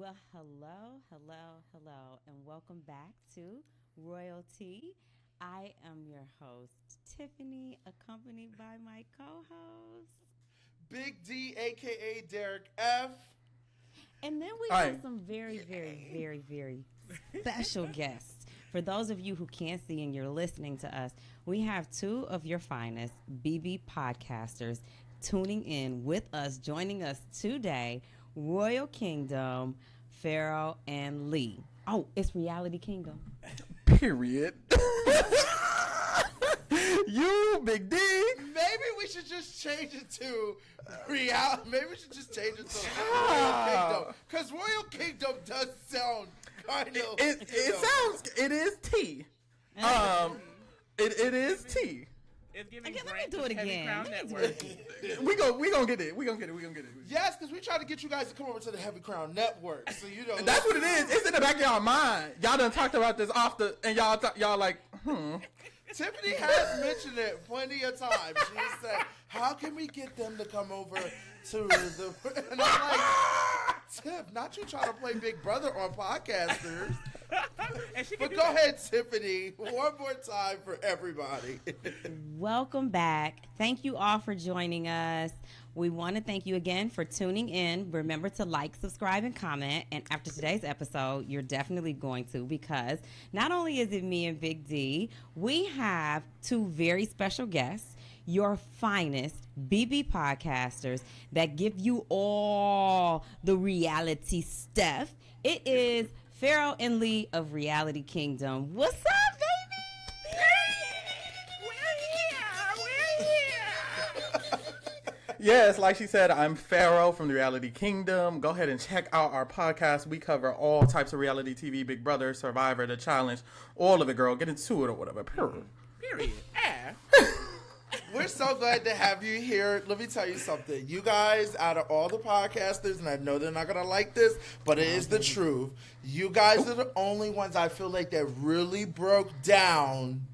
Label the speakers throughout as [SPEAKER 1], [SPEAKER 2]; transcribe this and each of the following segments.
[SPEAKER 1] Well, hello, and welcome back to Royalty. I am your host, Tiffany, accompanied by my co-host,
[SPEAKER 2] Big D, a.k.a. Derek F.
[SPEAKER 1] And then we have some very special guests. For those of you who can't see and you're listening to us, we have two of your finest BB podcasters tuning in with us, joining us today, Royal Kingdom, Pharaoh and Lee. Oh, it's Reality Kingdom.
[SPEAKER 3] Period. You, Big D.
[SPEAKER 2] Maybe we should just change it to reality. Maybe we should just change it to Royal Kingdom. Because Royal Kingdom does sound kind of...
[SPEAKER 3] It is tea. It is tea.
[SPEAKER 4] It's giving
[SPEAKER 1] Again, let me do it again.
[SPEAKER 3] We gonna get it. We gonna get it.
[SPEAKER 2] Yes, because we try to get you guys to come over to the Heavy Crown Network. So, you know...
[SPEAKER 3] That's what it is. It's in the back of y'all mind. Y'all done talked about this and y'all like,
[SPEAKER 2] Tiffany has mentioned it plenty of times. She said, how can we get them to come over to the... And I'm like, Tiff, not you trying to play Big Brother on Podcasters. But go ahead, Tiffany. One more time for everybody.
[SPEAKER 1] Welcome back. Thank you all for joining us. We want to thank you again for tuning in. Remember to like, subscribe, and comment. And after today's episode, you're definitely going to, because not only is it me and Big D, we have two very special guests, your finest BB podcasters that give you all the reality stuff. It is Pharaoh and Lee of Reality Kingdom. What's up, baby?
[SPEAKER 4] We're here.
[SPEAKER 3] Yes, like she said, I'm Pharaoh from the Reality Kingdom. Go ahead and check out our podcast. We cover all types of reality TV, Big Brother, Survivor, The Challenge, all of it, girl. Get into it or whatever.
[SPEAKER 4] Period.
[SPEAKER 2] We're so glad to have you here. Let me tell you something. You guys, out of all the podcasters, and I know they're not going to like this, but it is the truth. You guys are the only ones I feel like that really broke down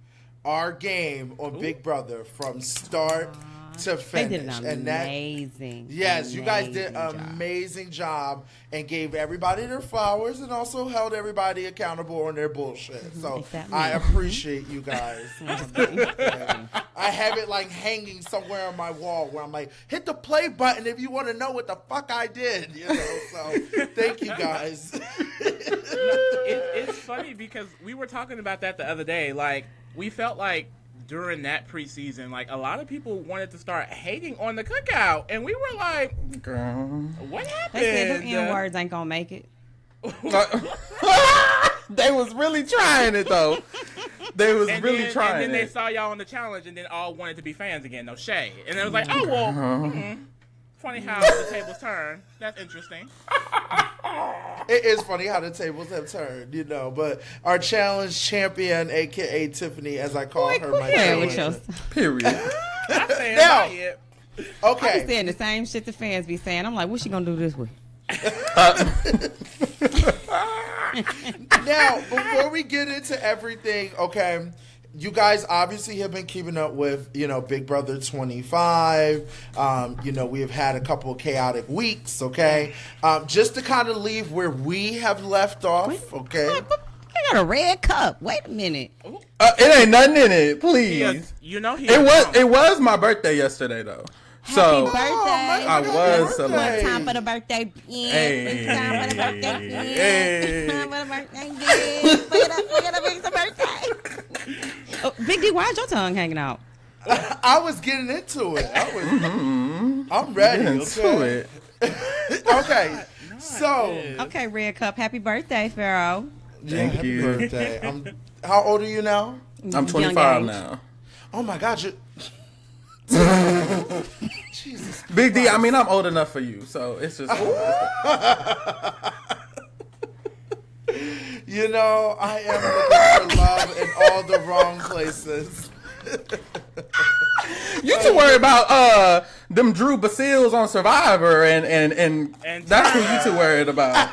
[SPEAKER 2] our game on Big Brother from start to finish.
[SPEAKER 1] They did an amazing.
[SPEAKER 2] Yes, you guys did an amazing job and gave everybody their flowers and also held everybody accountable on their bullshit. So I appreciate you guys. I have it like hanging somewhere on my wall where I'm like, hit the play button if you want to know what the fuck I did. You know, so thank you guys.
[SPEAKER 4] It's funny because we were talking about that the other day. Like, we felt like during that preseason, like, a lot of people wanted to start hating on the cookout, and we were like,
[SPEAKER 3] Girl.
[SPEAKER 4] what happened?
[SPEAKER 1] They said them N-words ain't gonna make it.
[SPEAKER 3] They was really trying it, though. They was
[SPEAKER 4] And
[SPEAKER 3] really trying
[SPEAKER 4] and then
[SPEAKER 3] it.
[SPEAKER 4] they saw y'all on the challenge, and then all wanted to be fans again. No shade. And it was like, oh, well, funny how the tables turn. That's interesting.
[SPEAKER 2] It is funny how the tables have turned, you know. But our challenge champion, a.k.a. Tiffany, as I call her, my challenge.
[SPEAKER 3] Period.
[SPEAKER 4] I'm saying
[SPEAKER 2] Now,
[SPEAKER 4] it.
[SPEAKER 2] okay.
[SPEAKER 1] I'm saying the same shit the fans be saying. I'm like, what's she gonna do this with?
[SPEAKER 2] Now, before we get into everything, okay, you guys obviously have been keeping up with, you know, Big Brother 25. You know, we have had a couple of chaotic weeks, okay? Just to kind of leave where we have left off, okay?
[SPEAKER 1] I got a red cup. Wait a minute.
[SPEAKER 3] It ain't nothing in it, please.
[SPEAKER 4] It
[SPEAKER 3] was my birthday yesterday, though.
[SPEAKER 1] Happy
[SPEAKER 3] So
[SPEAKER 1] birthday.
[SPEAKER 3] I was
[SPEAKER 2] birthday.
[SPEAKER 1] One time for the birthday.
[SPEAKER 3] Hey.
[SPEAKER 1] One time for the birthday.
[SPEAKER 3] Hey.
[SPEAKER 1] One time for the birthday. Look at the birthday. Oh, Big D, why's your tongue hanging out?
[SPEAKER 2] I was getting into it. I'm ready.
[SPEAKER 3] Get into it.
[SPEAKER 2] Okay. So,
[SPEAKER 1] Okay, red cup. Happy birthday, Pharaoh.
[SPEAKER 3] Thank
[SPEAKER 2] happy
[SPEAKER 3] you.
[SPEAKER 2] birthday. How old are you now?
[SPEAKER 3] I'm 25
[SPEAKER 1] Young age.
[SPEAKER 3] now.
[SPEAKER 2] Oh my God, you. Jesus.
[SPEAKER 3] Big D, I mean, I'm old enough for you, so it's just.
[SPEAKER 2] You know, I am looking for love in all the wrong places.
[SPEAKER 3] You too worried about them Drew Basiles on Survivor, and that's who you too worried about.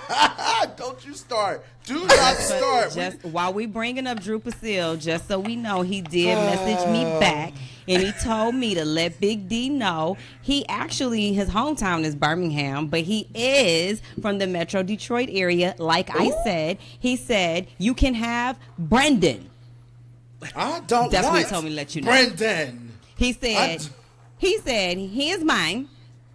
[SPEAKER 2] Don't you start. Do not start.
[SPEAKER 1] Just while we bringing up Drew Pasil, just so we know, he did message me back, and he told me to let Big D know. He actually, his hometown is Birmingham, but he is from the Metro Detroit area. Like I said, he said you can have Brendan.
[SPEAKER 2] I don't
[SPEAKER 1] That's
[SPEAKER 2] want
[SPEAKER 1] what he told me to let you know.
[SPEAKER 2] Brendan.
[SPEAKER 1] He said he is mine,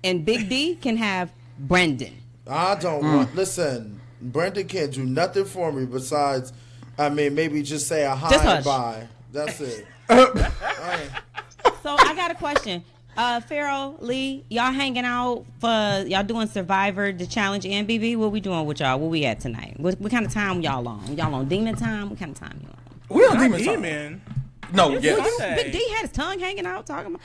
[SPEAKER 1] and Big D can have Brendan.
[SPEAKER 2] I don't want. Listen, Brendan can't do nothing for me besides, maybe just say a hi and bye. That's it.
[SPEAKER 1] So I got a question. Pharaoh, Lee, y'all hanging out y'all doing Survivor, the challenge, and BB? What we doing with y'all? Where we at tonight? What kind of time y'all on? Y'all on demon time? What kind of time you on?
[SPEAKER 3] We on demon time. No, yes.
[SPEAKER 1] Big D had his tongue hanging out talking about.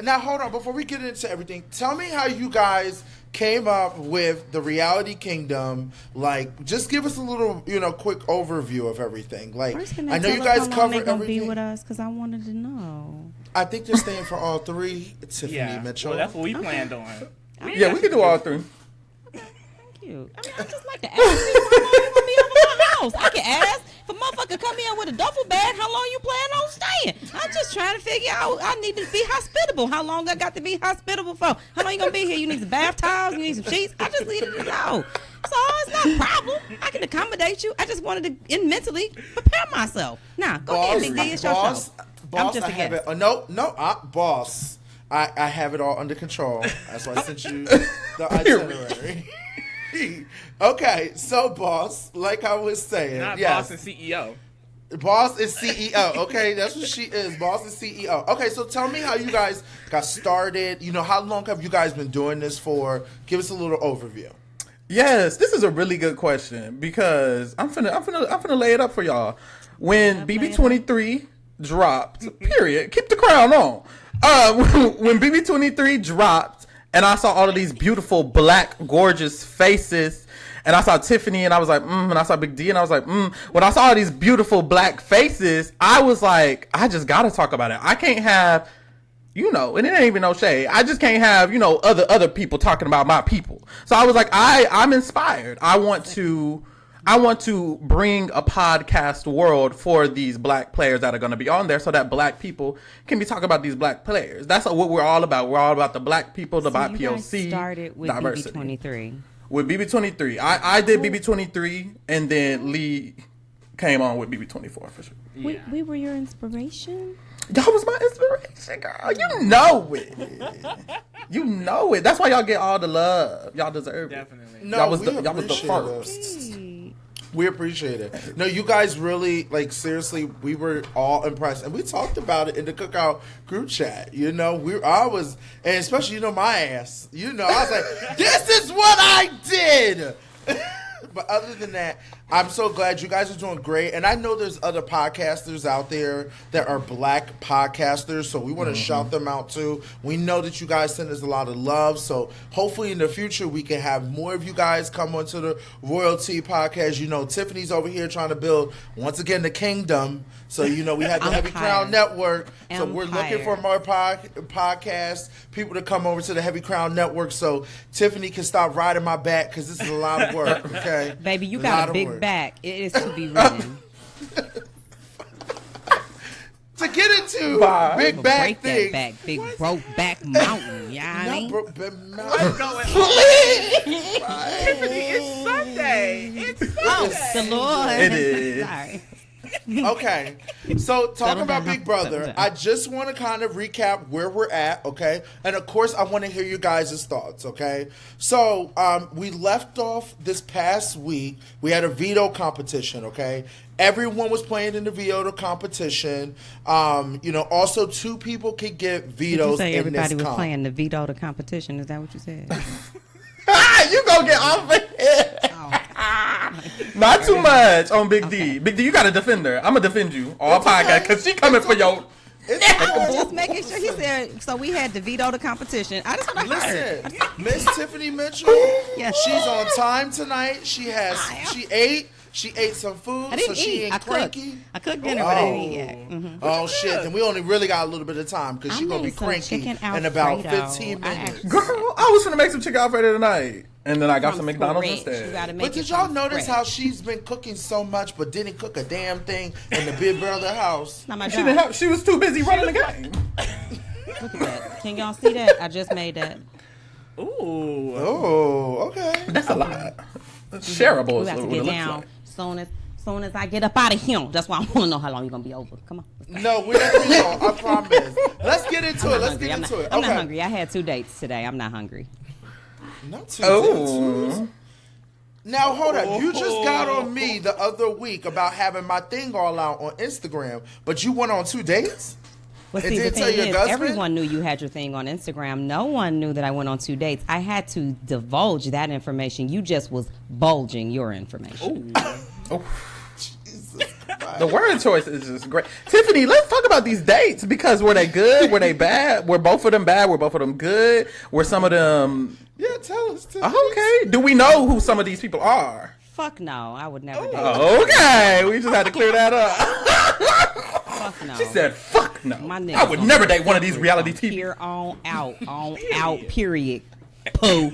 [SPEAKER 2] Now hold on. Before we get into everything, tell me how you guys came up with the Reality Kingdom. Like, just give us a little, quick overview of everything. Like, I know you guys covered everything.
[SPEAKER 1] Be with us because I wanted to know.
[SPEAKER 2] I think they're staying for all three. Tiffany Mitchell.
[SPEAKER 4] Well, that's what we planned on.
[SPEAKER 3] Yeah, we can do all three.
[SPEAKER 1] Thank you. I just like to ask people who want to be over my house. I can ask. If a motherfucker come in with a duffel bag, how long you plan on staying? I'm just trying to figure out. I need to be hospitable. How long I got to be hospitable for? How long you gonna be here? You need some bath towels? You need some sheets? I just needed to know. So it's not a problem. I can accommodate you. I just wanted to mentally prepare myself. Now, go ahead, Big D. It's your show.
[SPEAKER 2] Boss, I have it. Boss. I have it all under control. That's why I sent you the itinerary. Okay, so boss, like I was saying,
[SPEAKER 4] not boss and CEO.
[SPEAKER 2] Boss is CEO. Okay, that's what she is. Boss is CEO. Okay, so tell me how you guys got started. How long have you guys been doing this for? Give us a little overview.
[SPEAKER 3] Yes, this is a really good question because I'm finna lay it up for y'all. When BB23 dropped, period. Keep the crown on. When BB23 dropped, and I saw all of these beautiful black, gorgeous faces, and I saw Tiffany, and I was like, and I saw Big D, and I was like, When I saw all these beautiful black faces, I was like, I just gotta talk about it. I can't have, and it ain't even no shade. I just can't have, other people talking about my people. So I was like, I'm inspired. I want to bring a podcast world for these black players that are going to be on there so that black people can be talking about these black players. That's what we're all about. We're all about the black people, the BIPOC,
[SPEAKER 1] you guys started with
[SPEAKER 3] diversity.
[SPEAKER 1] BB23.
[SPEAKER 3] With BB23. I did BB23, and then Lee came on with BB24 for sure.
[SPEAKER 1] Yeah. We were your inspiration?
[SPEAKER 3] Y'all was my inspiration, girl. You know it. You know it. That's why y'all get all the love. Y'all deserve it.
[SPEAKER 4] Definitely.
[SPEAKER 2] No,
[SPEAKER 3] y'all was the first.
[SPEAKER 2] We appreciate it. No, you guys really, seriously, we were all impressed. And we talked about it in the Cookout group chat. And especially, my ass. I was like, this is what I did. But other than that, I'm so glad you guys are doing great. And I know there's other podcasters out there that are black podcasters, so we want to shout them out too. We know that you guys send us a lot of love, so hopefully in the future we can have more of you guys come onto the Royalty podcast. Tiffany's over here trying to build, once again, the kingdom. So, we have the Heavy Crown Network. So we're looking for more podcasts, people to come over to the Heavy Crown Network so Tiffany can stop riding my back because this is a lot of work, okay?
[SPEAKER 1] Baby, you got a big back. It is to be written.
[SPEAKER 2] To get into big back thing.
[SPEAKER 1] Big broke back mountain.
[SPEAKER 2] Not
[SPEAKER 4] What's going on? Tiffany, it's Sunday. It's Sunday.
[SPEAKER 1] Oh, the Lord.
[SPEAKER 3] It is.
[SPEAKER 1] Sorry.
[SPEAKER 2] Okay, so talking about Big Brother, I just want to kind of recap where we're at, okay? And of course, I want to hear you guys' thoughts, okay? So, we left off this past week. We had a veto competition, okay? Everyone was playing in the veto competition. Also 2 people could get vetoes.
[SPEAKER 1] Did you say everybody was playing the veto the competition? Is that what you said?
[SPEAKER 3] You gonna get off of here. Not too much on Big D. Big D, you got to defend her. I'm going to defend you all podcast because she coming for your...
[SPEAKER 1] Just making sure. He said, so we had to veto the competition. I just want to
[SPEAKER 2] listen, Miss Tiffany Mitchell, she's on time tonight. She ate some food, so she ain't cranky.
[SPEAKER 1] I cooked dinner, but I didn't eat yet. Mm-hmm.
[SPEAKER 2] Oh, shit. Then we only really got a little bit of time because she's going to be cranky in about 15 minutes.
[SPEAKER 3] Girl, I was going to make some chicken Alfredo tonight. And then I got some McDonald's instead.
[SPEAKER 2] But did y'all notice how she's been cooking so much but didn't cook a damn thing in the Big Brother house?
[SPEAKER 1] Not my job.
[SPEAKER 3] She was too busy running the game.
[SPEAKER 1] Look at that. Can y'all see that? I just made that.
[SPEAKER 4] Ooh.
[SPEAKER 2] Oh, okay.
[SPEAKER 3] That's a lot. Shareable.
[SPEAKER 1] We got to get down soon as I get up out of here. That's why I want to know how long you're going to be over. Come on.
[SPEAKER 2] No, we're not going to. I promise. Let's get into it.
[SPEAKER 1] I'm not hungry. I had 2 dates today. I'm not hungry.
[SPEAKER 2] Not 2 dates. Now, hold on. You just got on me the other week about having my thing all out on Instagram, but you went on 2 dates?
[SPEAKER 1] Well, see, the thing is, everyone knew you had your thing on Instagram. No one knew that I went on 2 dates. I had to divulge that information. You just was bulging your information.
[SPEAKER 3] Oh. The word choice is just great. Tiffany, let's talk about these dates because were they good? Were they bad? Were both of them bad? Were both of them good? Were some of them...
[SPEAKER 2] Yeah, tell us.
[SPEAKER 3] Okay. Do we know who some of these people are?
[SPEAKER 1] Fuck no. I would never date.
[SPEAKER 3] Okay. We just had to clear that up.
[SPEAKER 1] Fuck no.
[SPEAKER 3] She said, fuck no. I would never date one of these reality TV.
[SPEAKER 1] Here on out, period. Pooh.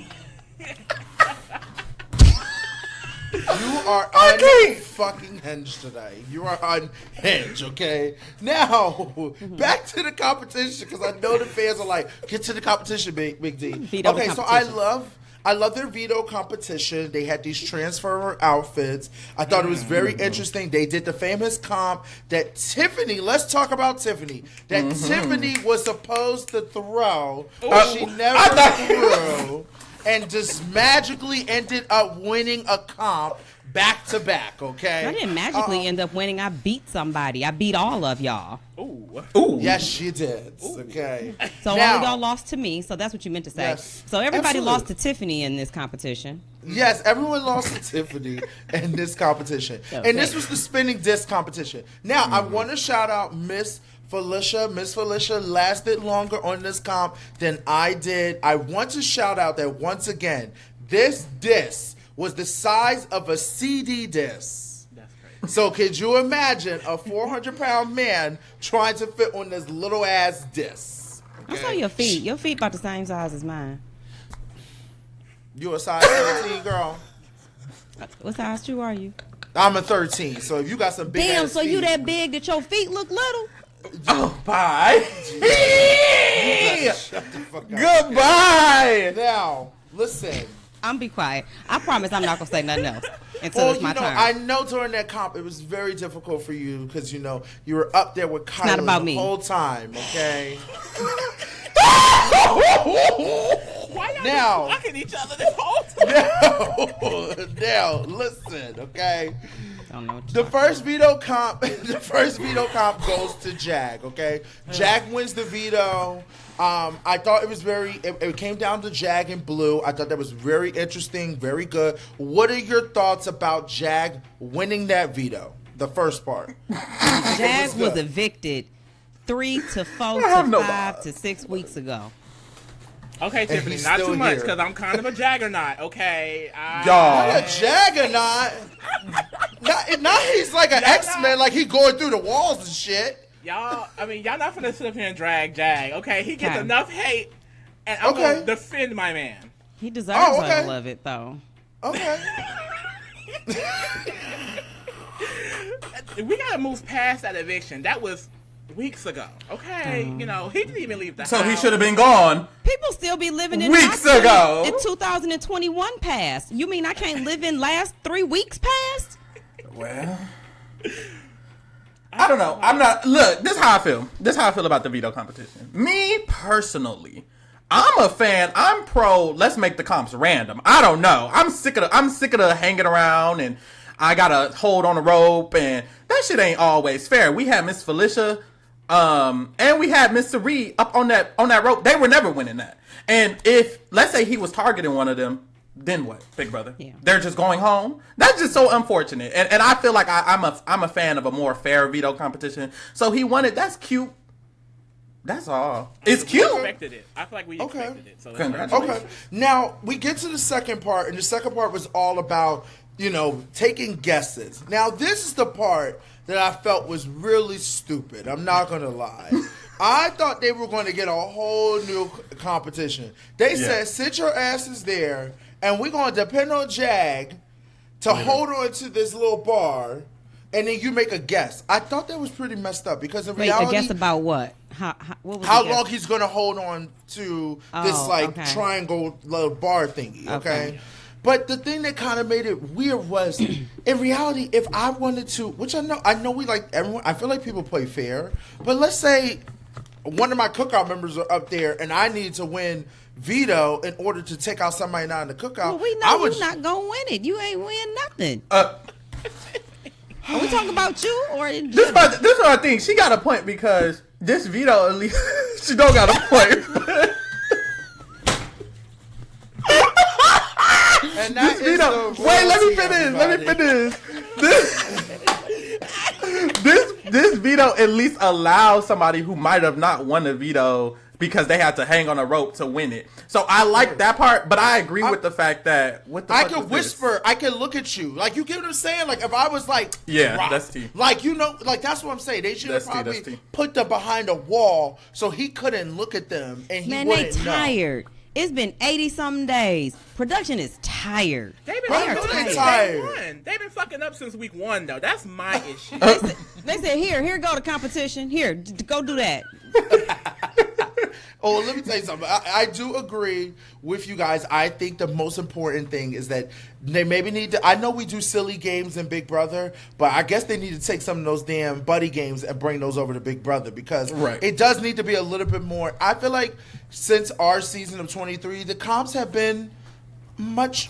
[SPEAKER 2] You are unfucking hinged today. You are unhinged, okay? Now, back to the competition, because I know the fans are like, get to the competition, Big D. Okay, so I love their veto competition. They had these transfer outfits. I thought it was very interesting. They did the famous comp that Tiffany, let's talk about Tiffany, that Tiffany was supposed to throw, but she never threw. And just magically ended up winning a comp back to back, okay?
[SPEAKER 1] I didn't magically end up winning. I beat somebody. I beat all of y'all.
[SPEAKER 3] Ooh.
[SPEAKER 2] Yes, you did. Okay.
[SPEAKER 1] So all of y'all lost to me. So that's what you meant to say.
[SPEAKER 2] Yes,
[SPEAKER 1] so everybody lost to Tiffany in this competition.
[SPEAKER 2] Yes, everyone lost to Tiffany in this competition.
[SPEAKER 1] Okay.
[SPEAKER 2] And this was the spinning disc competition. Now, I want to shout out Miss Felicia lasted longer on this comp than I did. I want to shout out that once again, this disc was the size of a CD disc.
[SPEAKER 4] That's crazy.
[SPEAKER 2] So could you imagine a 400-pound man trying to fit on this little ass disc?
[SPEAKER 1] Okay? I saw your feet. Your feet about the same size as mine.
[SPEAKER 2] You a size 13, girl?
[SPEAKER 1] What size shoe are you?
[SPEAKER 2] I'm a 13. So if you got some big
[SPEAKER 1] Damn,
[SPEAKER 2] ass
[SPEAKER 1] so
[SPEAKER 2] feet,
[SPEAKER 1] you that big that your feet look little?
[SPEAKER 3] Oh, bye.
[SPEAKER 2] Shut the fuck up.
[SPEAKER 3] Goodbye.
[SPEAKER 2] Now, listen.
[SPEAKER 1] I'm be quiet. I promise I'm not gonna say nothing else until it's my turn.
[SPEAKER 2] I know during that comp it was very difficult for you because you were up there with Kylie the whole time. Okay.
[SPEAKER 4] Why y'all blocking each other this whole time?
[SPEAKER 2] Now, listen, okay.
[SPEAKER 1] The
[SPEAKER 2] first veto comp goes to Jag, okay? Jag wins the veto. I thought it was it came down to Jag and Blue. I thought that was very interesting, very good. What are your thoughts about Jag winning that veto? The first part.
[SPEAKER 1] Jag was evicted 3 to 4 to 5 to 6 weeks ago.
[SPEAKER 4] Okay, Tiffany, not too much because I'm kind of a jaggernaut. Okay,
[SPEAKER 2] y'all, a jaggernaut. Now he's like an X-Men, like he going through the walls and shit.
[SPEAKER 4] Y'all, y'all not finna sit up here and drag Jag. Okay, he gets enough hate, and I'm gonna defend my man.
[SPEAKER 1] He deserves all of it, though.
[SPEAKER 2] Okay.
[SPEAKER 4] We gotta move past that eviction. That was weeks ago. Okay, he didn't even leave the house.
[SPEAKER 3] So he should have been gone.
[SPEAKER 1] People still be living in
[SPEAKER 3] weeks ago.
[SPEAKER 1] In 2021 past. You mean I can't live in last 3 weeks past?
[SPEAKER 3] Well, I don't know. I'm not. Look, this is how I feel. This is how I feel about the veto competition. Me personally, I'm a fan. I'm pro. Let's make the comps random. I don't know. I'm sick of the hanging around and I gotta hold on a rope and that shit ain't always fair. We had Miss Felicia. And we had Mr. Reed up on that rope. They were never winning that. And if let's say he was targeting one of them, then what, Big Brother?
[SPEAKER 1] Yeah.
[SPEAKER 3] They're just going home. That's just so unfortunate. And I feel like I'm a fan of a more fair veto competition. So he won it. That's cute. That's all. It's cute.
[SPEAKER 4] We expected it. I feel like we expected it. So
[SPEAKER 2] okay. Now we get to the second part, and the second part was all about taking guesses. Now this is the part that I felt was really stupid. I'm not going to lie. I thought they were going to get a whole new competition. They said, sit your asses there and we're going to depend on Jag to hold on to this little bar, and then you make a guess. I thought that was pretty messed up because in reality,
[SPEAKER 1] a guess about what?
[SPEAKER 2] How long he's going to hold on to this triangle little bar thingy? Okay. But the thing that kind of made it weird was, in reality, if I wanted to, which I know we like everyone. I feel like people play fair, but let's say one of my cookout members are up there, and I need to win veto in order to take out somebody not in the cookout.
[SPEAKER 1] Well, we know you're not gonna win it. You ain't win nothing. Are we talking about you or
[SPEAKER 3] this? Is what I think. She got a point because this veto, at least she don't got a point.
[SPEAKER 2] And that
[SPEAKER 3] this veto. Wait, let me finish. This veto at least allows somebody who might have not won the veto because they had to hang on a rope to win it. So I like that part, but I agree with the fact that
[SPEAKER 2] I could whisper, I can look at you. Like, you get what I'm saying? Like, if I was like,
[SPEAKER 3] that's T.
[SPEAKER 2] Like, that's what I'm saying. They should have probably put them behind a wall so he couldn't look at them and he wouldn't know.
[SPEAKER 1] Man, they tired. It's been 80-something days. Production is tired.
[SPEAKER 4] They've been They've been fucking up since week 1, though. That's my issue.
[SPEAKER 1] They said, here go the competition. Here, go do that.
[SPEAKER 2] Oh, let me tell you something. I do agree with you guys. I think the most important thing is that they maybe need to. I know we do silly games in Big Brother, but I guess they need to take some of those damn buddy games and bring those over to Big Brother because it does need to be a little bit more. I feel like since our season of 23, the comps have been much,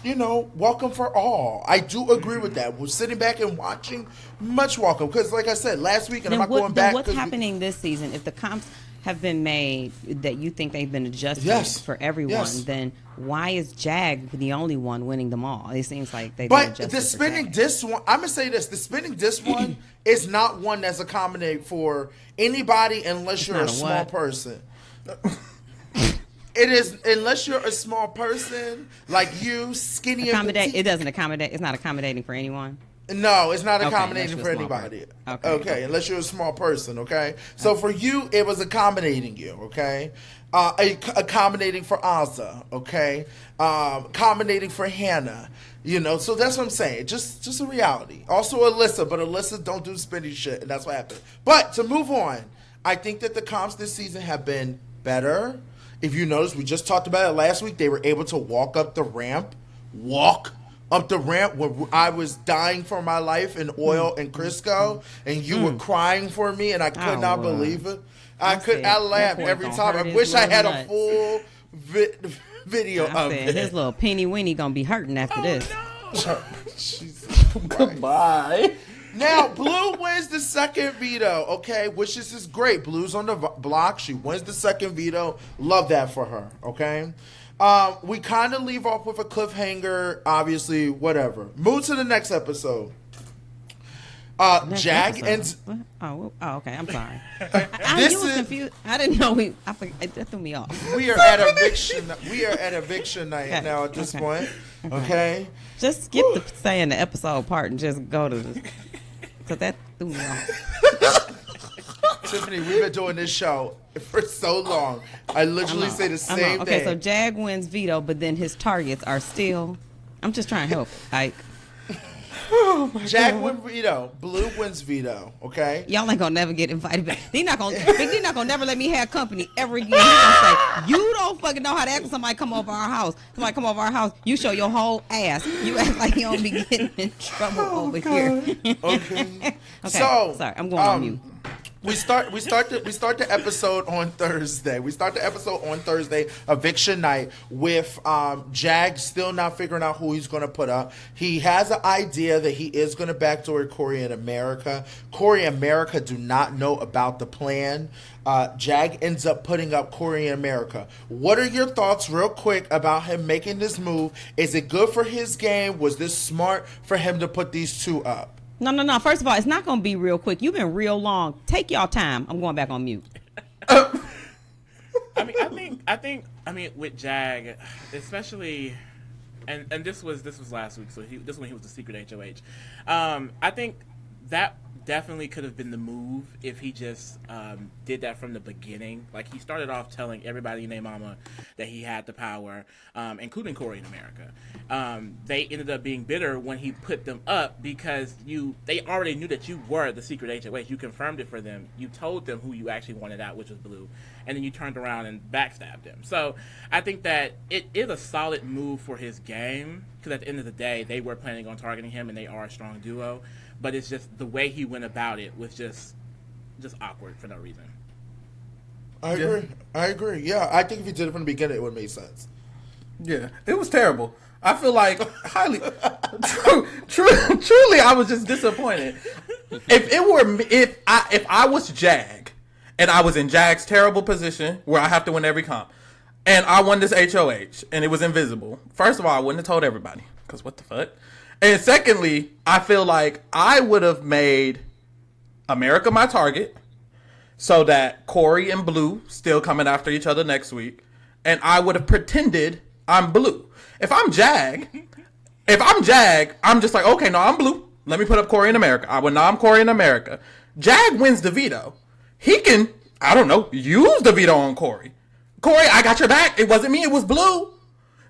[SPEAKER 2] welcome for all. I do agree with that. We're sitting back and watching, much welcome. Because like I said, last week, and I'm not going back.
[SPEAKER 1] What's happening this season, if the comps have been made that you think they've been adjusted for everyone, then why is Jag the only one winning them all? It seems like they've been adjusted.
[SPEAKER 2] But the spinning disc one, I'm going to say this, the spinning disc one is not one that's accommodated for anybody unless you're a small person. It is, unless you're a small person, like you, skinny and petite.
[SPEAKER 1] It doesn't accommodate, it's not accommodating for anyone?
[SPEAKER 2] No, it's not accommodating for anybody. Okay, unless you're a small person, okay? So for you, it was accommodating you, okay? Accommodating for Azza, okay? Accommodating for Hannah, so that's what I'm saying. Just a reality. Also Alyssa, but Alyssa don't do spinny shit, and that's what happened. But to move on, I think that the comps this season have been better. If you notice, we just talked about it last week. They were able to walk up the ramp when I was dying for my life in oil and Crisco, and you were crying for me, and I could not believe it. I laughed every time. I wish I had a full video of it.
[SPEAKER 1] His little penny winnie gonna be hurting after this.
[SPEAKER 2] No. Jesus Christ.
[SPEAKER 3] Goodbye.
[SPEAKER 2] Now, Blue wins the second veto, okay? Which is great. Blue's on the block. She wins the second veto. Love that for her, okay? We kind of leave off with a cliffhanger, obviously, whatever. Move to the next episode. Jag ends...
[SPEAKER 1] Oh, okay. I'm sorry. I was confused. I didn't know that threw me off.
[SPEAKER 2] We are at eviction night now at this point, okay?
[SPEAKER 1] Just skip the saying the episode part and just go to the... Because that threw me off.
[SPEAKER 2] Tiffany, we've been doing this show for so long. I literally say the same thing.
[SPEAKER 1] Okay, so Jag wins veto, but then his targets are still... I'm just trying to help, Ike.
[SPEAKER 2] Oh my Jag wins veto. Blue wins veto. Okay.
[SPEAKER 1] Y'all ain't gonna never get invited back. They're not gonna never let me have company ever again. He's gonna say, you don't fucking know how to act when somebody come over our house. Somebody come over our house, you show your whole ass. You act like you don't be getting in trouble over here.
[SPEAKER 2] Okay.
[SPEAKER 1] So sorry, I'm going on mute.
[SPEAKER 2] We start the episode on Thursday. We start the episode on Thursday, eviction night, with Jag still not figuring out who he's going to put up. He has an idea that he is going to backdoor Corey and America. Corey and America do not know about the plan. Jag ends up putting up Corey and America. What are your thoughts, real quick, about him making this move? Is it good for his game? Was this smart for him to put these two up?
[SPEAKER 1] No. First of all, it's not going to be real quick. You've been real long. Take y'all time. I'm going back on mute.
[SPEAKER 4] I think with Jag, especially, and this was last week. So this when he was the secret HOH. I think that definitely could have been the move if he just did that from the beginning. Like, he started off telling everybody in their mama that he had the power, including Corey in America. They ended up being bitter when he put them up because they already knew that you were the secret agent. Wait, you confirmed it for them. You told them who you actually wanted out, which was Blue. And then you turned around and backstabbed him. So I think that it is a solid move for his game because at the end of the day, they were planning on targeting him and they are a strong duo. But it's just the way he went about it was just awkward for no reason.
[SPEAKER 2] I agree. Yeah, I think if he did it from the beginning, it would make sense.
[SPEAKER 3] Yeah, it was terrible. I feel like truly, I was just disappointed. If I was Jag, and I was in Jag's terrible position where I have to win every comp, and I won this HOH, and it was invisible. First of all, I wouldn't have told everybody because what the fuck. And secondly, I feel like I would have made America my target so that Corey and Blue still coming after each other next week. And I would have pretended I'm Blue. If I'm Jag, I'm just like, okay, no, I'm Blue. Let me put up Corey in America. I'm Corey in America. Jag wins the veto. He can, I don't know, use the veto on Corey. Corey, I got your back. It wasn't me. It was Blue.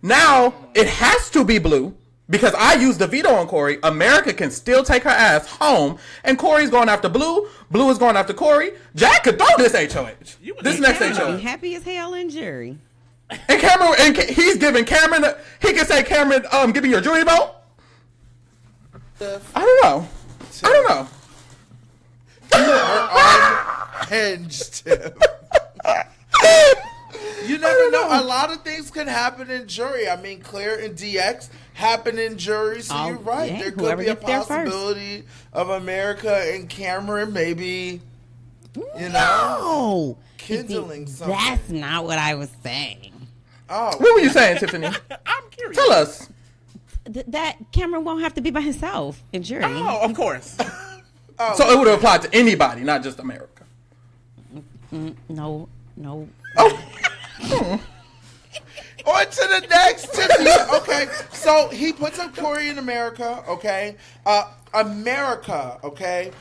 [SPEAKER 3] Now, it has to be Blue. Because I used the veto on Corey, America can still take her ass home, and Corey's going after Blue. Blue is going after Corey. Jack could throw this HOH. This next HOH.
[SPEAKER 1] Happy as hell in jury.
[SPEAKER 3] And Cameron, he's giving Cameron. He can say, Cameron, give me your jury vote. I don't know.
[SPEAKER 2] You are unhinged, Tim. You never know. A lot of things can happen in jury. I mean, Claire and DX happen in jury, so you're right.
[SPEAKER 1] Yeah,
[SPEAKER 2] there could be a possibility of America and Cameron maybe, kindling something.
[SPEAKER 1] That's not what I was saying.
[SPEAKER 2] Oh,
[SPEAKER 3] what were you saying, Tiffany?
[SPEAKER 4] I'm curious.
[SPEAKER 3] Tell us.
[SPEAKER 1] That Cameron won't have to be by himself in jury.
[SPEAKER 4] Oh, of course.
[SPEAKER 3] So it would have applied to anybody, not just America.
[SPEAKER 1] No.
[SPEAKER 3] Oh.
[SPEAKER 2] On to the next Tiffany. Okay, so he puts up Corey in America. Okay, America. Okay,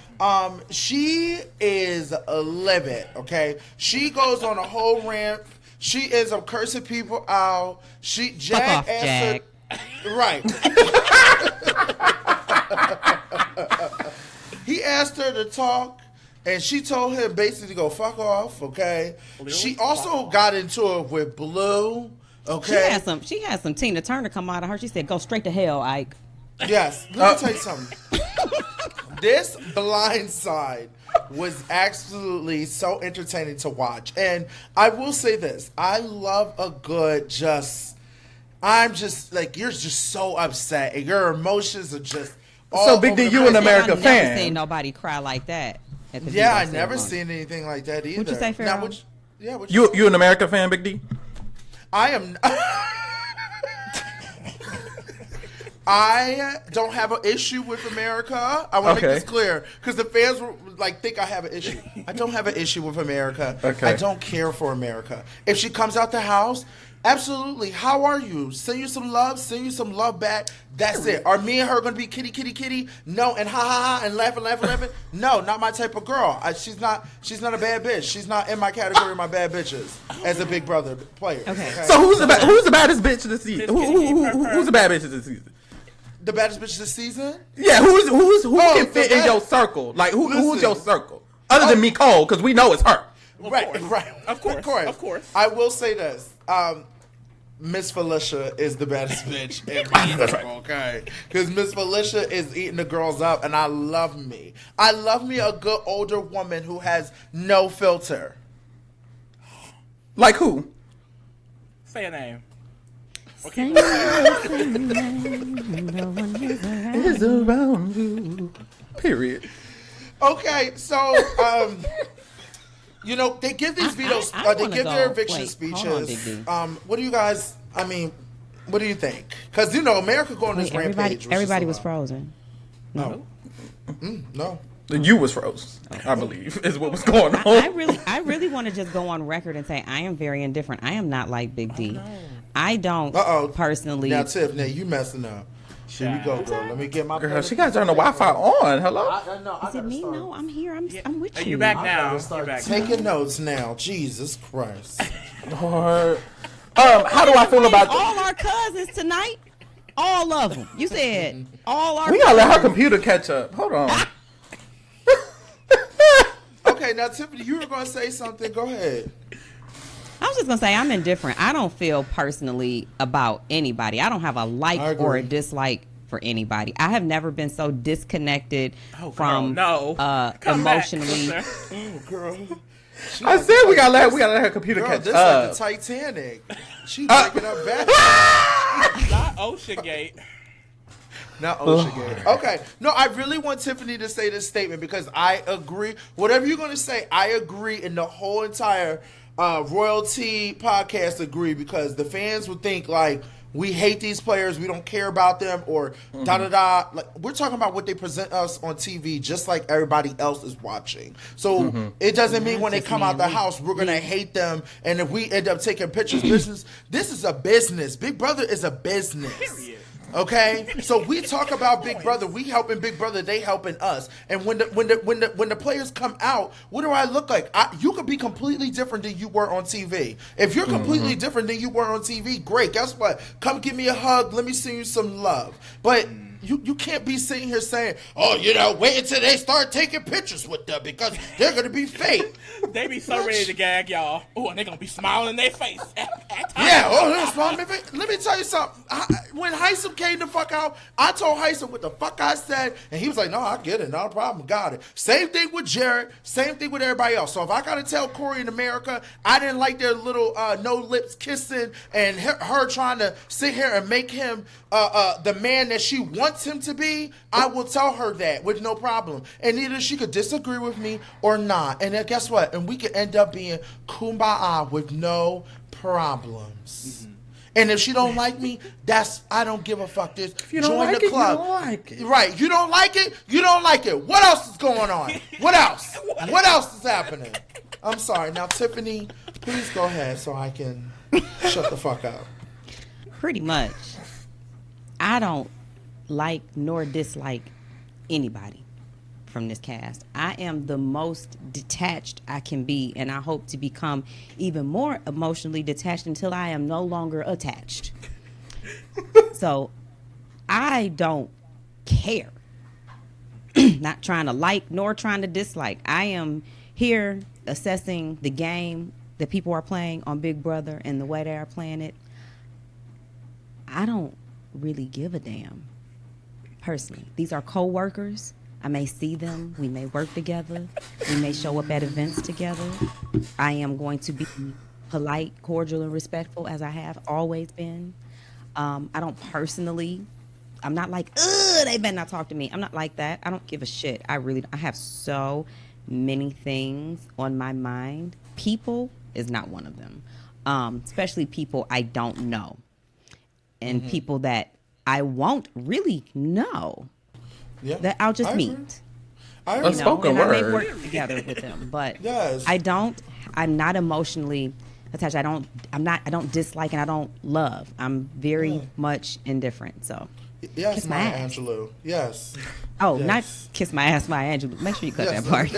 [SPEAKER 2] she is livid. Okay, she goes on a whole rant. She ends up cursing people out. Jag
[SPEAKER 1] Jag.
[SPEAKER 2] Right. He asked her to talk. And she told him basically to go fuck off, okay? She also got into it with Blue, okay?
[SPEAKER 1] She had some Tina Turner come out of her. She said, go straight to hell, Ike.
[SPEAKER 2] Yes. Let me tell you something. This Blind Side was absolutely so entertaining to watch. And I will say this. I love a good I'm just, like, you're just so upset. And your emotions are just all
[SPEAKER 3] So, Big D, you an America fan.
[SPEAKER 1] I've never seen nobody cry like that.
[SPEAKER 2] Yeah, I never seen anything like that either.
[SPEAKER 1] What'd you say, Pharaoh?
[SPEAKER 3] You an America fan, Big D?
[SPEAKER 2] I am. I don't have an issue with America. I want to make this clear because the fans will think I have an issue. I don't have an issue with America.
[SPEAKER 3] Okay.
[SPEAKER 2] I don't care for America. If she comes out the house, absolutely. How are you? Send you some love. Send you some love back. That's it. Are me and her going to be kitty? No. And ha and laughing? No, not my type of girl. She's not a bad bitch. She's not in my category of my bad bitches as a Big Brother player.
[SPEAKER 1] Okay.
[SPEAKER 3] So who's the baddest bitch this season? Who's the bad bitch this season?
[SPEAKER 2] The baddest bitch this season?
[SPEAKER 3] Yeah, who can fit in your circle? Like who's your circle? Other than Nicole, because we know it's her.
[SPEAKER 2] Right. Of course. I will say this. Miss Felicia is the baddest bitch in my circle, okay? Because Miss Felicia is eating the girls up, and I love me. I love me a good older woman who has no filter.
[SPEAKER 3] Like who?
[SPEAKER 4] Say a name.
[SPEAKER 1] Okay.
[SPEAKER 3] Is around you. Period.
[SPEAKER 2] Okay, so they give these vetoes. They give their eviction speeches. What do you guys? What do you think? Because America going this rampage.
[SPEAKER 1] Everybody was frozen.
[SPEAKER 2] No. No.
[SPEAKER 3] You was frozen, I believe, is what was going on.
[SPEAKER 1] I really want to just go on record and say I am very indifferent. I am not like Big D. I don't personally.
[SPEAKER 2] Now, Tiff, you messing up. Here we go, girl. Let me get my
[SPEAKER 3] girl. She got to turn the Wi-Fi on. Hello.
[SPEAKER 1] Is it me? No, I'm here. I'm with you.
[SPEAKER 4] You back now? You're back
[SPEAKER 2] taking notes now. Jesus Christ.
[SPEAKER 3] Lord. How do I feel about
[SPEAKER 1] all our cousins tonight? All of them. You said all our.
[SPEAKER 3] We gotta let her computer catch up. Hold on.
[SPEAKER 2] Okay, now Tiffany, you were gonna say something. Go ahead.
[SPEAKER 1] I was just gonna say I'm indifferent. I don't feel personally about anybody. I don't have a like or a dislike for anybody. I have never been so disconnected from emotionally.
[SPEAKER 2] Oh, girl.
[SPEAKER 3] I said we gotta let her computer catch
[SPEAKER 2] this
[SPEAKER 3] up.
[SPEAKER 2] This like the Titanic. She breaking up bad.
[SPEAKER 4] Not OceanGate.
[SPEAKER 2] Not OceanGate. Okay. No, I really want Tiffany to say this statement because I agree. Whatever you're gonna say, I agree, and the whole entire Royalty podcast agree because the fans would think like we hate these players, we don't care about them, or da-da-da. Like, we're talking about what they present us on TV, just like everybody else is watching. So it doesn't mean when they come out the house, we're going to hate them, and if we end up taking pictures, this is a business. Big Brother is a business. Period. Okay, so we talk about Big Brother. We helping Big Brother. They helping us. And when the players come out, what do I look like? You could be completely different than you were on TV. If you're completely different than you were on TV, great. Guess what? Come give me a hug. Let me send you some love. But you can't be sitting here saying, oh, wait until they start taking pictures with them because they're gonna be fake.
[SPEAKER 4] They be so ready to gag y'all. Oh, and they're gonna be smiling in their face.
[SPEAKER 2] Yeah, they're smiling in their face. Let me tell you something. When Heisem came the fuck out, I told Heisem what the fuck I said, and he was like, no, I get it, not a problem, got it. Same thing with Jared, same thing with everybody else. So if I gotta tell Corey in America, I didn't like their little no lips kissing and her trying to sit here and make him the man that she wants him to be, I will tell her that with no problem. And either she could disagree with me or not. And then guess what? And we could end up being kumbaya with no problems. And if she don't like me, I don't give a fuck. If
[SPEAKER 3] you don't
[SPEAKER 2] join
[SPEAKER 3] like
[SPEAKER 2] the
[SPEAKER 3] it,
[SPEAKER 2] club.
[SPEAKER 3] you don't like it.
[SPEAKER 2] Right. You don't like it, you don't like it. What else is going on? What else? What else is happening? I'm sorry. Now, Tiffany, please go ahead so I can shut the fuck up.
[SPEAKER 1] Pretty much. I don't like nor dislike anybody from this cast. I am the most detached I can be, and I hope to become even more emotionally detached until I am no longer attached. So I don't care. Not trying to like nor trying to dislike. I am here assessing the game that people are playing on Big Brother and the way they are playing it. I don't really give a damn. Personally, these are co-workers. I may see them. We may work together. We may show up at events together. I am going to be polite, cordial, and respectful as I have always been. I don't personally. I'm not like, ugh, they better not talk to me. I'm not like that. I don't give a shit. I have so many things on my mind. People is not one of them. Especially people I don't know. And people that I won't really know. Yeah, that I'll just meet.
[SPEAKER 3] I may
[SPEAKER 1] work together with them, but
[SPEAKER 2] yes.
[SPEAKER 1] I'm not emotionally attached. I don't dislike and I don't love. I'm very much indifferent. So
[SPEAKER 2] yes, Maya Angelou. Yes.
[SPEAKER 1] Oh, not kiss my ass, Maya Angelou. Make sure you cut that part.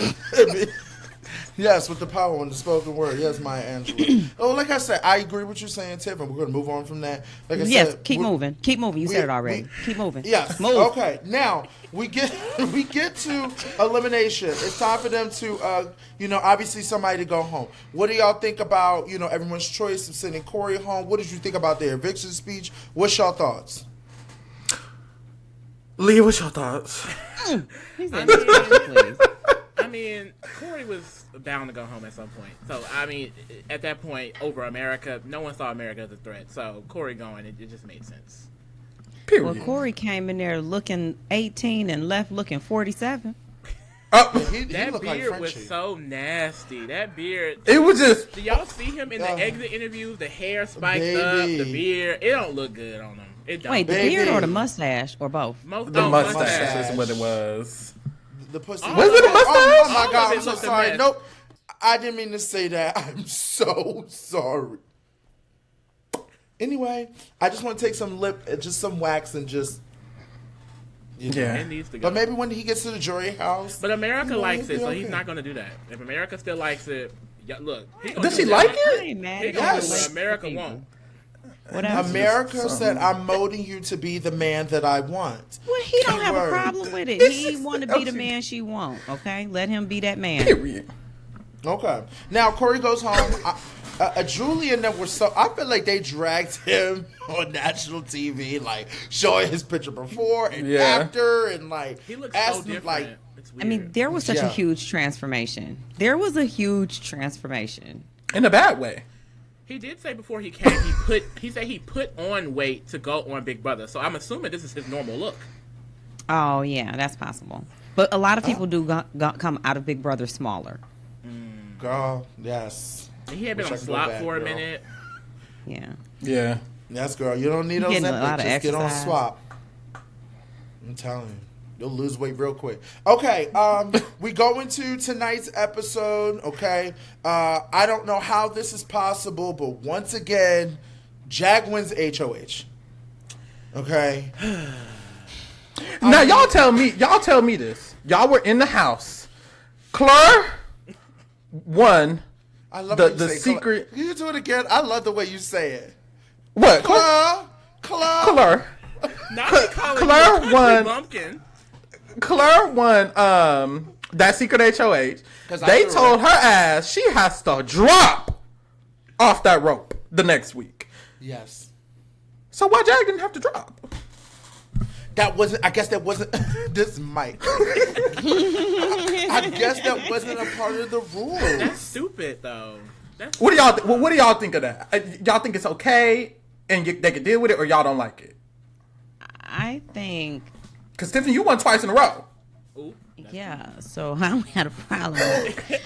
[SPEAKER 2] Yes, with the power and the spoken word. Yes, Maya Angelou. Oh, like I said, I agree with you saying, Tiff, and we're going to move on from that. Like I said,
[SPEAKER 1] keep moving. Keep moving. You said it already. Keep moving.
[SPEAKER 2] Yes.
[SPEAKER 1] Move.
[SPEAKER 2] Okay. Now we get to elimination. It's time for them to, obviously somebody to go home. What do y'all think about, everyone's choice of sending Corey home? What did you think about their eviction speech? What's y'all thoughts?
[SPEAKER 3] Leah, what's your thoughts?
[SPEAKER 1] Please.
[SPEAKER 4] I mean, Corey was bound to go home at some point. So, I mean, at that point, over America, no one saw America as a threat. So, Corey going, it just made sense.
[SPEAKER 3] Period.
[SPEAKER 1] Well, Corey came in there looking 18 and left looking 47.
[SPEAKER 4] That beard was so nasty. That beard.
[SPEAKER 3] It was just.
[SPEAKER 4] Do y'all see him in the exit interviews? The hair spiked up, the beard. It don't look good on him. It don't.
[SPEAKER 1] Wait, the beard or the mustache or both?
[SPEAKER 3] The mustache is what it was.
[SPEAKER 2] The pussy.
[SPEAKER 3] Was it a mustache?
[SPEAKER 2] Oh my God! I'm so sorry. Nope, I didn't mean to say that. I'm so sorry. Anyway, I just want to take some wax and just
[SPEAKER 3] Yeah.
[SPEAKER 4] It needs to go.
[SPEAKER 2] But maybe when he gets to the jury house.
[SPEAKER 4] But America likes it, so
[SPEAKER 2] okay.
[SPEAKER 4] he's not going to do that. If America still likes it, look.
[SPEAKER 3] Does she like
[SPEAKER 1] I
[SPEAKER 3] it?
[SPEAKER 1] ain't mad.
[SPEAKER 4] He gonna do what America won't.
[SPEAKER 2] America said, "I'm molding you to be the man that I want."
[SPEAKER 1] Well, he don't have a problem with it. He want to be the man she want. Okay, let him be that man.
[SPEAKER 3] Period.
[SPEAKER 2] Okay. Now Corey goes home. Julie and them were so. I feel like they dragged him on national TV, like showing his picture before and after, and like
[SPEAKER 4] he looks so different.
[SPEAKER 2] Like,
[SPEAKER 1] I mean, there was such a huge transformation. There was a huge transformation
[SPEAKER 3] in a bad way.
[SPEAKER 4] He did say before he came, he said he put on weight to go on Big Brother. So I'm assuming this is his normal look.
[SPEAKER 1] Oh yeah, that's possible. But a lot of people do come out of Big Brother smaller.
[SPEAKER 2] Girl, yes.
[SPEAKER 4] And he had been on slop for a minute.
[SPEAKER 1] Yeah.
[SPEAKER 3] Yeah.
[SPEAKER 2] Yes, girl. You don't need those Ozempic. Just get on swap. I'm telling you. You'll lose weight real quick. Okay, we go into tonight's episode, okay? I don't know how this is possible, but once again, Jag wins HOH. Okay?
[SPEAKER 3] Now, y'all tell me this. Y'all were in the house. Claire won
[SPEAKER 2] I love
[SPEAKER 3] the secret.
[SPEAKER 2] Can you do it again? I love the way you say it.
[SPEAKER 3] What?
[SPEAKER 2] Claire.
[SPEAKER 3] Claire won. Bumpkin. Claire won that secret HOH. They told her ass she has to drop off that rope the next week.
[SPEAKER 2] Yes.
[SPEAKER 3] So why Jag didn't have to drop?
[SPEAKER 2] I guess that wasn't this mic. I guess that wasn't a part of the rules.
[SPEAKER 4] That's stupid though.
[SPEAKER 3] What do y'all think of that? Y'all think it's okay and they can deal with it, or y'all don't like it?
[SPEAKER 1] I think.
[SPEAKER 3] Because Tiffany, you won twice in a row.
[SPEAKER 1] Ooh, yeah, so I don't had a problem with it.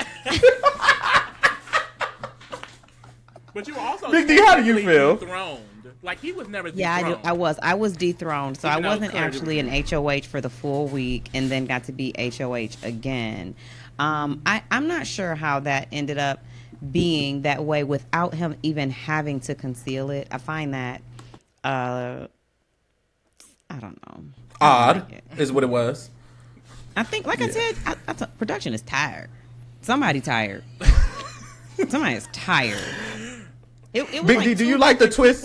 [SPEAKER 4] But you also
[SPEAKER 3] Big D, how do you feel?
[SPEAKER 4] Dethroned. Like he was never dethroned.
[SPEAKER 1] Yeah, I was dethroned, so I wasn't actually an HOH for the full week, and then got to be HOH again. I'm not sure how that ended up being that way without him even having to conceal it. I find that I don't know.
[SPEAKER 3] Odd is what it was.
[SPEAKER 1] I think, like I said, production is tired. Somebody tired. Somebody is tired. It was
[SPEAKER 3] Big
[SPEAKER 1] like
[SPEAKER 3] D, do you like the twist?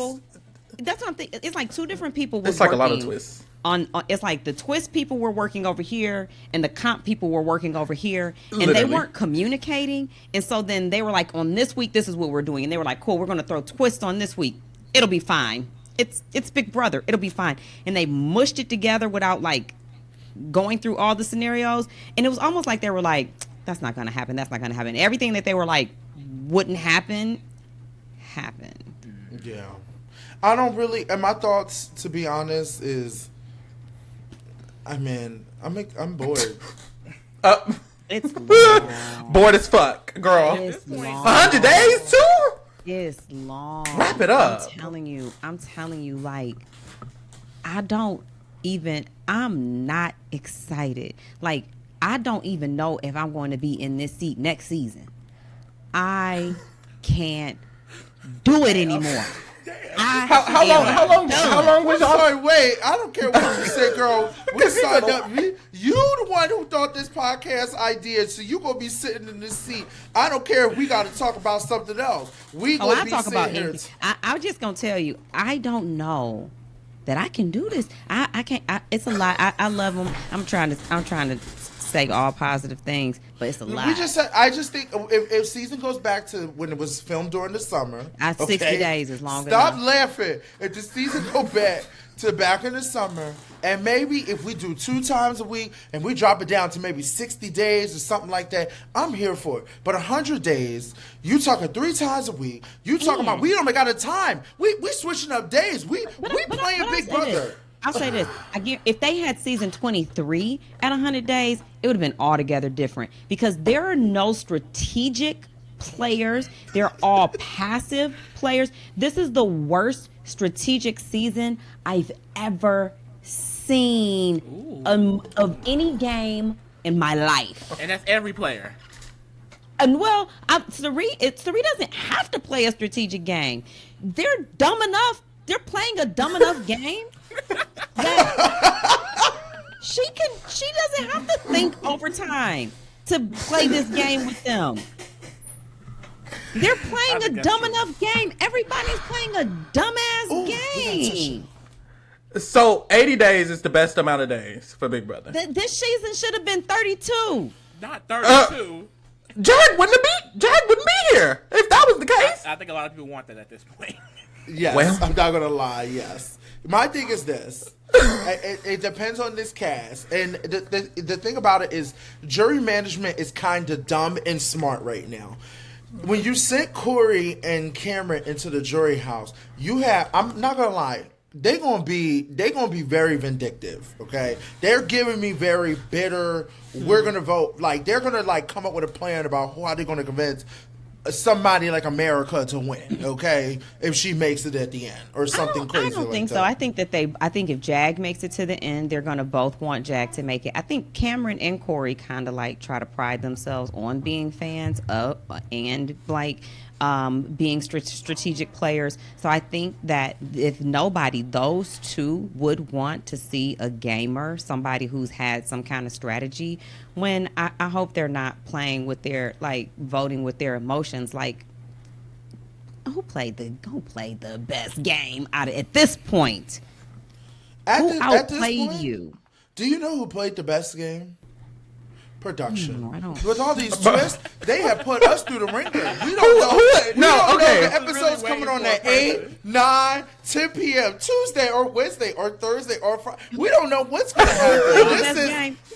[SPEAKER 1] That's what I'm thinking. It's like two different people.
[SPEAKER 3] It's like a lot of twists.
[SPEAKER 1] It's like the twist people were working over here, and the comp people were working over here, and
[SPEAKER 3] Literally.
[SPEAKER 1] they weren't communicating. And so then they were like, on this week, this is what we're doing, and they were like, cool, we're going to throw twist on this week. It'll be fine. It's Big Brother. It'll be fine. And they mushed it together without like going through all the scenarios. And it was almost like they were like, that's not going to happen. That's not going to happen. Everything that they were like wouldn't happen, happened.
[SPEAKER 2] Yeah. I don't really, and my thoughts, to be honest, is, I mean, I'm bored.
[SPEAKER 1] It's long.
[SPEAKER 3] Bored as fuck, girl.
[SPEAKER 1] It's long.
[SPEAKER 3] 100 days too?
[SPEAKER 1] It's long.
[SPEAKER 3] Wrap it up.
[SPEAKER 1] I'm telling you, like, I'm not excited. Like, I don't even know if I'm going to be in this seat next season. I can't do it anymore.
[SPEAKER 3] How long was y'all?
[SPEAKER 2] Sorry, wait. I don't care what you say, girl. We signed up. You the one who thought this podcast idea, so you gonna be sitting in this seat. I don't care if we got to talk about something else. We gonna be
[SPEAKER 1] talk about
[SPEAKER 2] here.
[SPEAKER 1] anything. I'm just gonna tell you, I don't know that I can do this. I can't. It's a lot. I love them. I'm trying to say all positive things, but it's a lot.
[SPEAKER 2] I just think if season goes back to when it was filmed during the summer,
[SPEAKER 1] 60 days is long
[SPEAKER 2] enough.
[SPEAKER 1] Stop
[SPEAKER 2] laughing. If the season go back to back in the summer, and maybe if we do 2 times a week and we drop it down to maybe 60 days or something like that, I'm here for it. But 100 days, you talking 3 times a week. You talking about we don't make out of time. We switching up days. We playing Big Brother.
[SPEAKER 1] I'll say this. If they had season 23 at 100 days, it would have been altogether different, because there are no strategic players. They're all passive players. This is the worst strategic season I've ever seen of any game in my life.
[SPEAKER 4] And that's every player.
[SPEAKER 1] And well, Sari doesn't have to play a strategic game. They're dumb enough. They're playing a dumb enough game that She doesn't have to think overtime to play this game with them. They're playing a dumb enough game. Everybody's playing a dumbass game.
[SPEAKER 3] So 80 days is the best amount of days for Big Brother.
[SPEAKER 1] This season should have been 32.
[SPEAKER 4] Not 32.
[SPEAKER 3] Jag wouldn't be here if that was the case.
[SPEAKER 4] I think a lot of people want that at this point.
[SPEAKER 2] Yes,
[SPEAKER 3] well,
[SPEAKER 2] I'm not gonna lie. Yes, my thing is this: it depends on this cast, and the thing about it is, jury management is kind of dumb and smart right now. When you sent Corey and Cameron into the jury house, I'm not gonna lie. They're gonna be very vindictive. Okay, they're giving me very bitter. We're gonna vote they're gonna come up with a plan about how they're gonna convince somebody like America to win. Okay, if she makes it at the end or something crazy.
[SPEAKER 1] I don't think so.
[SPEAKER 2] That.
[SPEAKER 1] I think if Jag makes it to the end, they're gonna both want Jag to make it. I think Cameron and Corey kind of try to pride themselves on being fans of and being strategic players. So I think that if nobody, those two would want to see a gamer, somebody who's had some kind of strategy. When I hope they're not playing with their voting with their emotions. Who played the best game at this point? Who outplayed you?
[SPEAKER 2] Do you know who played the best game? Production.
[SPEAKER 1] I don't.
[SPEAKER 2] With all these twists, they have put us through the ringer. We don't know. We don't know the episodes coming on at 8, 9, 10 p.m. Tuesday or Wednesday or Thursday or Friday. We don't know what's going to happen.
[SPEAKER 1] This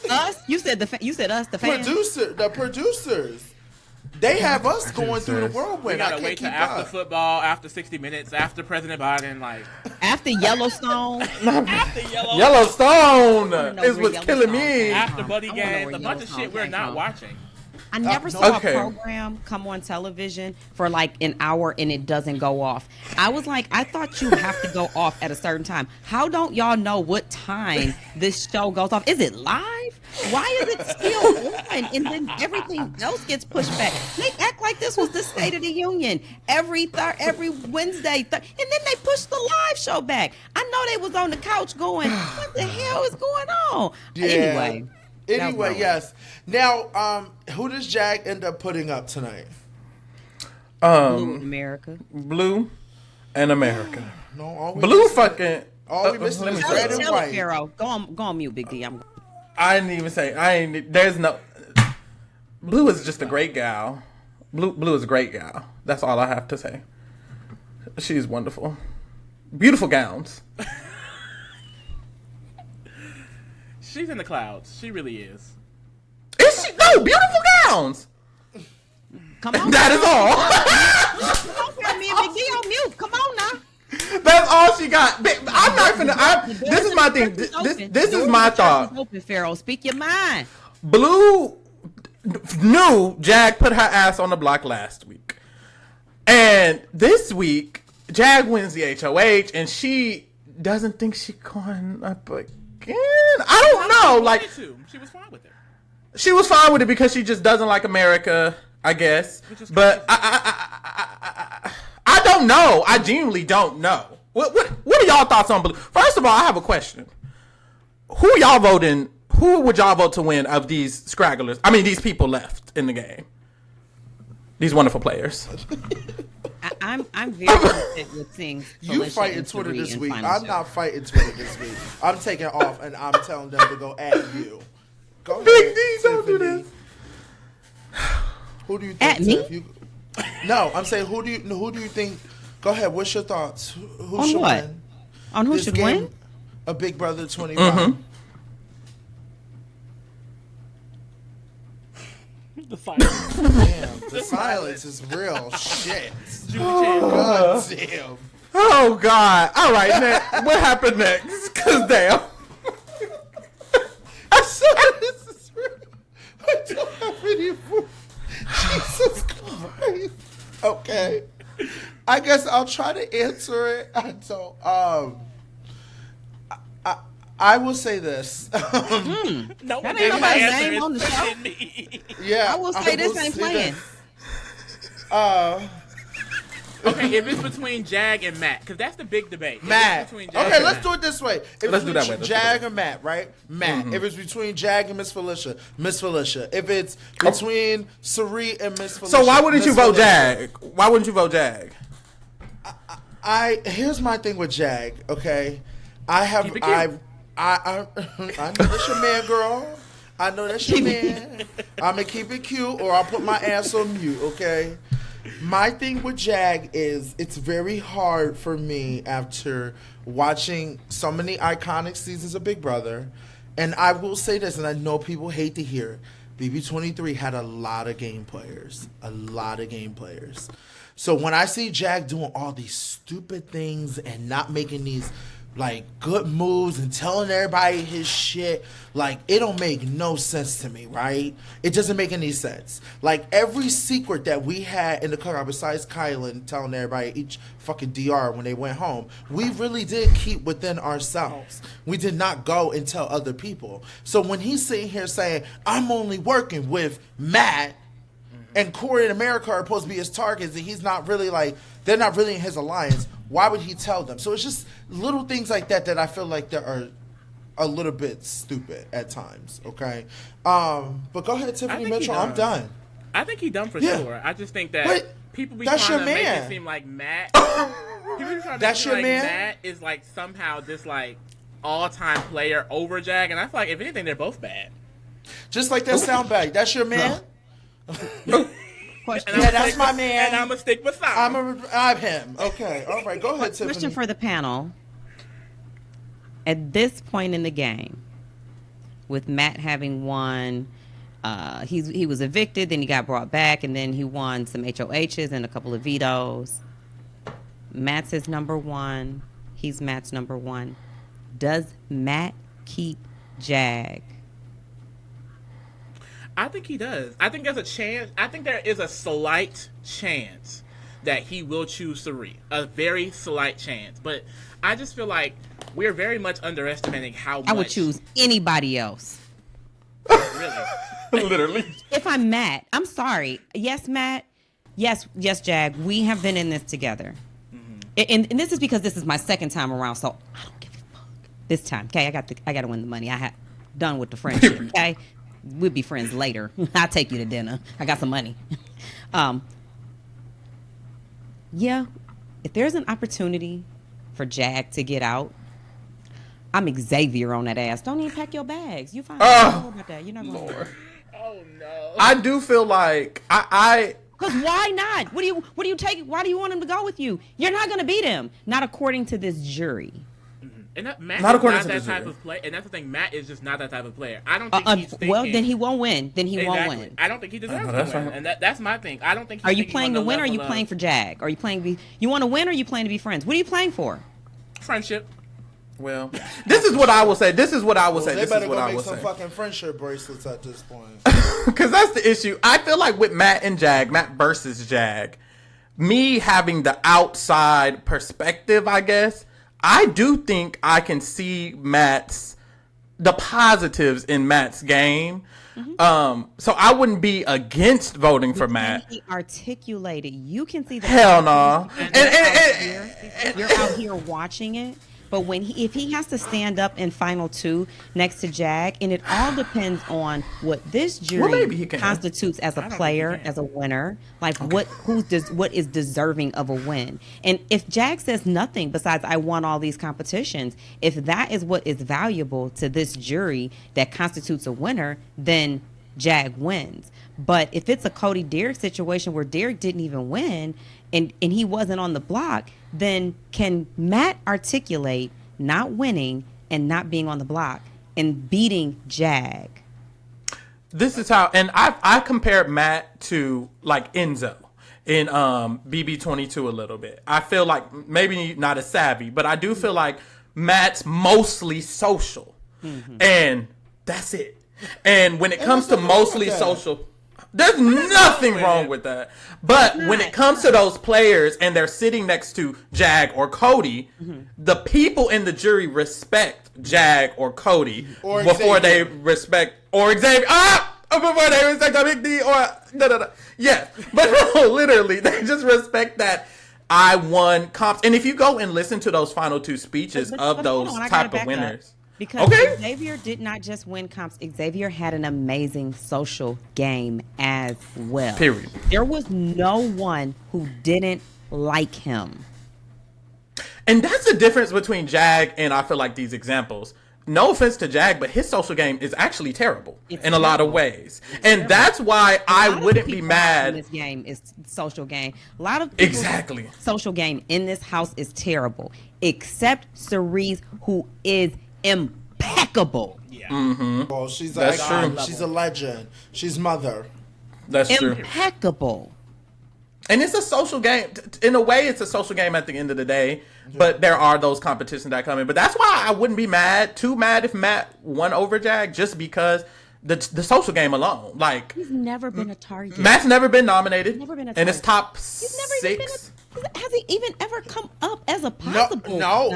[SPEAKER 1] is us. You said us, the fans.
[SPEAKER 2] The producers. They have us going through the whirlwind.
[SPEAKER 4] We gotta wait till after football, after 60 Minutes, after President Biden,
[SPEAKER 1] after Yellowstone.
[SPEAKER 4] After
[SPEAKER 3] Yellowstone is what's killing me.
[SPEAKER 4] After Buddy Games, a bunch of shit we're not watching.
[SPEAKER 1] I never saw a program come on television for an hour and it doesn't go off. I was I thought you have to go off at a certain time. How don't y'all know what time this show goes off? Is it live? Why is it still on? And then everything else gets pushed back. They act like this was the State of the Union every Wednesday. And then they pushed the live show back. I know they was on the couch going, what the hell is going on?
[SPEAKER 2] Yeah. Anyway, yes. Now, who does Jag end up putting up tonight?
[SPEAKER 1] Blue America.
[SPEAKER 3] Blue and America.
[SPEAKER 2] No,
[SPEAKER 3] Blue fucking.
[SPEAKER 2] All we missing is red and white.
[SPEAKER 1] Pharaoh. Go on mute, Big D.
[SPEAKER 3] I didn't even say. There's no. Blue is just a great gal. Blue is a great gal. That's all I have to say. She's wonderful. Beautiful gowns.
[SPEAKER 4] She's in the clouds. She really is.
[SPEAKER 3] Is she? No, beautiful gowns.
[SPEAKER 1] Come on.
[SPEAKER 3] That is all.
[SPEAKER 1] Come on, me and Big D on mute. Come on now.
[SPEAKER 3] That's all she got. I'm not finna. This is my thing. This is my thought.
[SPEAKER 1] Open, Pharaoh. Speak your mind.
[SPEAKER 3] Blue knew Jag put her ass on the block last week, and this week Jag wins the HOH, and she doesn't think she's going up again. I don't know.
[SPEAKER 4] She was fine with it.
[SPEAKER 3] She was fine with it because she just doesn't like America, I guess. But I don't know. I genuinely don't know. What are y'all thoughts on Blue? First of all, I have a question. Who y'all voting? Who would y'all vote to win of these scragglers? I mean, these people left in the game. These wonderful players.
[SPEAKER 1] I'm very upset with seeing
[SPEAKER 2] you fighting Twitter this week. I'm not fighting Twitter this week. I'm taking off and I'm telling them to go at you. Go
[SPEAKER 3] Big D, don't do this.
[SPEAKER 2] Who do you think?
[SPEAKER 1] At me?
[SPEAKER 2] No, I'm saying who do you think? Go ahead. What's your thoughts? Who
[SPEAKER 1] on
[SPEAKER 2] should
[SPEAKER 1] what?
[SPEAKER 2] win?
[SPEAKER 1] On who should win?
[SPEAKER 2] A Big Brother 25. Mm-hmm.
[SPEAKER 4] The silence.
[SPEAKER 2] Damn, the silence is real shit. God damn.
[SPEAKER 3] Oh God! All right, next. What happened next? Cause damn.
[SPEAKER 2] I saw this is real. I don't have any food. Jesus Christ. Okay. I guess I'll try to answer it. I don't. I will say this.
[SPEAKER 4] No one
[SPEAKER 1] ain't nobody's name on the show.
[SPEAKER 2] Yeah,
[SPEAKER 1] I will say this ain't playing.
[SPEAKER 4] Okay, if it's between Jag and Matt, because that's the big debate.
[SPEAKER 2] Matt. Okay, let's do it this way. If
[SPEAKER 3] let's
[SPEAKER 2] it's between Jag and Matt, right? Matt. If it's between Jag and Miss Felicia, Miss Felicia. If it's between Sari and Miss Felicia.
[SPEAKER 3] So why wouldn't you vote Jag? Why wouldn't you vote Jag?
[SPEAKER 2] Here's my thing with Jag. Okay, I know that's your man, girl. I know that's your man. I'm gonna keep it cute, or I'll put my ass on mute. Okay. My thing with Jag is it's very hard for me after watching so many iconic seasons of Big Brother, and I will say this, and I know people hate to hear it. BB23 had a lot of game players. So when I see Jag doing all these stupid things and not making these like good moves and telling everybody his shit, like it don't make no sense to me, right? It doesn't make any sense. Like every secret that we had in the cookout, besides Kylan telling everybody each fucking DR when they went home, we really did keep within ourselves. We did not go and tell other people. So when he's sitting here saying, I'm only working with Matt, and Corey and America are supposed to be his targets, and he's not really like, they're not really in his alliance, why would he tell them? So it's just little things like that that I feel like that are a little bit stupid at times, okay? But go ahead, Tiffany Mitchell, I'm done.
[SPEAKER 4] I think he done for sure. I just think that people be
[SPEAKER 2] that's
[SPEAKER 4] trying to make
[SPEAKER 2] man.
[SPEAKER 4] It seem like Matt. People be trying to
[SPEAKER 2] that's
[SPEAKER 4] make it
[SPEAKER 2] your
[SPEAKER 4] like
[SPEAKER 2] man?
[SPEAKER 4] Matt is like somehow this like all-time player over Jag, and I feel like if anything, they're both bad.
[SPEAKER 2] Just like that soundbite. That's your man?
[SPEAKER 1] Yeah,
[SPEAKER 2] that's my man.
[SPEAKER 4] And I'm going to stick beside
[SPEAKER 2] I'm him. Okay. All right. Go ahead, Tiffany.
[SPEAKER 1] Question for the panel. At this point in the game, with Matt having won, he was evicted, then he got brought back, and then he won some HOHs and a couple of vetoes. Matt's his number one. He's Matt's number one. Does Matt keep Jag?
[SPEAKER 4] I think he does. I think there's a chance. I think there is a slight chance that he will choose Sari. A very slight chance. But I just feel like we're very much underestimating how much.
[SPEAKER 1] I would choose anybody else.
[SPEAKER 4] Really?
[SPEAKER 3] Literally.
[SPEAKER 1] If I'm Matt, I'm sorry. Yes, Matt. Yes, Jag. We have been in this together. And this is because this is my second time around, so I don't give a fuck. This time, okay? I got to win the money. I have done with the friendship, okay? We'll be friends later. I'll take you to dinner. I got some money. Yeah, if there's an opportunity for Jag to get out, I'm Xavier on that ass. Don't even pack your bags. You fine. Don't worry about that. You're not going to.
[SPEAKER 4] Oh no.
[SPEAKER 3] I do feel like
[SPEAKER 1] Because why not? What do you take? Why do you want him to go with you? You're not going to beat him. Not according to this jury.
[SPEAKER 4] And Matt
[SPEAKER 3] not
[SPEAKER 4] is
[SPEAKER 3] according
[SPEAKER 4] not
[SPEAKER 3] to
[SPEAKER 4] that
[SPEAKER 3] the
[SPEAKER 4] type
[SPEAKER 3] jury.
[SPEAKER 4] of player. And that's the thing. Matt is just not that type of player. I don't think he's thinking.
[SPEAKER 1] Well, then he won't win. Won't win.
[SPEAKER 4] I don't think he deserves to
[SPEAKER 3] that's
[SPEAKER 4] win.
[SPEAKER 3] right.
[SPEAKER 4] And that's my thing. I don't think.
[SPEAKER 1] Are you playing to win, or are you playing for Jag? Are you playing to be? You want to win, or are you playing to be friends? What are you playing for?
[SPEAKER 4] Friendship.
[SPEAKER 3] Well, this is what I will say. This is what I will say.
[SPEAKER 2] They
[SPEAKER 3] This
[SPEAKER 2] better
[SPEAKER 3] is what
[SPEAKER 2] go
[SPEAKER 3] I
[SPEAKER 2] make
[SPEAKER 3] will
[SPEAKER 2] some
[SPEAKER 3] say.
[SPEAKER 2] fucking friendship bracelets at this point.
[SPEAKER 3] Because that's the issue. I feel like with Matt and Jag, Matt versus Jag, me having the outside perspective, I guess, I do think I can see the positives in Matt's game. So I wouldn't be against voting for Matt.
[SPEAKER 1] He articulated. You can see the
[SPEAKER 3] hell no.
[SPEAKER 1] You're out here watching it. But if he has to stand up in final two next to Jag, and it all depends on what this jury constitutes as a player, as a winner, like what is deserving of a win. And if Jag says nothing besides I won all these competitions, if that is what is valuable to this jury that constitutes a winner, then Jag wins. But if it's a Cody Derrick situation where Derrick didn't even win and he wasn't on the block, then can Matt articulate not winning and not being on the block and beating Jag?
[SPEAKER 3] This is how, and I compared Matt to like Enzo in BB22 a little bit. I feel like maybe not as savvy, but I do feel like Matt's mostly social. And that's it. And when it comes to mostly social, there's nothing wrong with that. But when it comes to those players and they're sitting next to Jag or Cody, the people in the jury respect Jag or Cody before they respect Xavier. Before they respect the Big D or Yes, but no, literally, they just respect that I won comps. And if you go and listen to those final 2 speeches of those type of winners.
[SPEAKER 1] Because Xavier did not just win comps. Xavier had an amazing social game as well.
[SPEAKER 3] Period.
[SPEAKER 1] There was no one who didn't like him.
[SPEAKER 3] And that's the difference between Jag and I feel like these examples. No offense to Jag, but his social game is actually terrible in a lot of ways. And that's why I wouldn't be mad.
[SPEAKER 1] This game is social game. A lot of people's social game in this house is terrible, except Cerise, who is impeccable.
[SPEAKER 4] Yeah.
[SPEAKER 2] Mm-hmm. Well, she's a legend. She's mother.
[SPEAKER 3] That's true.
[SPEAKER 1] Impeccable.
[SPEAKER 3] And it's a social game. In a way, it's a social game at the end of the day. But there are those competitions that come in. But that's why I wouldn't be too mad if Matt won over Jag, just because the social game alone. Like,
[SPEAKER 1] he's never been a target.
[SPEAKER 3] Matt's never been nominated.
[SPEAKER 1] Never been a target.
[SPEAKER 3] And it's top
[SPEAKER 1] He's never
[SPEAKER 3] 6.
[SPEAKER 1] Has he even ever come up as a possible?
[SPEAKER 2] No.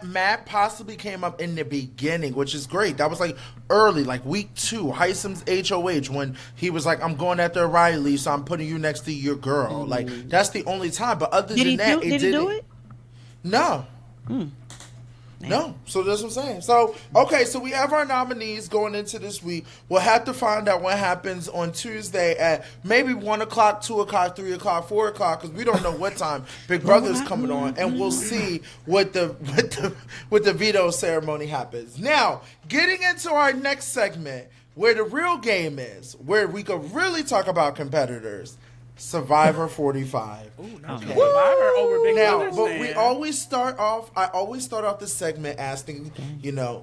[SPEAKER 2] Matt possibly came up in the beginning, which is great. That was like early, like week 2, Hisam's HOH, when he was like, "I'm going after Riley, so I'm putting you next to your girl."
[SPEAKER 1] Mm-hmm.
[SPEAKER 2] Like, that's the only time. But other than that,
[SPEAKER 1] did he do it?
[SPEAKER 2] No. No. So that's what I'm saying. So, okay, so we have our nominees going into this week. We'll have to find out what happens on Tuesday at maybe 1 o'clock, 2 o'clock, 3 o'clock, 4 o'clock, because we don't know what time Big Brother's coming on, and we'll see what the veto ceremony happens. Now, getting into our next segment, where the real game is, where we could really talk about competitors. Survivor 45.
[SPEAKER 4] Ooh, no, okay. Survivor over Big Brother.
[SPEAKER 2] Now, but we always start off. I always start off this segment asking,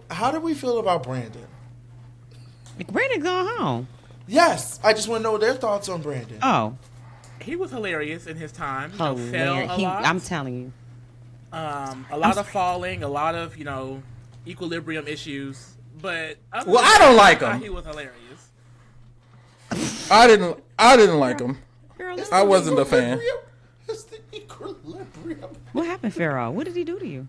[SPEAKER 2] how do we feel about Brandon?
[SPEAKER 1] Brandon gone home.
[SPEAKER 2] Yes, I just want to know their thoughts on Brandon.
[SPEAKER 1] Oh,
[SPEAKER 4] he was hilarious in his time.
[SPEAKER 1] Fell a lot. I'm telling you,
[SPEAKER 4] a lot of falling, a lot of equilibrium issues. But
[SPEAKER 3] I don't like him.
[SPEAKER 4] He was hilarious.
[SPEAKER 3] I didn't like him.
[SPEAKER 1] Girl,
[SPEAKER 3] I wasn't a fan.
[SPEAKER 2] It's the equilibrium.
[SPEAKER 1] What happened, Pharaoh? What did he do to you?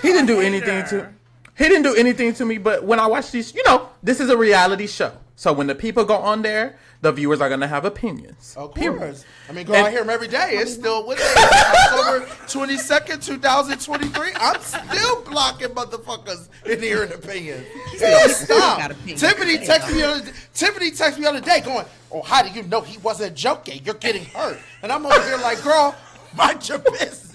[SPEAKER 3] He didn't do anything to. He didn't do anything to me. But when I watch these, this is a reality show. So when the people go on there, the viewers are gonna have opinions.
[SPEAKER 2] Of course. I mean, I hear him every day. It's still with October 22nd, 2023. I'm still blocking motherfuckers in hearing opinions. It don't stop. Tiffany texted me the other day going, "Oh, how do you know he wasn't joking? You're getting hurt." And I'm over here like, "Girl, mind your business."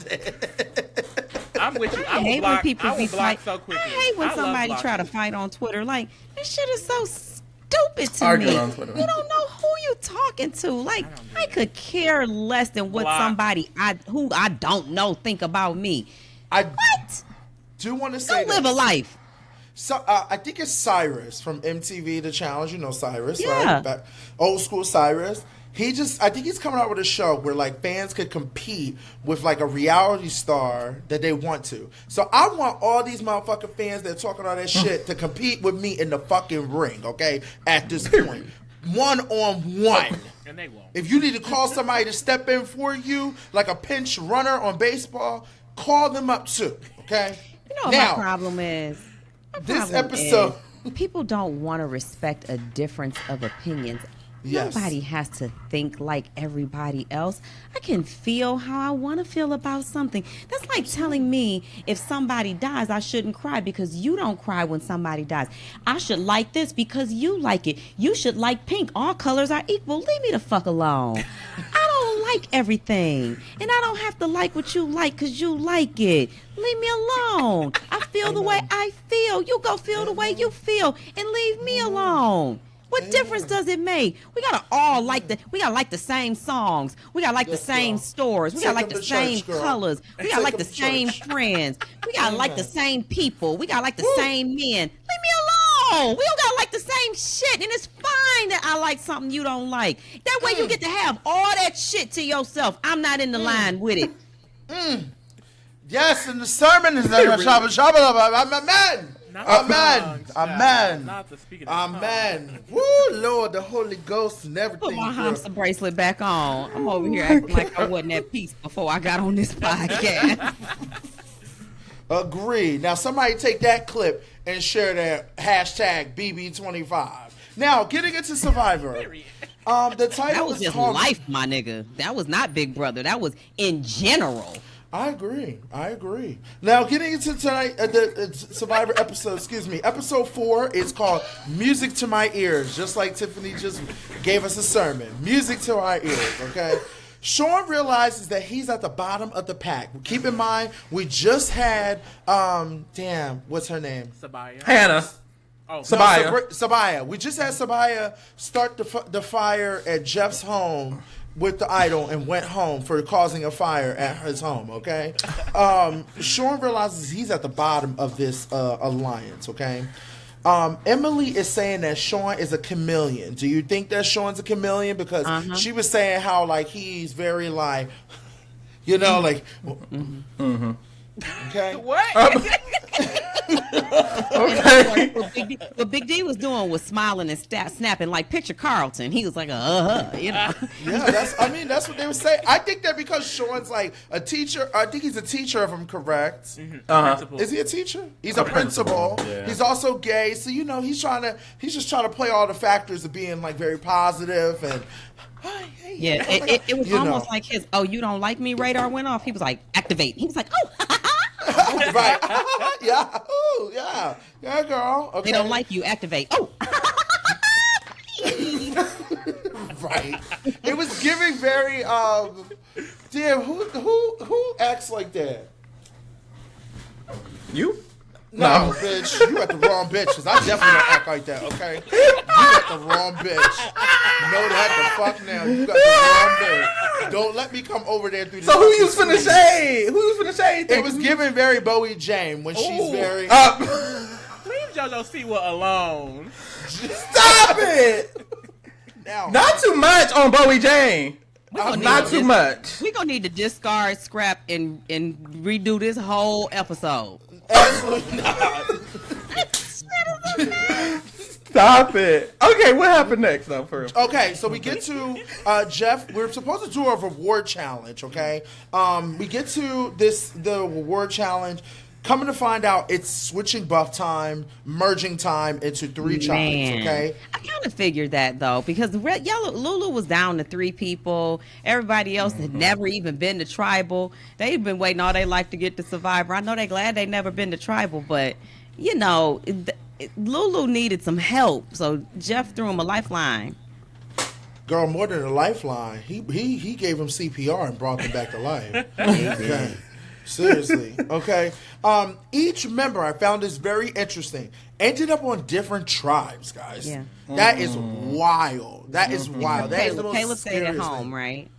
[SPEAKER 4] I'm with you.
[SPEAKER 1] I hate when people be
[SPEAKER 4] block
[SPEAKER 1] fight.
[SPEAKER 4] so quickly.
[SPEAKER 1] I hate when somebody try to fight on Twitter. Like, this shit is so stupid to
[SPEAKER 3] Arguing
[SPEAKER 1] me.
[SPEAKER 3] on Twitter.
[SPEAKER 1] You don't know who you talking to. Like, I could care less than what somebody who I don't know think about me.
[SPEAKER 2] I do want to say
[SPEAKER 1] don't live a life.
[SPEAKER 2] So I think it's Cyrus from MTV The Challenge. You know Cyrus,
[SPEAKER 1] Yeah.
[SPEAKER 2] right? Old school Cyrus. I think he's coming out with a show where like fans could compete with like a reality star that they want to. So I want all these motherfucking fans that talking all that shit to compete with me in the fucking ring, okay? At this point. 1-on-1.
[SPEAKER 4] And they won't.
[SPEAKER 2] If you need to call somebody to step in for you, like a pinch runner on baseball, call them up too, okay?
[SPEAKER 1] You know what my problem is?
[SPEAKER 2] This episode,
[SPEAKER 1] people don't want to respect a difference of opinions.
[SPEAKER 2] Yes.
[SPEAKER 1] Nobody has to think like everybody else. I can feel how I want to feel about something. That's like telling me if somebody dies, I shouldn't cry because you don't cry when somebody dies. I should like this because you like it. You should like pink. All colors are equal. Leave me the fuck alone. I don't like everything. And I don't have to like what you like because you like it. Leave me alone. I feel the way I feel. You go feel the way you feel and leave me alone. What difference does it make? We gotta all like the same songs. We gotta like the same stores. We gotta like the same colors. We gotta like the same friends. We gotta like the same people. We gotta like the same men. Leave me alone. We don't gotta like the same shit. And it's fine that I like something you don't like. That way you get to have all that shit to yourself. I'm not in the line with it.
[SPEAKER 2] Yes, and the sermon is like amen. Amen. Amen. Woo, Lord, the Holy Ghost and everything.
[SPEAKER 1] Put my hamster bracelet back on. I'm over here acting like I wasn't at peace before I got on this podcast.
[SPEAKER 2] Agree. Now, somebody take that clip and share that hashtag BB25. Now, getting into Survivor. The title
[SPEAKER 1] That was just
[SPEAKER 2] called
[SPEAKER 1] life, my nigga. That was not Big Brother. That was in general.
[SPEAKER 2] I agree. Now, getting into tonight, the Survivor episode, episode 4 is called Music to My Ears, just like Tiffany just gave us a sermon. Music to our ears, okay? Sean realizes that he's at the bottom of the pack. Keep in mind, we just had, what's her name?
[SPEAKER 4] Sabaya.
[SPEAKER 3] Hannah.
[SPEAKER 4] Oh,
[SPEAKER 3] Sabaya.
[SPEAKER 2] No, Sabaya. We just had Sabaya start the fire at Jeff's home with the idol and went home for causing a fire at his home, okay? Sean realizes he's at the bottom of this alliance, okay? Emily is saying that Sean is a chameleon. Do you think that Sean's a chameleon? Because she was saying how, like, he's very, like, you know, like... Okay.
[SPEAKER 4] What?
[SPEAKER 3] Okay.
[SPEAKER 1] What Big D was doing was smiling and snapping like picture Carlton. He was like, you know.
[SPEAKER 2] Yeah, that's what they were saying. I think that because Sean's like a teacher, I think he's a teacher if I'm correct. Is he a teacher? He's a principal. Yeah. He's also gay, so you know he's just trying to play all the factors of being like very positive and.
[SPEAKER 1] Yeah, it was almost like his you don't like me radar went off. He was like activate. He was like
[SPEAKER 2] right. Yeah. Oh, yeah. Yeah, girl. Okay.
[SPEAKER 1] They don't like you. Activate. Oh.
[SPEAKER 2] Right. It was giving very damn. Who acts like that?
[SPEAKER 3] You?
[SPEAKER 2] No, bitch. You at the wrong bitch. Cause I definitely don't act like that. Okay. You at the wrong bitch. Know that the fuck now. You got the wrong bitch. Don't let me come over there through this.
[SPEAKER 3] So who you was finna shade? Who you was finna shade?
[SPEAKER 2] It was giving very Bowie Jane when she's very.
[SPEAKER 4] Leave JoJo Siwa alone.
[SPEAKER 3] Stop it!
[SPEAKER 2] Now,
[SPEAKER 3] not too much on Bowie Jane. Not too much.
[SPEAKER 1] We're gonna need to discard, scrap, and redo this whole episode.
[SPEAKER 2] Absolutely not.
[SPEAKER 3] Stop it. Okay, what happened next, though?
[SPEAKER 2] Okay, so we get to Jeff. We're supposed to do a reward challenge. Okay, we get to the reward challenge. Coming to find out, it's switching buff time, merging time into 3 tribes. Okay,
[SPEAKER 1] I kind of figured that though because Lulu was down to 3 people. Everybody else had never even been to tribal. They've been waiting all their life to get to Survivor. I know they're glad they never been to tribal, but you know, Lulu needed some help, so Jeff threw him a lifeline.
[SPEAKER 2] Girl, more than a lifeline, he gave him CPR and brought them back to life. Okay. Seriously, okay. Each member, I found this very interesting, ended up on different tribes, guys. Yeah, that is wild. That is wild. That is the most
[SPEAKER 1] Caleb stayed at home,
[SPEAKER 2] thing.
[SPEAKER 1] right?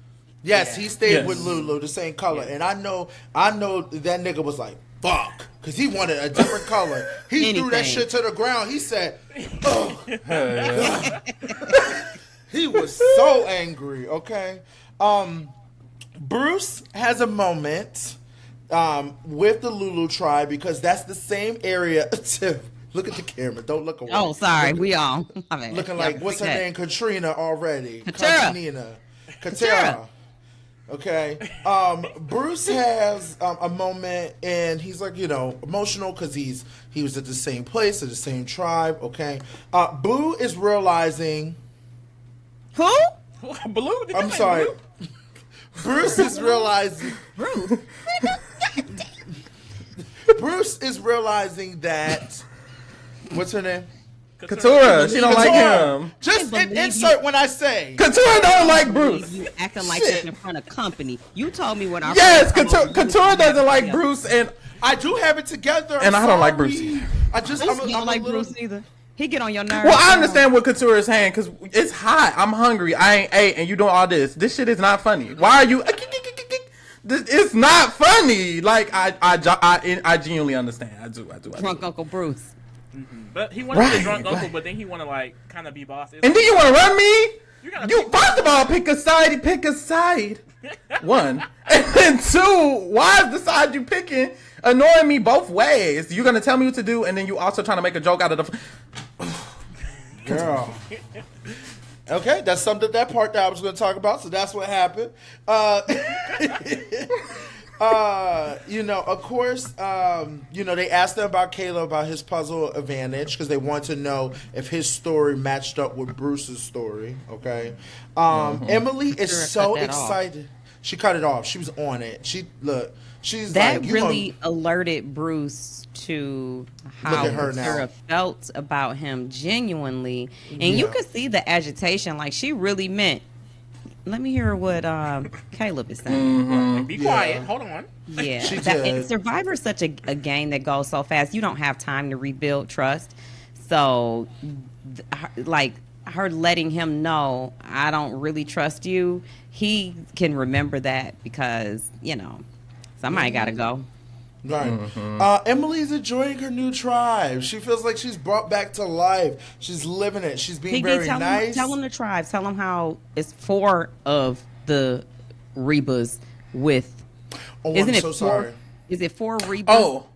[SPEAKER 2] Yes, he stayed with Lulu, the same color, and I know that nigga was like, "Fuck," because he wanted a different color. He threw that shit to the ground. He said, "Oh." He was so angry. Okay, Bruce has a moment. With the Lulu tribe because that's the same area. Look at the camera. Don't look away.
[SPEAKER 1] Oh, sorry. We all
[SPEAKER 2] looking like what's her name? Katrina already.
[SPEAKER 1] Katera.
[SPEAKER 2] Okay. Bruce has a moment and he's like, you know, emotional because he was at the same place at the same tribe. Okay. Blue is realizing.
[SPEAKER 1] Who?
[SPEAKER 4] Blue?
[SPEAKER 2] I'm sorry. Blue? Bruce is realizing. Bruce is realizing that. What's her name?
[SPEAKER 3] Katura. She don't like him.
[SPEAKER 2] Just insert when I say.
[SPEAKER 3] Katura don't like Bruce.
[SPEAKER 1] You acting like this in front of company. You told me when our
[SPEAKER 3] Katura doesn't like Bruce, and
[SPEAKER 2] I do have it together.
[SPEAKER 3] And I don't like Bruce.
[SPEAKER 1] I don't like Bruce either. He get on your nerves.
[SPEAKER 3] Well, I understand what Katura is saying because it's hot. I'm hungry. I ain't ate, and you doing all this. This shit is not funny. Why are you? It's not funny. Like I genuinely understand. I do.
[SPEAKER 1] Drunk Uncle Bruce.
[SPEAKER 4] Mm-hmm. But he wanted to be drunk uncle, but then he want to like kind of be boss.
[SPEAKER 3] And then you want to run me? You first of all pick a side. 1, and then 2. Why is the side you picking annoying me both ways? You're gonna tell me what to do, and then you also trying to make a joke out of the
[SPEAKER 2] girl. Okay, that's that part that I was going to talk about. So that's what happened. Of course, they asked him about Caleb, about his puzzle advantage, because they want to know if his story matched up with Bruce's story. Okay. Emily is so excited. She cut it off. She was on it. She's
[SPEAKER 1] that
[SPEAKER 2] like,
[SPEAKER 1] really alerted Bruce to how Sarah felt about him genuinely, and you could see the agitation. Like, she really meant. Let me hear what Caleb is saying.
[SPEAKER 4] Be quiet. Hold on.
[SPEAKER 1] Yeah, and Survivor is such a game that goes so fast. You don't have time to rebuild trust. So, her letting him know, I don't really trust you. He can remember that because somebody got to go.
[SPEAKER 2] Right. Emily's enjoying her new tribe. She feels like she's brought back to life. She's living it. She's being very nice.
[SPEAKER 1] Tell them the tribes. Tell them how it's 4 of the Rebas with.
[SPEAKER 2] Oh, I'm so sorry.
[SPEAKER 1] Is it 4 Rebas?
[SPEAKER 3] Oh,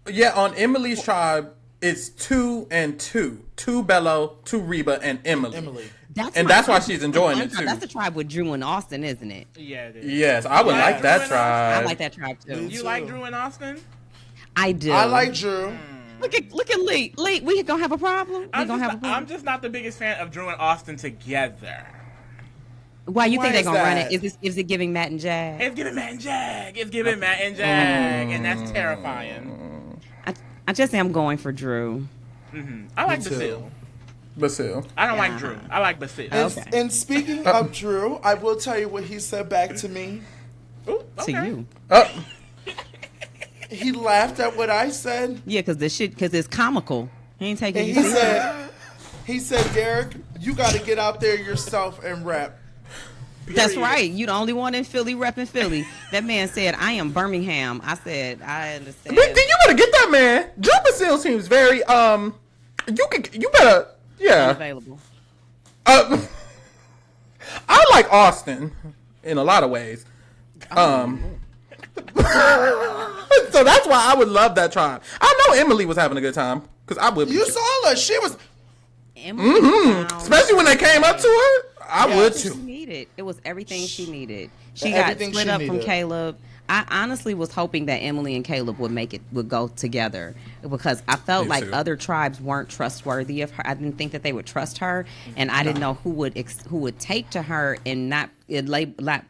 [SPEAKER 3] yeah. On Emily's tribe, it's 2 and 2. 2 Bello, 2 Reba, and Emily. That's why she's enjoying it too.
[SPEAKER 1] That's the tribe with Drew and Austin, isn't it?
[SPEAKER 4] Yeah, it is.
[SPEAKER 3] Yes, I would like that tribe.
[SPEAKER 1] I like that tribe too.
[SPEAKER 4] You like Drew and Austin?
[SPEAKER 1] I do.
[SPEAKER 2] I like Drew.
[SPEAKER 1] Look at Lee. Lee, we gonna have a problem.
[SPEAKER 4] I'm just not the biggest fan of Drew and Austin together.
[SPEAKER 1] Why you think they're gonna run it? Is it giving Matt and Jag?
[SPEAKER 4] It's giving Matt and Jag. And that's terrifying.
[SPEAKER 1] I just am going for Drew.
[SPEAKER 4] I like Basil. I don't like Drew. I like Basil.
[SPEAKER 2] And speaking of Drew, I will tell you what he said back to me.
[SPEAKER 4] Ooh, okay.
[SPEAKER 1] To you.
[SPEAKER 2] He laughed at what I said.
[SPEAKER 1] Yeah, because it's comical. He ain't taking
[SPEAKER 2] you serious. He said, Derek, you got to get out there yourself and rap.
[SPEAKER 1] That's right. You the only one in Philly repping Philly. That man said, I am Birmingham. I said, I understand.
[SPEAKER 3] But then you better get that man. Drew Basil seems very, you better... Yeah.
[SPEAKER 1] Available.
[SPEAKER 3] I like Austin in a lot of ways. So that's why I would love that tribe. I know Emily was having a good time because I would.
[SPEAKER 2] You saw her. She was.
[SPEAKER 3] Especially when they came up to her. I would too.
[SPEAKER 1] She needed. It was everything she needed. She got split up from Caleb. I honestly was hoping that Emily and Caleb would go together because I felt like other tribes weren't trustworthy of her. I didn't think that they would trust her, and I didn't know who would take to her and not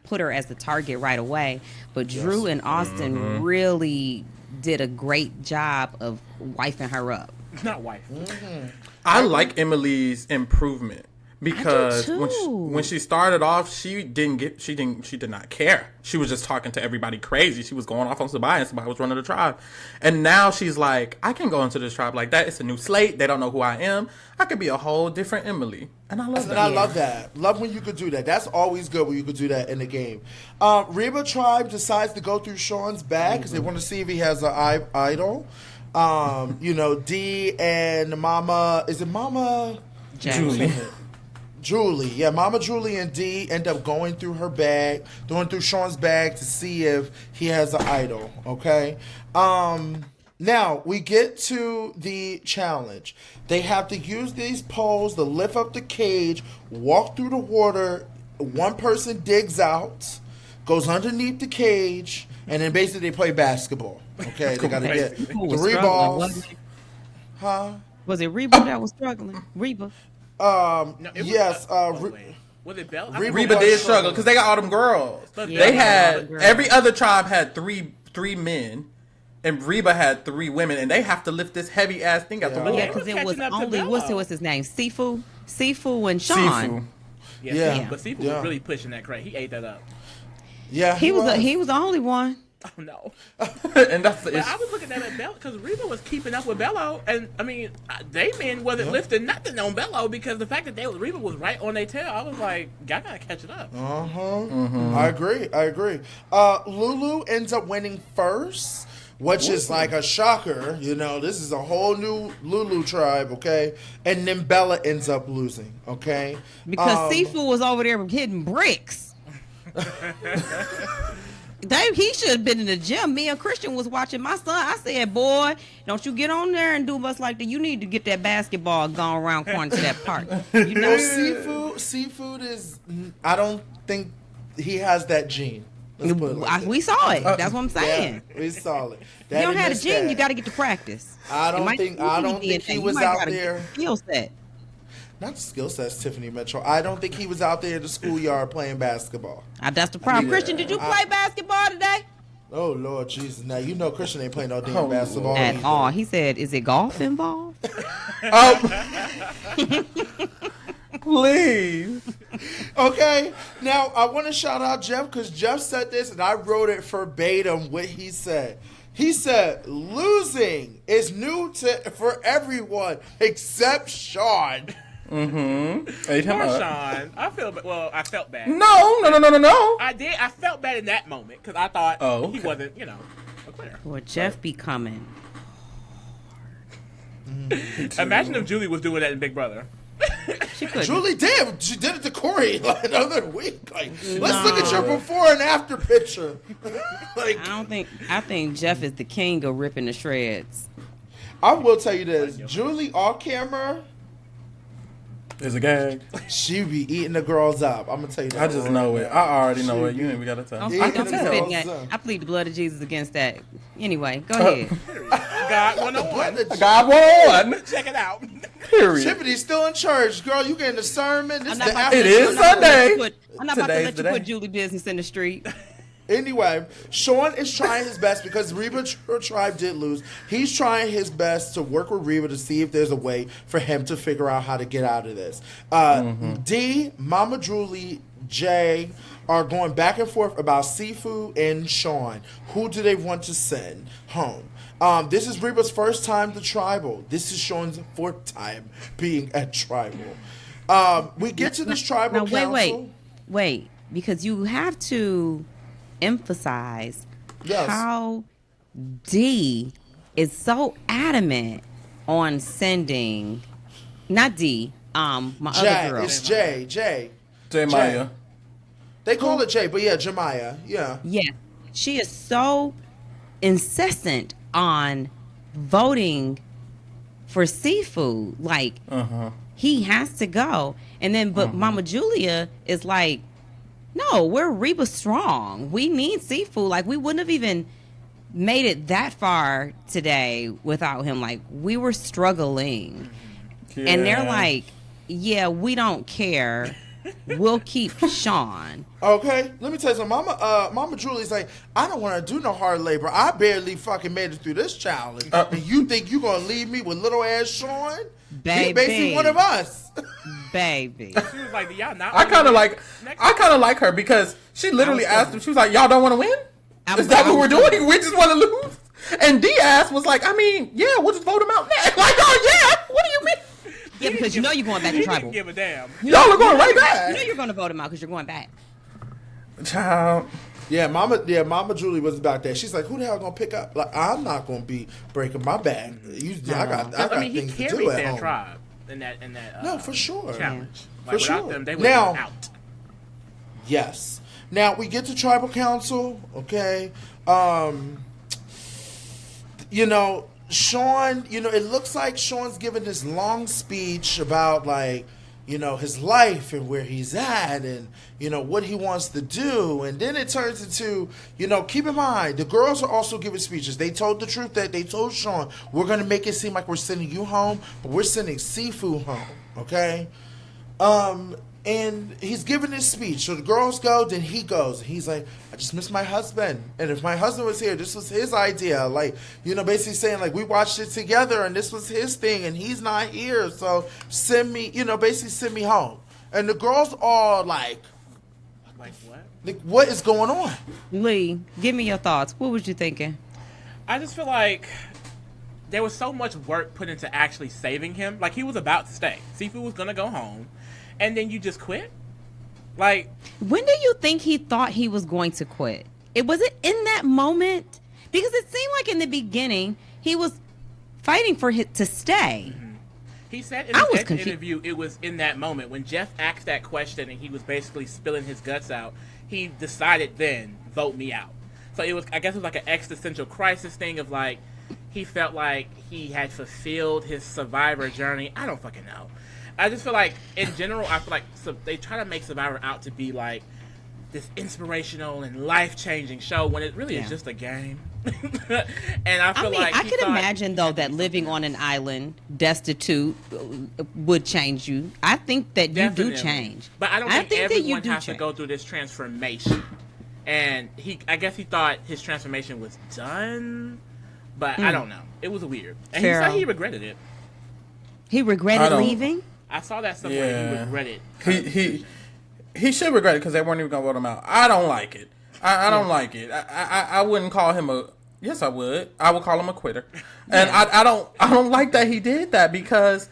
[SPEAKER 1] put her as the target right away. But Drew and Austin really did a great job of wifing her up.
[SPEAKER 4] Not wife.
[SPEAKER 3] I like Emily's improvement. Because when she started off, she did not care. She was just talking to everybody crazy. She was going off on somebody, and somebody was running the tribe. And now she's like, I can go into this tribe like that. It's a new slate. They don't know who I am. I could be a whole different Emily. And I love that.
[SPEAKER 2] And I love that. Love when you could do that. That's always good when you could do that in the game. Reba tribe decides to go through Sean's bag because they want to see if he has an idol. D and Mama, is it Mama? Julie, yeah, Mama Julie and D end up going through Sean's bag to see if he has an idol, okay? Now, we get to the challenge. They have to use these poles to lift up the cage, walk through the water. One person digs out, goes underneath the cage, and then basically they play basketball, okay? They got to get 3 balls. Huh?
[SPEAKER 1] Was it Reba that was struggling? Reba?
[SPEAKER 2] Yes.
[SPEAKER 4] Was it Bell?
[SPEAKER 3] Reba did struggle because they got all them girls. They had every other tribe had three men, and Reba had 3 women, and they have to lift this heavy ass thing out the water.
[SPEAKER 1] Yeah, because it was only what's his name? Sifu and Sean.
[SPEAKER 4] Yeah. But Sifu was really pushing that crate. He ate that up.
[SPEAKER 2] Yeah,
[SPEAKER 1] he was the only one.
[SPEAKER 4] Oh no!
[SPEAKER 3] And that's the issue.
[SPEAKER 4] I was looking at Bello because Reba was keeping up with Bello, and I mean, they men wasn't lifting nothing on Bello because the fact that Reba was right on their tail. I was like, y'all gotta catch it up.
[SPEAKER 2] I agree. Lulu ends up winning first, which is like a shocker. This is a whole new Lulu tribe, okay? And then Bella ends up losing, okay?
[SPEAKER 1] Because Sifu was over there hitting bricks. He should have been in the gym. Me and Christian was watching my son. I said, boy, don't you get on there and do us like that. You need to get that basketball going around corner to that park.
[SPEAKER 2] Seafood is, I don't think he has that gene.
[SPEAKER 1] We saw it. That's what I'm saying.
[SPEAKER 2] Yeah, we saw it.
[SPEAKER 1] You don't have a gene, you got to get to practice.
[SPEAKER 2] I don't think he was out there.
[SPEAKER 1] Skill set.
[SPEAKER 2] Not the skill sets, Tiffany Mitchell. I don't think he was out there in the schoolyard playing basketball.
[SPEAKER 1] That's the problem. Christian, did you play basketball today?
[SPEAKER 2] Oh, Lord Jesus. Now, you know Christian ain't playing no damn basketball.
[SPEAKER 1] At all. He said, is it golf involved?
[SPEAKER 3] Please.
[SPEAKER 2] Okay. Now, I want to shout out Jeff because Jeff said this, and I wrote it verbatim what he said. He said, losing is new for everyone except Sean.
[SPEAKER 3] Mm-hmm.
[SPEAKER 4] Poor Sean. I felt bad.
[SPEAKER 3] No.
[SPEAKER 4] I did. I felt bad in that moment because I thought he wasn't, a player.
[SPEAKER 1] Well, Jeff be coming.
[SPEAKER 4] Imagine if Julie was doing that in Big Brother.
[SPEAKER 1] She could.
[SPEAKER 2] Julie did. She did it to Corey the other week. Let's look at your before and after picture.
[SPEAKER 1] I think Jeff is the king of ripping the shreds.
[SPEAKER 2] I will tell you this. Julie off camera
[SPEAKER 3] is a gag.
[SPEAKER 2] She be eating the girls up. I'm gonna tell you that.
[SPEAKER 3] I just know it. I already know it. You ain't even gotta tell.
[SPEAKER 1] I plead the blood of Jesus against that. Anyway, go ahead.
[SPEAKER 4] God 101.
[SPEAKER 3] God 101.
[SPEAKER 4] Check it out.
[SPEAKER 3] Period.
[SPEAKER 2] Tiffany's still in church, girl. You getting the sermon?
[SPEAKER 3] It is Sunday.
[SPEAKER 1] I'm not about to let you put Julie business in the street.
[SPEAKER 2] Anyway, Sean is trying his best because Reba Tribe did lose. He's trying his best to work with Reba to see if there's a way for him to figure out how to get out of this. D, Mama Julie, Jay are going back and forth about Sifu and Sean. Who do they want to send home? This is Reba's first time to Tribal. This is Sean's fourth time being at Tribal. We get to this Tribal council.
[SPEAKER 1] Wait, because you have to emphasize how D is so adamant on sending, not D, my other girl.
[SPEAKER 2] It's J
[SPEAKER 3] Maya.
[SPEAKER 2] They call it J, but yeah, Jemiah. Yeah.
[SPEAKER 1] Yeah. She is so incessant on voting for Sifu. Like, he has to go. And then, but Mama Julia is like, no, we're Reba strong. We need Sifu. Like, we wouldn't have even made it that far today without him. Like, we were struggling. Yeah. And they're like, yeah, we don't care. We'll keep Sean.
[SPEAKER 2] Okay, let me tell you something. Mama Julie's like, I don't want to do no hard labor. I barely fucking made it through this challenge. And you think you going to leave me with little ass Sean?
[SPEAKER 1] Baby.
[SPEAKER 2] He's basically one of us.
[SPEAKER 1] Baby.
[SPEAKER 4] She was like, y'all not.
[SPEAKER 3] I kind of like her because she literally asked him. She was like, y'all don't want to win? Is that what we're doing? We just want to lose? And Diaz was like, I mean, yeah, we'll just vote him out now. Like, oh yeah, what do you mean?
[SPEAKER 1] Yeah, because you know you're going back to Tribal.
[SPEAKER 4] Didn't give a damn.
[SPEAKER 3] Y'all are going right back.
[SPEAKER 1] You know you're going to vote him out because you're going back.
[SPEAKER 3] Child.
[SPEAKER 2] Yeah, Mama Julie was about that. She's like, who the hell gonna pick up? Like, I'm not gonna be breaking my back. I got things to do at home.
[SPEAKER 4] Tribe in that
[SPEAKER 2] no, for sure.
[SPEAKER 4] Challenge.
[SPEAKER 2] Like, for sure.
[SPEAKER 4] Them, they would now, be out.
[SPEAKER 2] Yes. Now we get to Tribal Council. Okay. Sean, it looks like Sean's giving this long speech about, like, his life and where he's at and, what he wants to do. And then it turns into, keep in mind, the girls are also giving speeches. They told the truth that they told Sean, we're going to make it seem like we're sending you home, but we're sending Sifu home, okay? And he's giving his speech. So the girls go, then he goes. He's like, I just miss my husband. And if my husband was here, this was his idea. Like, basically saying, like, we watched it together and this was his thing and he's not here. So send me, basically send me home. And the girls all like what? Like, what is going on?
[SPEAKER 1] Lee, give me your thoughts. What was you thinking?
[SPEAKER 4] I just feel like there was so much work put into actually saving him. Like, he was about to stay. Sifu was going to go home. And then you just quit? Like,
[SPEAKER 1] when do you think he thought he was going to quit? Was it in that moment? Because it seemed like in the beginning he was fighting for it to stay.
[SPEAKER 4] Mm-hmm. He said in his interview it was in that moment when Jeff asked that question and he was basically spilling his guts out. He decided then, vote me out. So I guess it was like an existential crisis thing of like he felt like he had fulfilled his survivor journey. I don't fucking know. I just feel like, in general, they try to make Survivor out to be like this inspirational and life-changing show when it really is just a game. And I feel like
[SPEAKER 1] I could imagine though that living on an island, destitute, would change you. I think that you do change,
[SPEAKER 4] but I don't think everyone has to go through this transformation. And I guess he thought his transformation was done, but I don't know. It was weird, and he said he regretted it.
[SPEAKER 1] He regretted leaving.
[SPEAKER 4] I saw that somewhere. Yeah. He regretted.
[SPEAKER 3] He should regret it because they weren't even gonna vote him out. I don't like it. I don't like it. I wouldn't call him a. Yes, I would. I would call him a quitter. And I don't like that he did that because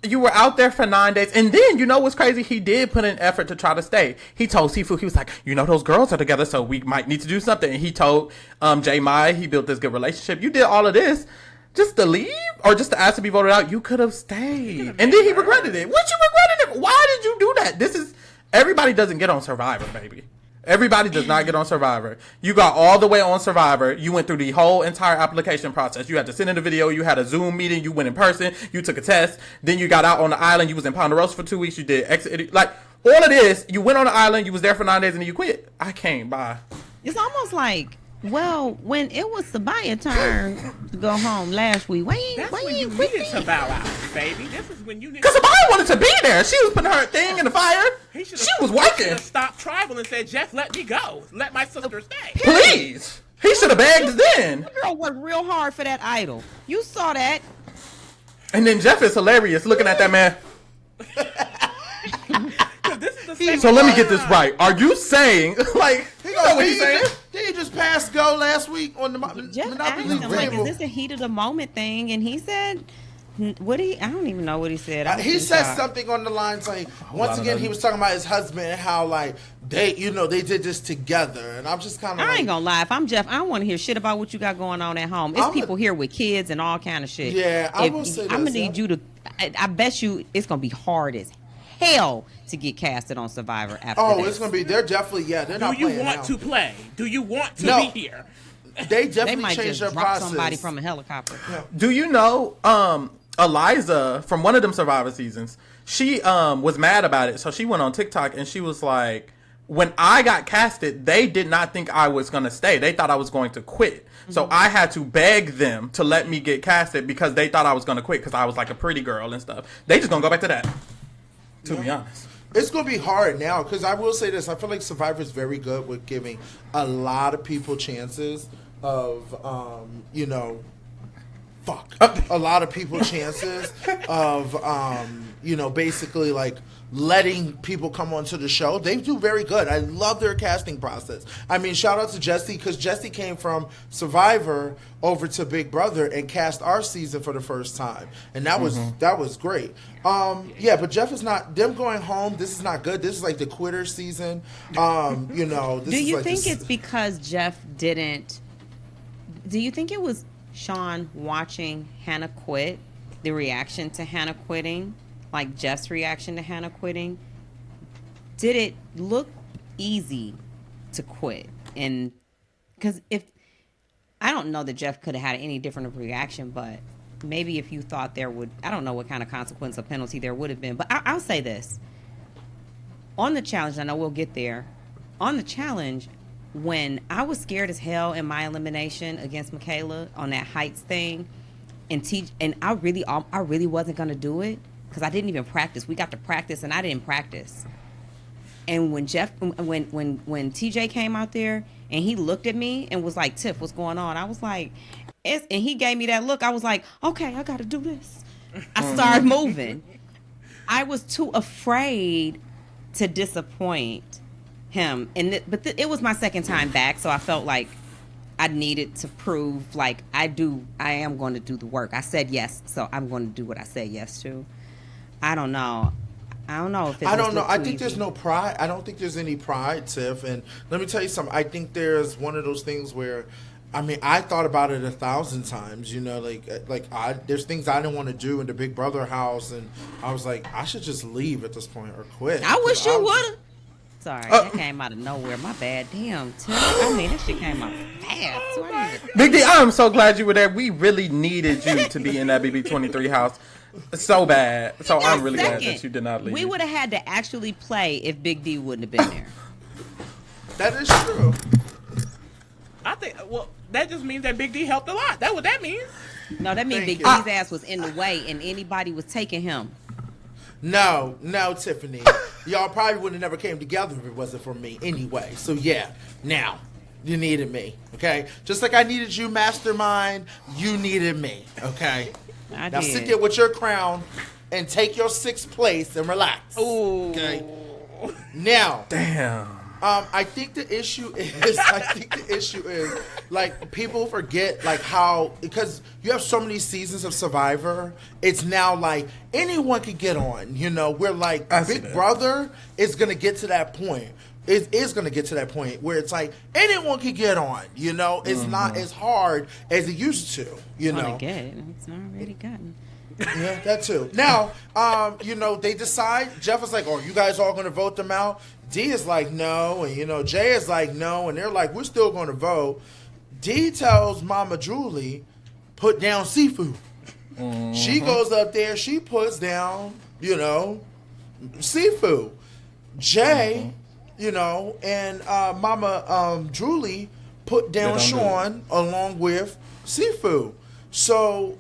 [SPEAKER 3] you were out there for 9 days. And then, you know what's crazy? He did put in effort to try to stay. He told Sifu, he was like, you know, those girls are together, so we might need to do something. And he told J. Mai, he built this good relationship. You did all of this just to leave or just to ask to be voted out. You could have stayed. And then he regretted it. What, you regretted it? Why did you do that? Everybody doesn't get on Survivor, baby. Everybody does not get on Survivor. You got all the way on Survivor. You went through the whole entire application process. You had to send in a video. You had a Zoom meeting. You went in person. You took a test. Then you got out on the island. You was in Ponderosa for 2 weeks. You did exit. Like, all of this, you went on the island. You was there for 9 days and then you quit. I came by.
[SPEAKER 1] It's almost like, well, when it was Sabaya's turn to go home last week, why you
[SPEAKER 4] needed to bow out, baby. This is when you needed.
[SPEAKER 3] Because Sabaya wanted to be there. She was putting her thing in the fire. She was working. He should have
[SPEAKER 4] stopped tribal and said, Jeff, let me go. Let my sister stay.
[SPEAKER 3] Please. He should have begged then.
[SPEAKER 1] The girl worked real hard for that idol. You saw that.
[SPEAKER 3] And then Jeff is hilarious looking at that man. So let me get this right. Are you saying, like, you know what he's saying?
[SPEAKER 2] Did he just pass go last week on the Monopoly League
[SPEAKER 1] like, is this a heat of the moment thing? And he said, I don't even know what he said.
[SPEAKER 2] He said something on the lines like, once again, he was talking about his husband and how, like, they did this together. And I'm just kind of
[SPEAKER 1] I ain't gonna lie. If I'm Jeff, I don't want to hear shit about what you got going on at home. It's people here with kids and all kind of shit.
[SPEAKER 2] Yeah, I will say
[SPEAKER 1] I'm gonna need you to, I bet you it's gonna be hard as hell to get casted on Survivor after this.
[SPEAKER 2] It's gonna be. They're definitely. Yeah, they're not.
[SPEAKER 4] Do you want to play? Do you want to be here?
[SPEAKER 2] They definitely
[SPEAKER 1] might
[SPEAKER 2] changed
[SPEAKER 1] just
[SPEAKER 2] their
[SPEAKER 1] drop
[SPEAKER 2] process.
[SPEAKER 1] somebody from a helicopter.
[SPEAKER 2] Yeah.
[SPEAKER 3] Do you know Eliza from one of them Survivor seasons? She was mad about it, so she went on TikTok and she was like, "When I got casted, they did not think I was gonna stay. They thought I was going to quit. So I had to beg them to let me get casted because they thought I was gonna quit because I was like a pretty girl and stuff. They just gonna go back to that." To be honest.
[SPEAKER 2] It's going to be hard now because I will say this. I feel like Survivor is very good with giving a lot of people chances of, a lot of people chances of, basically like letting people come onto the show. They do very good. I love their casting process. I mean, shout out to Jesse because Jesse came from Survivor over to Big Brother and cast our season for the first time, and that was great. But Jeff is not. Them going home. This is not good. This is like the quitter season. This
[SPEAKER 1] do you
[SPEAKER 2] like
[SPEAKER 1] think it's because Jeff didn't? Do you think it was Sean watching Hannah quit? The reaction to Hannah quitting. Like Jeff's reaction to Hannah quitting, did it look easy to quit? And because I don't know that Jeff could have had any different of a reaction, but maybe if you thought I don't know what kind of consequence or penalty there would have been. But I'll say this. On the challenge, I know we'll get there. On the challenge, when I was scared as hell in my elimination against Michaela on that heights thing, and I really wasn't going to do it. Because I didn't even practice. We got to practice, and I didn't practice. And when when TJ came out there, and he looked at me and was like, "Tiff, what's going on?" I was like, and he gave me that look. I was like, "Okay, I got to do this." I started moving. I was too afraid to disappoint him, but it was my second time back, so I felt like I needed to prove, like, I am going to do the work. I said yes, so I'm going to do what I said yes to. I don't know if it.
[SPEAKER 2] I don't know. I think
[SPEAKER 1] easy.
[SPEAKER 2] there's no pride. I don't think there's any pride, Tiff. And let me tell you something. I think there's one of those things where, I mean, I thought about it 1,000 times. There's things I didn't want to do in the Big Brother house, and I was like, I should just leave at this point or quit.
[SPEAKER 1] I wish you would. Sorry, that came out of nowhere. My bad. Damn, Tiff. I mean, that shit came out fast. So
[SPEAKER 3] Big D, I'm so glad you were there. We really needed you to be in that BB23 house. So bad. So I'm really glad that you did not leave.
[SPEAKER 1] We would have had to actually play if Big D wouldn't have been there.
[SPEAKER 2] That is true.
[SPEAKER 4] I think. Well, that just means that Big D helped a lot. That's what that means.
[SPEAKER 1] No, that means
[SPEAKER 2] Thank
[SPEAKER 1] Big
[SPEAKER 2] you.
[SPEAKER 1] D's ass was in the way, and anybody was taking him.
[SPEAKER 2] No, Tiffany. Y'all probably would have never came together if it wasn't for me anyway. So yeah, now you needed me, okay? Just like I needed you, Mastermind, you needed me, okay?
[SPEAKER 1] I
[SPEAKER 2] Now
[SPEAKER 1] did.
[SPEAKER 2] sit there with your crown and take your 6th place and relax.
[SPEAKER 4] Ooh.
[SPEAKER 2] Okay. Now,
[SPEAKER 3] Damn.
[SPEAKER 2] I think the issue is like people forget like how, because you have so many seasons of Survivor, it's now like anyone can get on, you know. We're like Big Brother is gonna get to that point. It is gonna get to that point where it's like anyone can get on, you know. It's not as hard as it used to, you know.
[SPEAKER 1] It's already gotten.
[SPEAKER 2] Yeah, that too. Now, you know, they decide. Jeff is like, "Oh, you guys all going to vote them out?" D is like, "No," and you know, Jay is like, "No," and they're like, "We're still going to vote." D tells Mama Julie, "Put down Sifu." She goes up there. She puts down, you know, Sifu. Jay, you know, and Mama Julie put down Sean along with Sifu. So,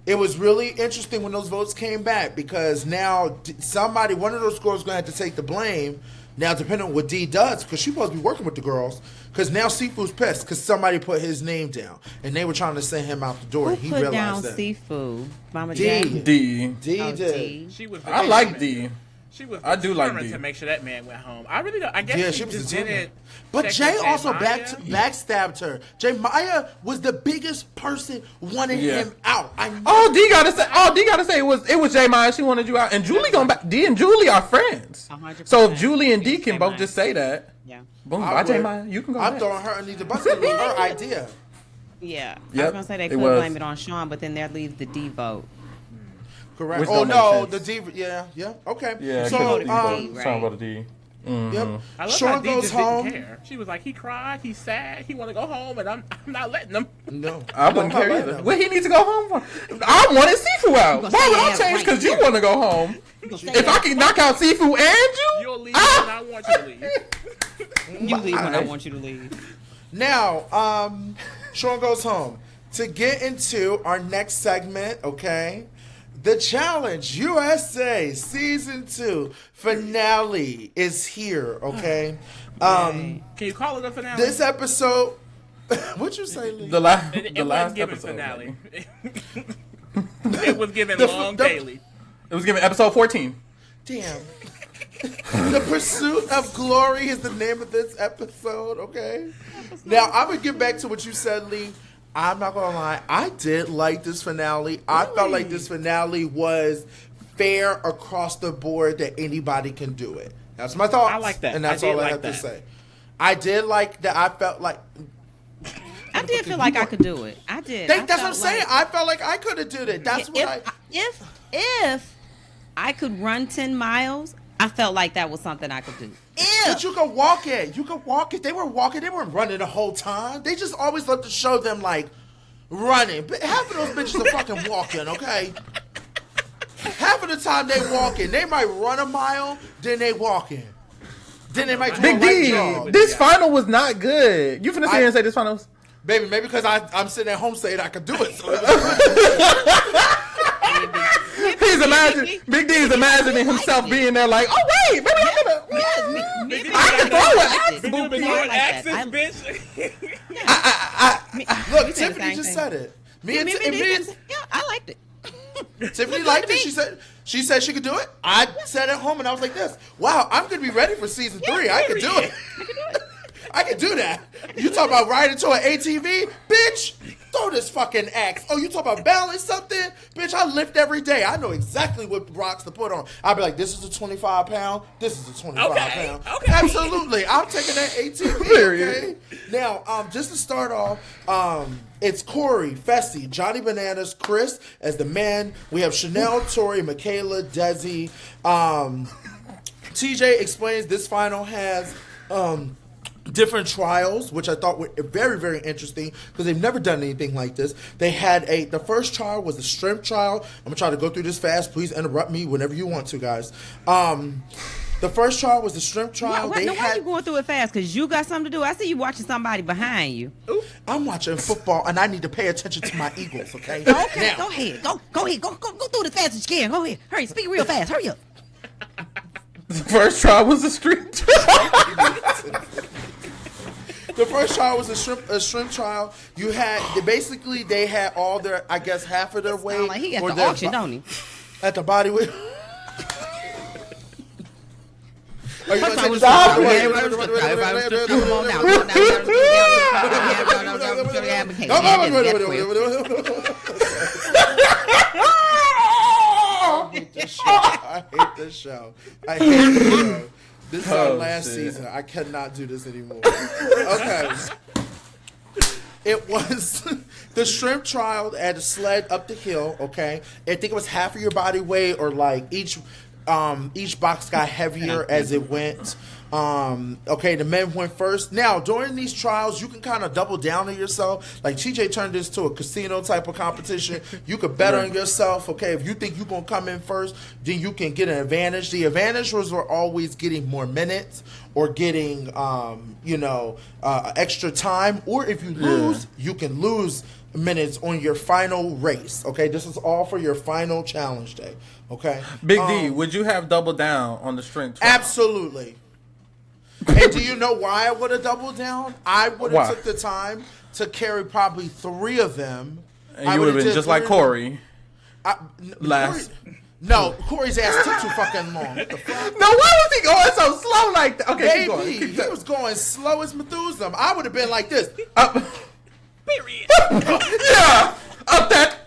[SPEAKER 2] it was really interesting when those votes came back because now one of those girls, is going to have to take the blame. Now, depending on what D does, because she's supposed to be working with the girls, because now Sifu's pissed because somebody put his name down and they were trying to send him out the door.
[SPEAKER 1] Who
[SPEAKER 2] He
[SPEAKER 1] put
[SPEAKER 2] realized
[SPEAKER 1] down
[SPEAKER 2] that.
[SPEAKER 1] Sifu? Mama
[SPEAKER 2] D.
[SPEAKER 1] Jane?
[SPEAKER 3] D.
[SPEAKER 2] D
[SPEAKER 1] Oh,
[SPEAKER 2] did.
[SPEAKER 1] D.
[SPEAKER 4] She was.
[SPEAKER 3] I like D.
[SPEAKER 4] She was.
[SPEAKER 3] I do like
[SPEAKER 4] determined
[SPEAKER 3] D.
[SPEAKER 4] to make sure that man went home. I really don't. I guess
[SPEAKER 2] Yeah,
[SPEAKER 4] she
[SPEAKER 2] she was
[SPEAKER 4] just
[SPEAKER 2] determined.
[SPEAKER 4] didn't.
[SPEAKER 2] But
[SPEAKER 4] check
[SPEAKER 2] Jay
[SPEAKER 4] with
[SPEAKER 2] also
[SPEAKER 4] Maya.
[SPEAKER 2] backstabbed her. Jay Maya was the biggest person wanting him out.
[SPEAKER 3] D gotta say it was J Maya. She wanted you out, and Julie gonna back. D and Julie are friends.
[SPEAKER 1] 100%.
[SPEAKER 3] So if Julie and D can both just say that,
[SPEAKER 1] Yeah.
[SPEAKER 3] boom,
[SPEAKER 2] I
[SPEAKER 3] bye J
[SPEAKER 2] would.
[SPEAKER 3] Maya. You can go.
[SPEAKER 2] I'm
[SPEAKER 3] next.
[SPEAKER 2] throwing her underneath the bus. It was her idea.
[SPEAKER 1] Yeah. I
[SPEAKER 3] Yep,
[SPEAKER 1] was going to say they
[SPEAKER 3] it
[SPEAKER 1] could
[SPEAKER 3] was.
[SPEAKER 1] blame it on Sean, but then that leaves the D vote.
[SPEAKER 2] Correct.
[SPEAKER 3] Which
[SPEAKER 2] Oh
[SPEAKER 3] don't
[SPEAKER 2] no,
[SPEAKER 3] make
[SPEAKER 2] the
[SPEAKER 3] sense.
[SPEAKER 2] D. Yeah. Okay.
[SPEAKER 3] Yeah,
[SPEAKER 2] So
[SPEAKER 1] voted for D,
[SPEAKER 3] Sean
[SPEAKER 1] right?
[SPEAKER 3] voted D.
[SPEAKER 2] Yep.
[SPEAKER 4] I love
[SPEAKER 2] Sean
[SPEAKER 4] how D
[SPEAKER 2] goes
[SPEAKER 4] just
[SPEAKER 2] home.
[SPEAKER 4] didn't care. She was like, he cried, he's sad, he want to go home, and I'm not letting him.
[SPEAKER 2] No,
[SPEAKER 3] I wouldn't care
[SPEAKER 2] let
[SPEAKER 3] either.
[SPEAKER 2] him.
[SPEAKER 3] What he needs to go home for? I wanted Sifu out.
[SPEAKER 1] gonna
[SPEAKER 3] Why
[SPEAKER 1] stay
[SPEAKER 3] would I
[SPEAKER 1] there
[SPEAKER 3] change
[SPEAKER 1] right
[SPEAKER 3] because you
[SPEAKER 1] here.
[SPEAKER 3] want to go home?
[SPEAKER 1] stay
[SPEAKER 3] If I
[SPEAKER 1] there.
[SPEAKER 3] can knock out Sifu and you,
[SPEAKER 4] You'll leave when I want you to leave.
[SPEAKER 1] You leave when I want you to leave.
[SPEAKER 2] Now, Sean goes home. To get into our next segment, okay? The Challenge USA Season 2 finale is here, okay?
[SPEAKER 4] Can you call it a finale?
[SPEAKER 2] This episode, what'd you say, Lee?
[SPEAKER 3] the last
[SPEAKER 4] wasn't given
[SPEAKER 3] episode.
[SPEAKER 4] finale. It was given long daily.
[SPEAKER 3] It was given episode 14.
[SPEAKER 2] Damn. The Pursuit of Glory is the name of this episode, okay? Now, I'm going to get back to what you said, Lee. I'm not going to lie. I did like this finale. I felt like this finale was fair across the board that anybody can do it. That's my thoughts.
[SPEAKER 4] I like that.
[SPEAKER 2] And that's
[SPEAKER 4] I did
[SPEAKER 2] all I
[SPEAKER 4] like
[SPEAKER 2] have to
[SPEAKER 4] that.
[SPEAKER 2] say. I did like that. I felt like...
[SPEAKER 1] I did feel like I could do it. I did.
[SPEAKER 2] That's what I'm
[SPEAKER 1] felt
[SPEAKER 2] saying.
[SPEAKER 1] like-
[SPEAKER 2] I felt like I could have did it. That's what
[SPEAKER 1] if I could run 10 miles, I felt like that was something I could do.
[SPEAKER 2] But you can walk it. You can walk it. They were walking. They weren't running the whole time. They just always love to show them, like, running. But half of those bitches are fucking walking, okay? Half of the time they walking. They might run a mile, then they walking. Then they might do
[SPEAKER 3] Big
[SPEAKER 2] a light
[SPEAKER 3] D,
[SPEAKER 2] jog.
[SPEAKER 3] this final was not good. You finna sit here and say this final was...
[SPEAKER 2] Baby, maybe because I'm sitting at home saying I could do it. So
[SPEAKER 3] He's imagining, Big D is imagining himself being there like, oh wait, maybe I'm gonna... I can throw an axe,
[SPEAKER 4] You been
[SPEAKER 3] boo.
[SPEAKER 4] throwing
[SPEAKER 1] like
[SPEAKER 4] axes,
[SPEAKER 1] that.
[SPEAKER 4] bitch.
[SPEAKER 2] look,
[SPEAKER 1] We said the
[SPEAKER 2] Tiffany
[SPEAKER 1] same
[SPEAKER 2] just
[SPEAKER 1] thing.
[SPEAKER 2] said it. Me and
[SPEAKER 1] Yeah, I liked it.
[SPEAKER 2] Tiffany liked it. She said she could do it. I sat at home and I was like this. Wow, I'm gonna be ready for season 3. I could do it. I can do that. You talk about riding to an ATV, bitch? Throw this fucking axe. Oh, you talk about balance something? Bitch, I lift every day. I know exactly what rocks to put on. I'll be like, this is a 25 pound. This is a 25 pound.
[SPEAKER 4] Okay.
[SPEAKER 2] Absolutely. I'm taking that ATV.
[SPEAKER 3] Period.
[SPEAKER 2] Okay? Now, just to start off, it's Corey, Fessy, Johnny Bananas, Chris as the men. We have Chanel, Tori, Michaela, Desi. TJ explains this final has different trials, which I thought were very, very interesting because they've never done anything like this. They had the first trial was the strength trial. I'm gonna try to go through this fast. Please interrupt me whenever you want to, guys. The first trial was the shrimp trial.
[SPEAKER 1] Why you going through it fast? Because you got something to do. I see you watching somebody behind you.
[SPEAKER 2] I'm watching football, and I need to pay attention to my Eagles, okay?
[SPEAKER 1] Okay, now. Go ahead. Go ahead. Go through it as fast as you can. Go ahead. Hurry, speak real fast. Hurry up.
[SPEAKER 3] The first trial was a street trial.
[SPEAKER 2] The first trial was a shrimp trial. You had they had all their, I guess, half of their weight.
[SPEAKER 1] Like he at the auction, don't he?
[SPEAKER 2] At the body weight. Are you going to take this? I hate this show. This is our last season. I cannot do this anymore. Okay. It was the shrimp trial at a sled up the hill, okay? I think it was half of your body weight, or like each box got heavier as it went. Okay, the men went first. Now, during these trials, you can kind of double down on yourself. Like TJ turned this to a casino type of competition. You could bet on yourself. Okay, if you think you're going to come in first, then you can get an advantage. The advantage was we're always getting more minutes or getting, extra time. Or if you lose, you can lose minutes on your final race. Okay, this is all for your final challenge day. Okay,
[SPEAKER 3] Big D, would you have doubled down on the strength trial?
[SPEAKER 2] Absolutely. And do you know why I would have doubled down? I would have took the time to carry probably 3 of them.
[SPEAKER 3] And you would have been just like Corey.
[SPEAKER 2] Corey's ass took too fucking long. What the fuck?
[SPEAKER 3] No, why was he going so slow like that? Okay,
[SPEAKER 2] Baby, he was going slow as Methuselah. I would have been like this.
[SPEAKER 4] Period.
[SPEAKER 3] Yeah. Up that.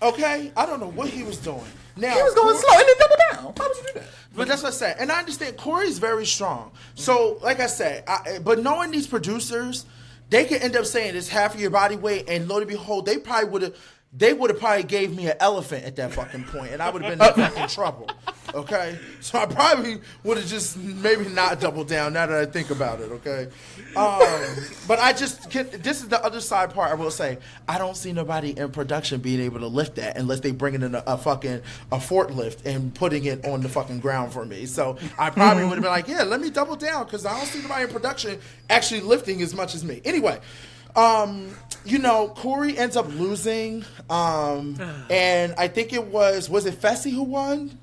[SPEAKER 2] Okay? I don't know what he was doing. Now,
[SPEAKER 3] he was going slow and then double down. Why would you do that?
[SPEAKER 2] But that's what I said. And I understand Corey's very strong. So, like I said, but knowing these producers, they could end up saying it's half of your body weight, and lo and behold, they would have probably gave me an elephant at that fucking point, and I would have been in fucking trouble. Okay? So I probably would have just maybe not doubled down now that I think about it, okay? But this is the other side part I will say. I don't see nobody in production being able to lift that unless they bring it in a forklift and putting it on the fucking ground for me. So I probably would have been like, yeah, let me double down, because I don't see nobody in production actually lifting as much as me. Anyway, Corey ends up losing, and I think it was it Fessy who won?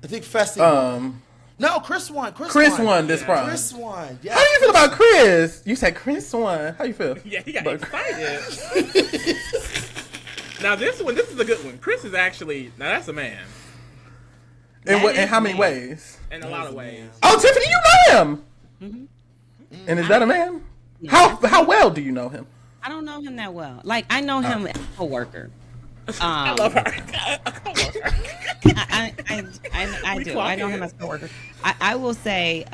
[SPEAKER 2] I think Fessy won. No, Chris won. Chris won
[SPEAKER 3] this round.
[SPEAKER 2] Chris won. Yeah.
[SPEAKER 3] How do you feel about Chris? You said Chris won. How you feel?
[SPEAKER 4] Yeah, he got excited. Now this is a good one. Chris is actually, that's a man.
[SPEAKER 3] In how many ways?
[SPEAKER 4] In a lot of ways.
[SPEAKER 3] Oh, Tiffany, you know him. Mm-hmm. And is that a man? Yeah. How well do you know him?
[SPEAKER 1] I don't know him that well. Like, I know him as a coworker.
[SPEAKER 4] I love her.
[SPEAKER 1] I do. I know him as a coworker. I will say,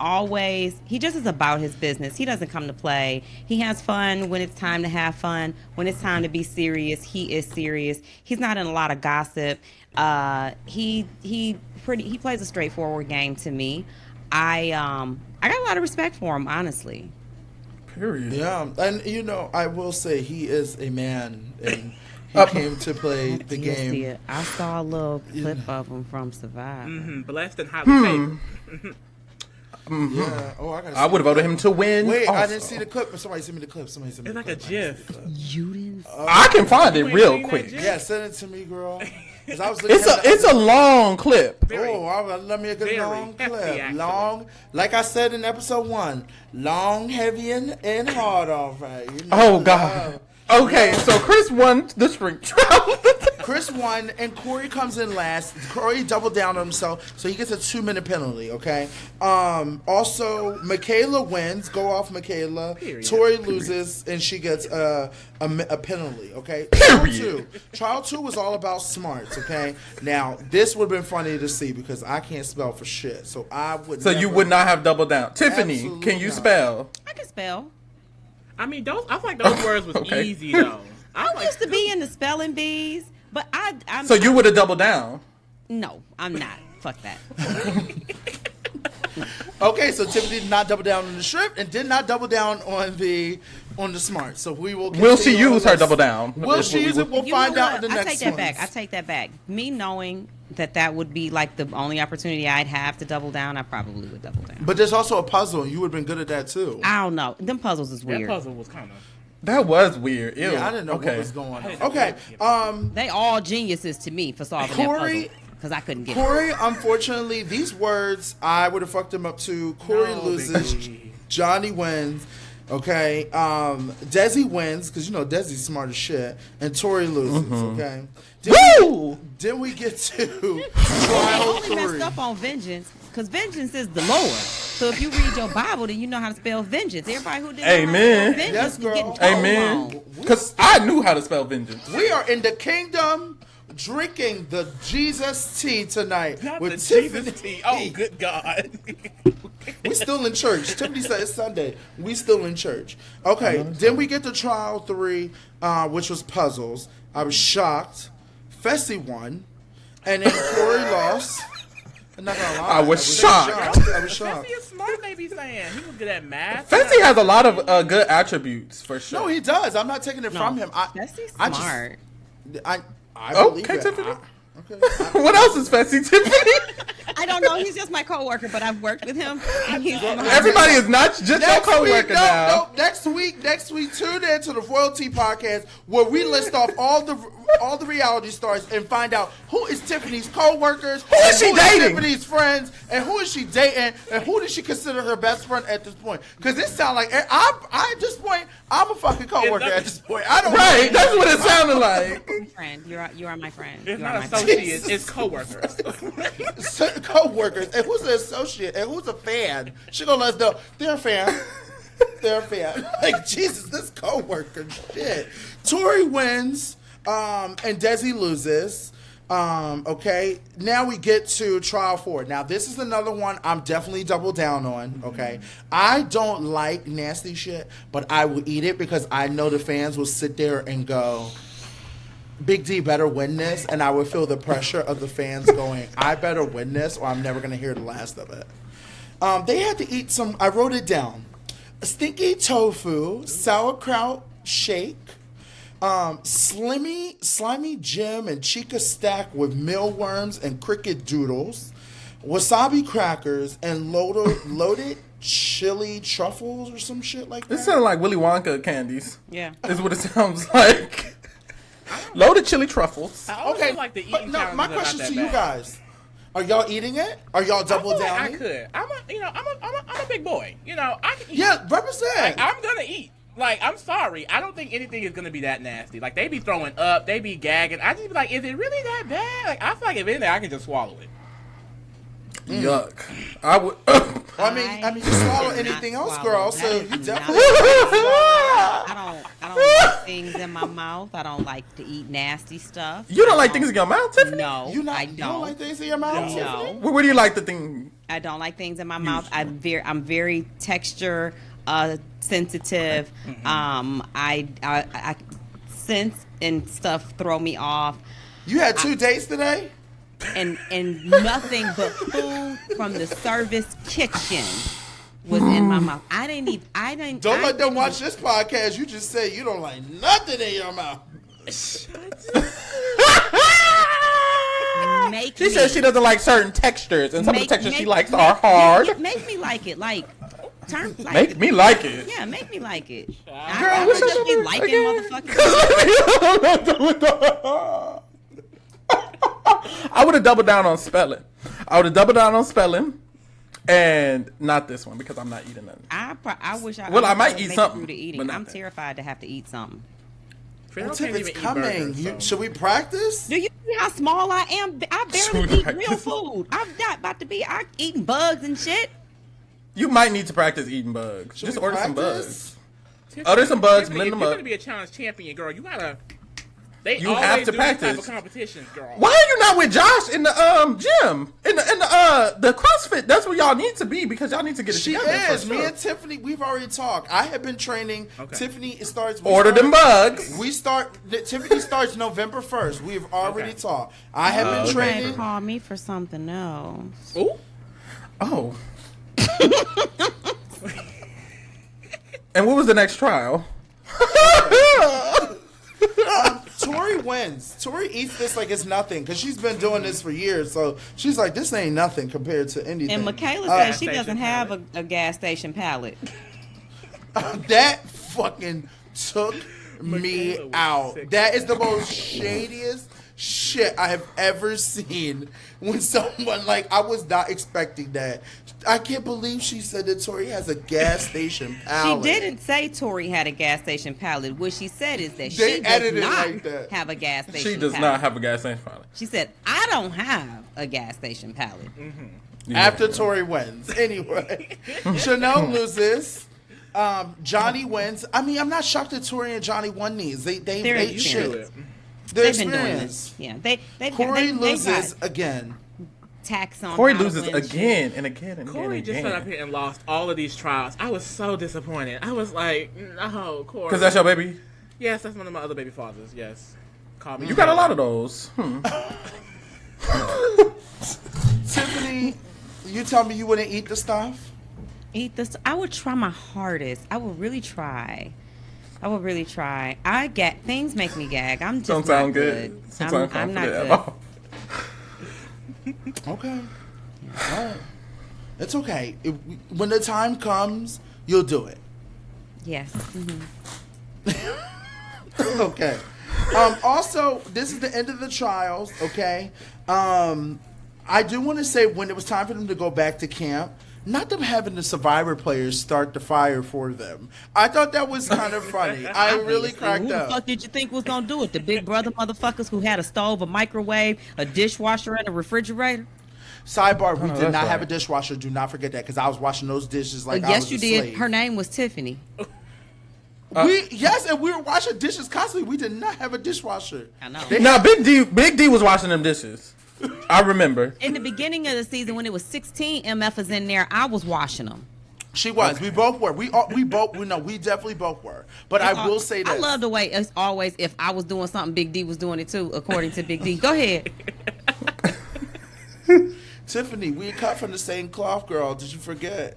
[SPEAKER 1] always, he just is about his business. He doesn't come to play. He has fun when it's time to have fun. When it's time to be serious, he is serious. He's not in a lot of gossip. He plays a straightforward game to me. I got a lot of respect for him, honestly.
[SPEAKER 3] Period.
[SPEAKER 2] Yeah, and I will say he is a man, and he came to play the game.
[SPEAKER 1] See it. I saw a little clip of him from Survivor.
[SPEAKER 4] Blessed and highly favored.
[SPEAKER 2] Yeah. Oh,
[SPEAKER 3] I would have voted him to win.
[SPEAKER 2] Wait,
[SPEAKER 3] also.
[SPEAKER 2] I didn't see the clip, but somebody sent me the clip. It's
[SPEAKER 4] like a GIF.
[SPEAKER 1] You didn't.
[SPEAKER 3] I can find it real quick.
[SPEAKER 2] Yeah, send it to me, girl.
[SPEAKER 3] It's a long clip.
[SPEAKER 2] I love me a good long clip. Long, like I said in episode 1, long, heavy, and hard. All right.
[SPEAKER 3] Oh God. Okay, so Chris won the string trial.
[SPEAKER 2] Chris won, and Corey comes in last. Corey doubled down on himself, so he gets a 2-minute penalty, okay? Also, Michaela wins. Go off, Michaela. Period. Tori loses, and she gets a penalty, okay? Trial 2 was all about smarts, okay? Now, this would have been funny to see because I can't spell for shit, so I would
[SPEAKER 3] So you would not have doubled down. Tiffany, can you spell?
[SPEAKER 1] I can spell.
[SPEAKER 4] I mean, I feel like those words was easy, though.
[SPEAKER 1] I used to be in the spelling bees, but I'm.
[SPEAKER 3] So you would have doubled down?
[SPEAKER 1] No, I'm not. Fuck that.
[SPEAKER 2] Okay, so Tiffany did not double down on the shrimp and did not double down on the on the smart. So we will.
[SPEAKER 3] Will she use her double down?
[SPEAKER 2] Will she use it? We'll find out in the next one.
[SPEAKER 1] I take that back. Me knowing that would be like the only opportunity I'd have to double down, I probably would double down.
[SPEAKER 2] But there's also a puzzle, and you would have been good at that too.
[SPEAKER 1] I don't know. Them puzzles is weird.
[SPEAKER 4] That puzzle was kind of.
[SPEAKER 3] That was weird. Ew.
[SPEAKER 2] Yeah, I didn't know what was going on. Okay.
[SPEAKER 1] They all geniuses to me for solving that puzzle. Because I couldn't get
[SPEAKER 2] Corey, unfortunately, these words, I would have fucked him up too. Corey loses. Johnny wins. Okay. Desi wins, because you know Desi's smart as shit. And Tori loses. Okay. Then we get to trial 3.
[SPEAKER 1] I only messed up on vengeance, because vengeance is the Lord. So if you read your Bible, then you know how to spell vengeance. Everybody who didn't
[SPEAKER 3] Amen.
[SPEAKER 1] know how to spell vengeance,
[SPEAKER 3] Amen. Because I knew how to spell vengeance.
[SPEAKER 2] We are in the kingdom drinking the Jesus tea tonight.
[SPEAKER 4] Not
[SPEAKER 2] with
[SPEAKER 4] the
[SPEAKER 2] Tiffany.
[SPEAKER 4] Jesus tea. Oh, good God.
[SPEAKER 2] We still in church. Tiffany said it's Sunday. We still in church. Okay, then we get to trial 3, which was puzzles. I was shocked. Fessy won. And then Corey lost. I'm not gonna lie.
[SPEAKER 3] I was shocked.
[SPEAKER 2] I was shocked.
[SPEAKER 4] Fessy is smart, they be saying. He was good at math.
[SPEAKER 3] Fessy has a lot of good attributes, for sure.
[SPEAKER 2] No, he does. I'm not taking it from him.
[SPEAKER 1] Fessy's smart.
[SPEAKER 2] I believe
[SPEAKER 3] okay,
[SPEAKER 2] it.
[SPEAKER 3] Tiffany.
[SPEAKER 2] Okay.
[SPEAKER 3] What else is Fessy, Tiffany?
[SPEAKER 1] I don't know. He's just my coworker, but I've worked with him. And he's
[SPEAKER 3] Everybody is not just your coworker now.
[SPEAKER 2] Next week, tune in to the Royalty Podcast where we list off all the reality stars and find out who is Tiffany's coworkers,
[SPEAKER 3] who is she dating,
[SPEAKER 2] Tiffany's friends, and who is she dating, and who does she consider her best friend at this point? Because it sounds like I at this point I'm a fucking coworker at this point. I don't.
[SPEAKER 3] Right, that's what it sounded like.
[SPEAKER 1] Friend, you are my friend.
[SPEAKER 4] It's
[SPEAKER 1] you
[SPEAKER 4] not
[SPEAKER 1] are my
[SPEAKER 4] associates,
[SPEAKER 1] friend.
[SPEAKER 4] it's coworkers.
[SPEAKER 2] Co-workers, and who's the associate, and who's a fan? She gonna let us know they're a fan. They're a fan. Like Jesus, this co-worker shit. Tori wins, and Desi loses. Okay, now we get to trial 4. Now this is another one I'm definitely double down on. Okay, I don't like nasty shit, but I will eat it because I know the fans will sit there and go, Big D better win this, and I would feel the pressure of the fans going, I better win this or I'm never going to hear the last of it. They had to eat some, I wrote it down, stinky tofu, sauerkraut shake, slimy Jim and Chica stack with mealworms and cricket doodles, wasabi crackers, and loaded chili truffles or some shit like that.
[SPEAKER 3] It sounds like Willy Wonka candies.
[SPEAKER 1] Yeah.
[SPEAKER 3] Is what it sounds like. Loaded chili truffles.
[SPEAKER 2] Okay,
[SPEAKER 4] like the
[SPEAKER 2] but
[SPEAKER 4] eating
[SPEAKER 2] no, my question to you guys. Are y'all eating it? Are y'all double down?
[SPEAKER 4] I could. I'm a big boy. You know, I can eat.
[SPEAKER 2] Yeah, represent.
[SPEAKER 4] Like, I'm gonna eat. Like, I'm sorry. I don't think anything is gonna be that nasty. Like, they be throwing up, they be gagging. I just be like, is it really that bad? Like, I feel like if in there, I can just swallow it.
[SPEAKER 3] Yuck. I would.
[SPEAKER 2] I mean, you swallow anything else, girl. So you definitely.
[SPEAKER 1] I don't like things in my mouth. I don't like to eat nasty stuff.
[SPEAKER 3] You don't like things in your mouth, Tiffany?
[SPEAKER 1] No, I don't.
[SPEAKER 2] You don't like things in your mouth,
[SPEAKER 1] No.
[SPEAKER 3] Where do you like the thing?
[SPEAKER 1] I don't like things in my mouth. I'm very texture sensitive. I sense and stuff throw me off.
[SPEAKER 2] You had 2 dates today?
[SPEAKER 1] And nothing but food from the service kitchen was in my mouth. I didn't.
[SPEAKER 2] Don't let them watch this podcast. You just say you don't like nothing in your mouth.
[SPEAKER 3] She says she doesn't like certain textures, and some of the textures she likes are hard.
[SPEAKER 1] Make me like it. Like,
[SPEAKER 3] make me like it.
[SPEAKER 1] Yeah, make me like it.
[SPEAKER 3] Girl,
[SPEAKER 1] I
[SPEAKER 3] what's
[SPEAKER 1] just be
[SPEAKER 3] your
[SPEAKER 1] liking motherfuckers.
[SPEAKER 3] I would have doubled down on spelling. And not this one because I'm not eating nothing.
[SPEAKER 1] I wish I.
[SPEAKER 3] Well, I might
[SPEAKER 1] make
[SPEAKER 3] eat
[SPEAKER 1] it
[SPEAKER 3] something,
[SPEAKER 1] through the eating.
[SPEAKER 3] but not
[SPEAKER 1] I'm
[SPEAKER 3] that.
[SPEAKER 1] terrified to have to eat something.
[SPEAKER 2] If it's coming, should we practice?
[SPEAKER 1] Do you see how small I am? I barely eat real food. I'm not about to be. I'm eating bugs and shit.
[SPEAKER 3] You might need to practice eating bugs. Just order some bugs.
[SPEAKER 4] Tiffany,
[SPEAKER 3] Order some bugs,
[SPEAKER 4] Tiffany,
[SPEAKER 3] blend them
[SPEAKER 4] if you're
[SPEAKER 3] up.
[SPEAKER 4] gonna be a challenge champion, girl, you gotta.
[SPEAKER 3] You have to practice.
[SPEAKER 4] These type of competitions, girl.
[SPEAKER 3] Why are you not with Josh in the gym? In the CrossFit? That's where y'all need to be because y'all need to get it together.
[SPEAKER 2] She is.
[SPEAKER 3] For
[SPEAKER 2] Me
[SPEAKER 3] sure.
[SPEAKER 2] and Tiffany, we've already talked. I have been training.
[SPEAKER 4] Okay.
[SPEAKER 2] Tiffany starts.
[SPEAKER 3] Them bugs.
[SPEAKER 2] Tiffany starts November 1st. We've already talked. I have been training.
[SPEAKER 1] Call me for something else.
[SPEAKER 4] Ooh.
[SPEAKER 3] Oh. And what was the next trial?
[SPEAKER 2] Tori wins. Tori eats this like it's nothing because she's been doing this for years. So she's like, this ain't nothing compared to anything.
[SPEAKER 1] And Michaela says she doesn't have a gas station palate.
[SPEAKER 2] That fucking took me out. That is the most shadiest shit I have ever seen. When someone, like, I was not expecting that. I can't believe she said that Tori has a gas station palate.
[SPEAKER 1] She didn't say Tori had a gas station palate. What she said is that
[SPEAKER 2] They
[SPEAKER 1] she does not
[SPEAKER 2] like that.
[SPEAKER 1] have a gas station
[SPEAKER 3] She does
[SPEAKER 1] palate.
[SPEAKER 3] not have a gas station palate.
[SPEAKER 1] She said, I don't have a gas station palate.
[SPEAKER 3] Yeah.
[SPEAKER 2] After Tori wins. Anyway, Chanel loses. Johnny wins. I mean, I'm not shocked that Tori and Johnny won these. They
[SPEAKER 1] They're
[SPEAKER 2] ate
[SPEAKER 1] used
[SPEAKER 2] shit.
[SPEAKER 1] to it.
[SPEAKER 2] Their
[SPEAKER 1] They've been doing
[SPEAKER 2] experience.
[SPEAKER 1] this. Yeah, they
[SPEAKER 2] Corey loses
[SPEAKER 1] got
[SPEAKER 2] again.
[SPEAKER 1] tax on.
[SPEAKER 3] Corey
[SPEAKER 1] how to
[SPEAKER 3] loses
[SPEAKER 1] win
[SPEAKER 3] again
[SPEAKER 1] shit.
[SPEAKER 3] and again and
[SPEAKER 4] Corey
[SPEAKER 3] again.
[SPEAKER 4] just sat up here and lost all of these trials. I was so disappointed. I was like, no, Corey.
[SPEAKER 3] Because that's your baby?
[SPEAKER 4] Yes, that's one of my other baby fathers. Yes. Call me.
[SPEAKER 3] You got a lot of those.
[SPEAKER 2] Tiffany, you tell me you wouldn't eat the stuff?
[SPEAKER 1] Eat this. I would try my hardest. I would really try. I get things make me gag. I'm just
[SPEAKER 3] Don't
[SPEAKER 1] not
[SPEAKER 3] sound good.
[SPEAKER 1] I'm not good.
[SPEAKER 3] At all.
[SPEAKER 2] Okay. All right. It's okay. When the time comes, you'll do it.
[SPEAKER 1] Yes.
[SPEAKER 2] Okay. Also, this is the end of the trials, okay? I do want to say when it was time for them to go back to camp, not them having the Survivor players start the fire for them. I thought that was kind of funny. I really cracked
[SPEAKER 1] Who the
[SPEAKER 2] up.
[SPEAKER 1] fuck did you think was gonna do it? The big brother motherfuckers who had a stove, a microwave, a dishwasher, and a refrigerator?
[SPEAKER 2] Sidebar, we did
[SPEAKER 3] that's
[SPEAKER 2] not have a
[SPEAKER 3] right.
[SPEAKER 2] dishwasher. Do not forget that because I was washing those dishes like I
[SPEAKER 1] Yes,
[SPEAKER 2] was
[SPEAKER 1] you
[SPEAKER 2] a
[SPEAKER 1] did.
[SPEAKER 2] slave.
[SPEAKER 1] Her name was Tiffany.
[SPEAKER 2] And we were washing dishes constantly. We did not have a dishwasher.
[SPEAKER 1] I know.
[SPEAKER 3] Now, Big D was washing them dishes. I remember.
[SPEAKER 1] In the beginning of the season, when it was 16 MFers in there, I was washing them.
[SPEAKER 2] She was. We both were. We definitely both were. But I will say this.
[SPEAKER 1] I love the way it's always, if I was doing something, Big D was doing it too, according to Big D. Go ahead.
[SPEAKER 2] Tiffany, we cut from the same cloth, girl. Did you forget?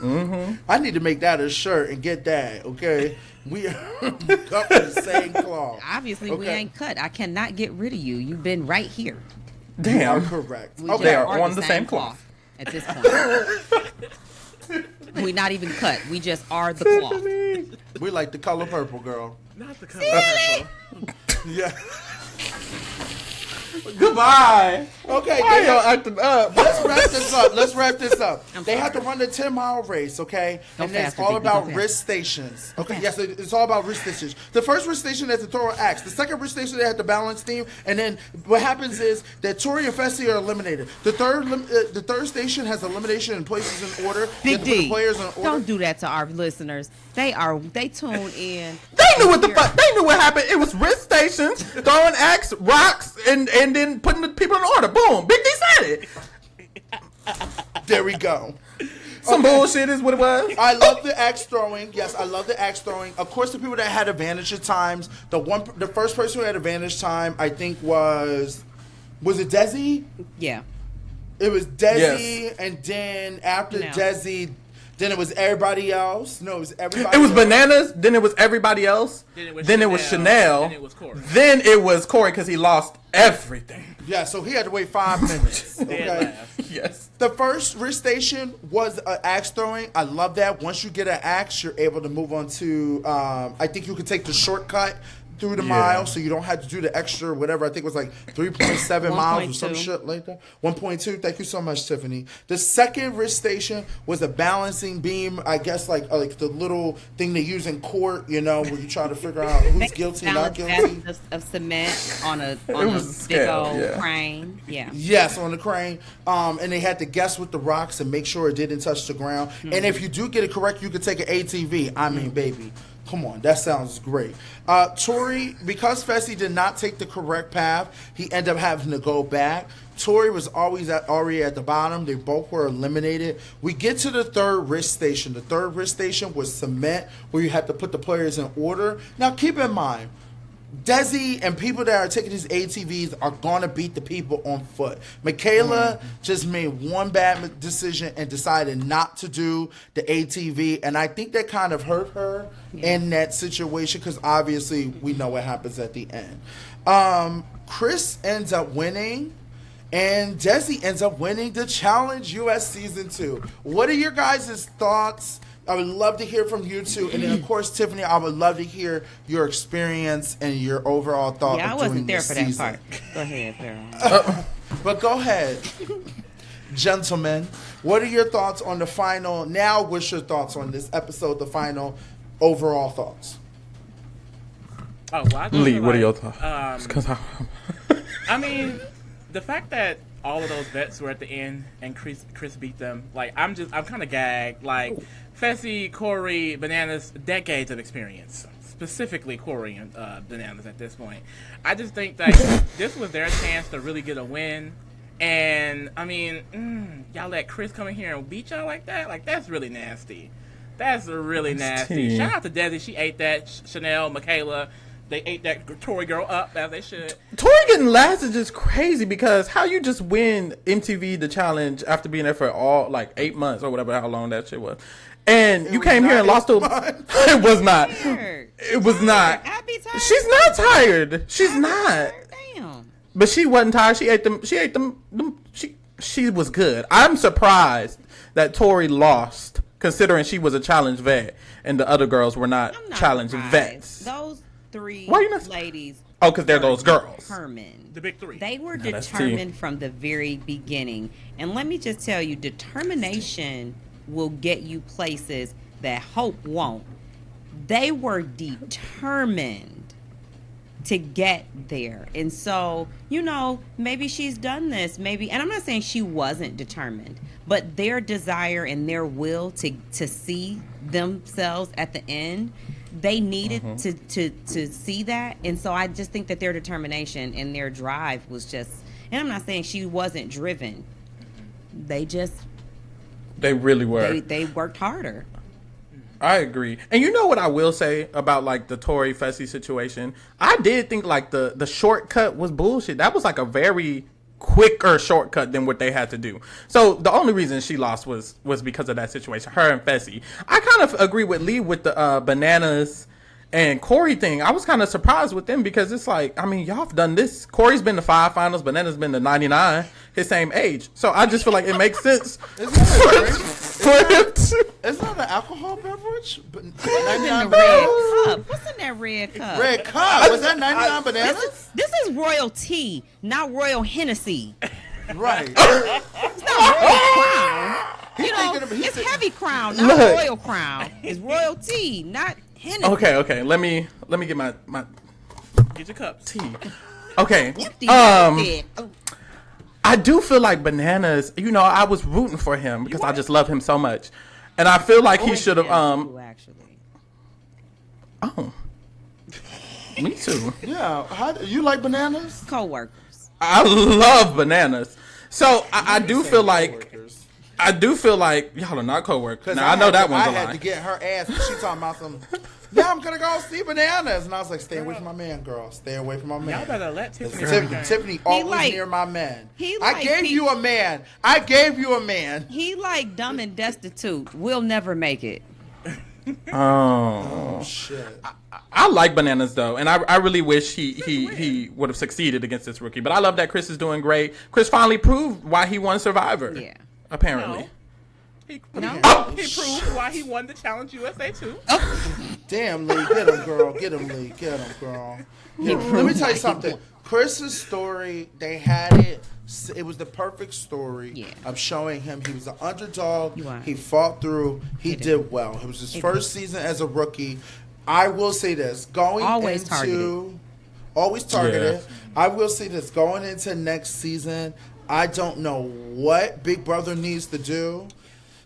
[SPEAKER 2] Mm-hmm. I need to make that a shirt and get that, okay? We are cut from the same cloth.
[SPEAKER 1] Obviously, we
[SPEAKER 2] Okay.
[SPEAKER 1] ain't cut. I cannot get rid of you. You've been right here.
[SPEAKER 2] You are
[SPEAKER 3] Damn.
[SPEAKER 2] correct.
[SPEAKER 1] We
[SPEAKER 2] Okay.
[SPEAKER 3] They are on the same cloth.
[SPEAKER 1] at this point. We're not even cut. We just are the cloth.
[SPEAKER 2] We like the color purple, girl.
[SPEAKER 4] Not the color.
[SPEAKER 2] Yeah.
[SPEAKER 3] Goodbye.
[SPEAKER 2] Okay.
[SPEAKER 3] Why
[SPEAKER 2] they
[SPEAKER 3] y'all
[SPEAKER 2] have-
[SPEAKER 3] acting up?
[SPEAKER 2] Let's wrap this up.
[SPEAKER 1] I'm
[SPEAKER 2] They
[SPEAKER 1] sorry.
[SPEAKER 2] have to run the 10-mile race, okay?
[SPEAKER 1] Go
[SPEAKER 2] And it's
[SPEAKER 1] faster,
[SPEAKER 2] all
[SPEAKER 1] Biggie,
[SPEAKER 2] about
[SPEAKER 1] go faster.
[SPEAKER 2] wrist stations. Okay,
[SPEAKER 1] Go
[SPEAKER 2] yes, it's all about wrist stations. The first wrist station they had to throw an axe. The second wrist station they had to balance team. And then what happens is that Tori and Fessy are eliminated. The third station has elimination and places in order. They
[SPEAKER 1] Big
[SPEAKER 2] have to put the
[SPEAKER 1] D,
[SPEAKER 2] players in order.
[SPEAKER 1] don't do that to our listeners. They tune in.
[SPEAKER 3] They knew what the fuck. They knew what happened. It was wrist stations, throwing axe, rocks, and then putting the people in order. Boom. Big D said it.
[SPEAKER 2] There we go.
[SPEAKER 3] Some bullshit is what it was.
[SPEAKER 2] I love the axe throwing. Yes, I love the axe throwing. Of course, the people that had advantage at times. The first person who had advantage time, I think was it Desi?
[SPEAKER 1] Yeah.
[SPEAKER 2] It was Desi,
[SPEAKER 3] Yes.
[SPEAKER 2] and then after
[SPEAKER 1] No.
[SPEAKER 2] Desi, then it was everybody else. No, it was everybody.
[SPEAKER 3] It was
[SPEAKER 2] else.
[SPEAKER 3] Bananas. Then it was everybody else.
[SPEAKER 4] Then it was
[SPEAKER 3] Chanel.
[SPEAKER 4] Then it was Corey.
[SPEAKER 3] Then it was Corey because he lost everything.
[SPEAKER 2] Yeah, so he had to wait 5 minutes.
[SPEAKER 4] Dead
[SPEAKER 2] Okay.
[SPEAKER 4] last.
[SPEAKER 3] Yes.
[SPEAKER 2] The first wrist station was axe throwing. I love that. Once you get an axe, you're able to move on to. I think you can take the shortcut through the mile, so you don't have to do the extra whatever. I think it was like 3.7 miles or some
[SPEAKER 1] 1.2.
[SPEAKER 2] shit like that. 1.2. Thank you so much, Tiffany. The second wrist station was a balancing beam. I guess like the little thing they use in court, where you try to figure out who's guilty, not guilty.
[SPEAKER 1] Balance of cement on a
[SPEAKER 3] was a
[SPEAKER 1] big
[SPEAKER 3] scale,
[SPEAKER 1] old
[SPEAKER 3] yeah.
[SPEAKER 1] crane. Yeah.
[SPEAKER 2] Yes, on the crane. And they had to guess with the rocks and make sure it didn't touch the ground. And if you do get it correct, you could take an ATV. I mean, baby. Come on, that sounds great. Tori, because Fessy did not take the correct path, he ended up having to go back. Tori was already at the bottom. They both were eliminated. We get to the third wrist station. The third wrist station was cement, where you had to put the players in order. Now, keep in mind, Desi and people that are taking these ATVs are going to beat the people on foot. Michaela just made one bad decision and decided not to do the ATV. And I think that kind of hurt her in that situation because obviously we know what happens at the end. Chris ends up winning. And Desi ends up winning the Challenge US Season 2. What are your guys' thoughts? I would love to hear from you two. And then, of course, Tiffany, I would love to hear your experience and your overall thought
[SPEAKER 1] I
[SPEAKER 2] of
[SPEAKER 1] wasn't
[SPEAKER 2] doing
[SPEAKER 1] there
[SPEAKER 2] this
[SPEAKER 1] for that
[SPEAKER 2] season.
[SPEAKER 1] part. Go ahead, Farrah.
[SPEAKER 2] But go ahead. Gentlemen, what are your thoughts on the final? Now, what's your thoughts on this episode, the final overall thoughts?
[SPEAKER 4] Oh, well,
[SPEAKER 3] Lee, what are your thoughts?
[SPEAKER 4] I mean, the fact that all of those vets were at the end and Chris beat them, like, I'm kind of gagged. Like, Fessy, Corey, Bananas, decades of experience. Specifically Corey and Bananas at this point. I just think that this was their chance to really get a win. And, I mean, y'all let Chris come in here and beat y'all like that? Like, that's really nasty. That's really nasty. Shout out to Desi. She ate that. Chanel, Michaela. They ate that Tory girl up as they should.
[SPEAKER 3] Tory getting last is just crazy because how you just win MTV The Challenge after being there for all, like, 8 months or whatever, how long that shit was. And you came here and lost to... It was not. It was not. She's not tired. She's not.
[SPEAKER 1] Damn.
[SPEAKER 3] But she wasn't tired. She ate them. She was good. I'm surprised that Tori lost, considering she was a challenge vet and the other girls were not challenge vets.
[SPEAKER 1] Those three ladies.
[SPEAKER 3] Oh, because they're those girls.
[SPEAKER 1] Determined.
[SPEAKER 4] The big three.
[SPEAKER 1] They were determined from the very beginning. And let me just tell you, determination will get you places that hope won't. They were determined to get there. And so, maybe she's done this, and I'm not saying she wasn't determined, but their desire and their will to see themselves at the end, they needed to see that. And so I just think that their determination and their drive was just, and I'm not saying she wasn't driven. They
[SPEAKER 3] really were.
[SPEAKER 1] They worked harder.
[SPEAKER 3] I agree. And you know what I will say about, like, the Tory Fessy situation? I did think, like, the shortcut was bullshit. That was, like, a very quicker shortcut than what they had to do. So the only reason she lost was because of that situation, her and Fessy. I kind of agree with Lee with the Bananas and Corey thing. I was kind of surprised with them because it's like, I mean, y'all have done this. Corey's been to 5 finals, Bananas been to 99, his same age. So I just feel like it makes sense for him to...
[SPEAKER 2] It's not an alcohol beverage? But
[SPEAKER 1] What's in the red cup? What's in that red cup?
[SPEAKER 2] Red cup? Was that 99 Bananas?
[SPEAKER 1] This is Royal Tea, not Royal Hennessy.
[SPEAKER 2] Right.
[SPEAKER 1] It's not Royal Crown. It's Heavy Crown, not Royal Crown. It's Royal Tea, not Hennessy.
[SPEAKER 3] Okay. Let me get my
[SPEAKER 4] Get your cups.
[SPEAKER 3] tea. Okay. I do feel like Bananas, I was rooting for him because I just love him so much. And I feel like he should have
[SPEAKER 1] actually.
[SPEAKER 3] Oh. Me too.
[SPEAKER 2] Yeah. How you like Bananas?
[SPEAKER 1] Co-workers.
[SPEAKER 3] I love Bananas. So I do feel like y'all are not co-workers. Now I know that one's a lie.
[SPEAKER 2] I had to get her ass. She talking about some. Yeah, I'm gonna go see Bananas, and I was like, "Stay away from my man, girl. Stay away from my man."
[SPEAKER 4] Y'all better let Tiffany.
[SPEAKER 2] Tiffany always near my man. I gave you a man.
[SPEAKER 1] He like dumb and destitute. We'll never make it.
[SPEAKER 3] Oh
[SPEAKER 2] shit.
[SPEAKER 3] I like Bananas though, and I really wish he would have succeeded against this rookie. But I love that Chris is doing great. Chris finally proved why he won Survivor.
[SPEAKER 1] Yeah.
[SPEAKER 3] Apparently.
[SPEAKER 4] No. He proved why he won the Challenge USA too.
[SPEAKER 2] Damn, Lee, get him, girl. Get him, Lee. Get him, girl. Let me tell you something. Chris's story, they had it. It was the perfect story of showing him he was an underdog. He fought through. He did well. It was his first season as a rookie. I will say this. Always targeted. Yeah. I will say this. Going into next season, I don't know what Big Brother needs to do.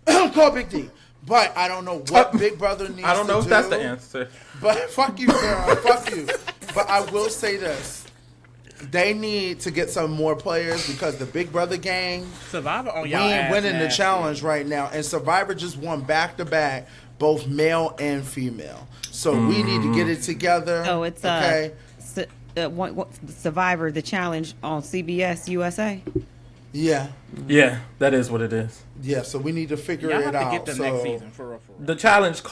[SPEAKER 2] Call Big D. But I don't know what Big Brother needs to do.
[SPEAKER 3] I don't know if that's the answer.
[SPEAKER 2] But fuck you, girl. Fuck you. But I will say this. They need to get some more players because the Big Brother gang,
[SPEAKER 4] Survivor on
[SPEAKER 2] we
[SPEAKER 4] y'all
[SPEAKER 2] ain't
[SPEAKER 4] ass
[SPEAKER 2] winning the
[SPEAKER 4] nasty.
[SPEAKER 2] challenge right now. And Survivor just won back-to-back, both male and female. So we need to get it together.
[SPEAKER 1] Oh, it's
[SPEAKER 2] okay.
[SPEAKER 1] Survivor, the challenge on CBS USA.
[SPEAKER 2] Yeah.
[SPEAKER 3] Yeah, that is what it is.
[SPEAKER 2] Yeah, so we need to figure
[SPEAKER 4] Y'all
[SPEAKER 2] it
[SPEAKER 4] have to
[SPEAKER 2] out.
[SPEAKER 4] get them next season for real.
[SPEAKER 3] The challenge :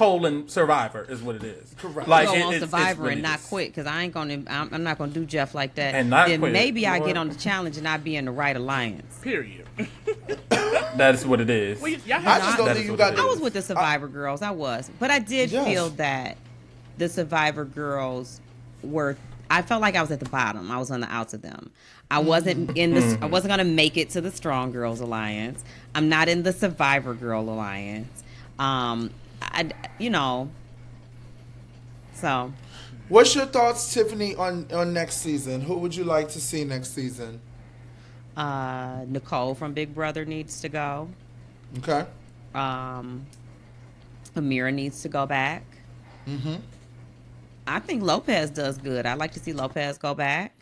[SPEAKER 3] Survivor is what it is.
[SPEAKER 2] Correct.
[SPEAKER 3] Like
[SPEAKER 1] Go on
[SPEAKER 3] it's
[SPEAKER 1] Survivor
[SPEAKER 3] really
[SPEAKER 1] and not
[SPEAKER 3] just-
[SPEAKER 1] quit because I'm not gonna do Jeff like that.
[SPEAKER 3] And not
[SPEAKER 1] then
[SPEAKER 3] quit.
[SPEAKER 1] maybe I
[SPEAKER 3] Lord.
[SPEAKER 1] get on the challenge and I be in the right alliance.
[SPEAKER 4] Period.
[SPEAKER 3] That's what it is.
[SPEAKER 4] Y'all
[SPEAKER 2] I
[SPEAKER 4] have
[SPEAKER 2] just don't
[SPEAKER 3] That
[SPEAKER 2] think
[SPEAKER 3] is
[SPEAKER 2] you
[SPEAKER 3] what
[SPEAKER 2] got
[SPEAKER 3] it
[SPEAKER 2] the
[SPEAKER 1] I was with the Survivor girls. I was, but I did
[SPEAKER 2] Yes.
[SPEAKER 1] feel that the Survivor girls were. I felt like I was at the bottom. I was on the outs of them. I wasn't in the. I wasn't gonna make it to the Strong Girls Alliance. I'm not in the Survivor Girl Alliance. So.
[SPEAKER 2] What's your thoughts, Tiffany, on next season? Who would you like to see next season?
[SPEAKER 1] Nicole from Big Brother needs to go.
[SPEAKER 2] Okay.
[SPEAKER 1] Amira needs to go back.
[SPEAKER 2] Mm-hmm.
[SPEAKER 1] I think Lopez does good. I'd like to see Lopez go back.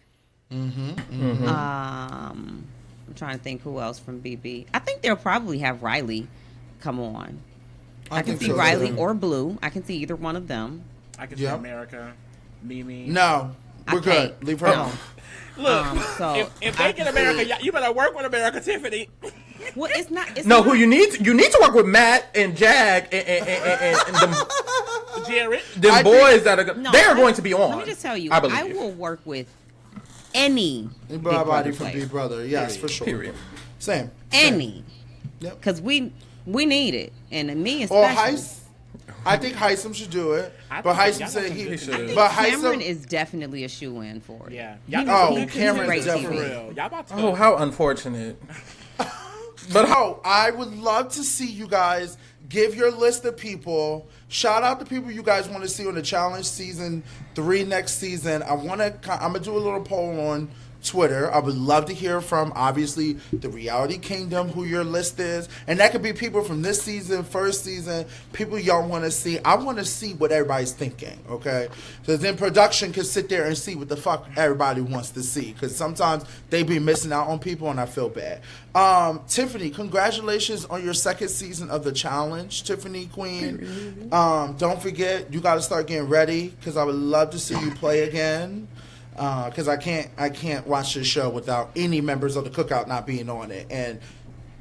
[SPEAKER 2] Mm-hmm. Mm-hmm.
[SPEAKER 1] I'm trying to think who else from BB. I think they'll probably have Riley come on. I can
[SPEAKER 2] think
[SPEAKER 1] see
[SPEAKER 2] so,
[SPEAKER 1] Riley
[SPEAKER 2] too.
[SPEAKER 1] or Blue. I can see either one of them.
[SPEAKER 4] I can see
[SPEAKER 2] Yep.
[SPEAKER 4] America, Mimi.
[SPEAKER 2] No, we're
[SPEAKER 1] I
[SPEAKER 2] good.
[SPEAKER 1] can't.
[SPEAKER 2] Leave her
[SPEAKER 1] No.
[SPEAKER 2] alone.
[SPEAKER 4] Look,
[SPEAKER 1] So
[SPEAKER 4] if
[SPEAKER 1] I
[SPEAKER 4] they get
[SPEAKER 1] can
[SPEAKER 4] America,
[SPEAKER 1] see-
[SPEAKER 4] you better work with America, Tiffany.
[SPEAKER 1] Well, it's not. It's
[SPEAKER 3] No,
[SPEAKER 1] not,
[SPEAKER 3] who you need to work with Matt and Jag and them
[SPEAKER 4] Jared.
[SPEAKER 2] I
[SPEAKER 3] boys that are
[SPEAKER 1] No,
[SPEAKER 3] they are
[SPEAKER 1] I-
[SPEAKER 3] going to be on.
[SPEAKER 1] Let me just tell you,
[SPEAKER 3] I
[SPEAKER 1] I,
[SPEAKER 3] believe.
[SPEAKER 1] will work with any Big
[SPEAKER 2] Anybody
[SPEAKER 1] Brother
[SPEAKER 2] from
[SPEAKER 1] player.
[SPEAKER 2] Big Brother. Yes,
[SPEAKER 3] Period.
[SPEAKER 2] for sure.
[SPEAKER 3] Period.
[SPEAKER 2] Same.
[SPEAKER 1] Any.
[SPEAKER 2] Yep.
[SPEAKER 1] Because we need it, and me
[SPEAKER 2] Or
[SPEAKER 1] especially.
[SPEAKER 2] Heist. I think Heisem should do it.
[SPEAKER 4] I
[SPEAKER 2] But
[SPEAKER 4] think
[SPEAKER 2] Heisem
[SPEAKER 4] y'all
[SPEAKER 2] said
[SPEAKER 4] got
[SPEAKER 2] he.
[SPEAKER 3] some-
[SPEAKER 1] I think
[SPEAKER 2] But
[SPEAKER 1] Cameron
[SPEAKER 2] Heisem.
[SPEAKER 1] is definitely a shoe-in for it.
[SPEAKER 4] Yeah.
[SPEAKER 1] He-
[SPEAKER 2] Oh,
[SPEAKER 1] he's
[SPEAKER 2] Cameron's
[SPEAKER 1] great
[SPEAKER 2] definitely-
[SPEAKER 1] TV.
[SPEAKER 4] For real. Y'all about to
[SPEAKER 3] Oh, how unfortunate. But
[SPEAKER 2] Oh, I would love to see you guys give your list of people. Shout out the people you guys want to see on the challenge season 3 next season. I'm gonna do a little poll on Twitter. I would love to hear from obviously the Reality Kingdom who your list is, and that could be people from this season, first season, people y'all want to see. I want to see what everybody's thinking. Okay, so then production can sit there and see what the fuck everybody wants to see, because sometimes they be missing out on people, and I feel bad. Tiffany, congratulations on your 2nd season of the challenge, Tiffany Queen. Don't forget, you got to start getting ready, because I would love to see you play again. Because I can't watch this show without any members of the Cookout not being on it, and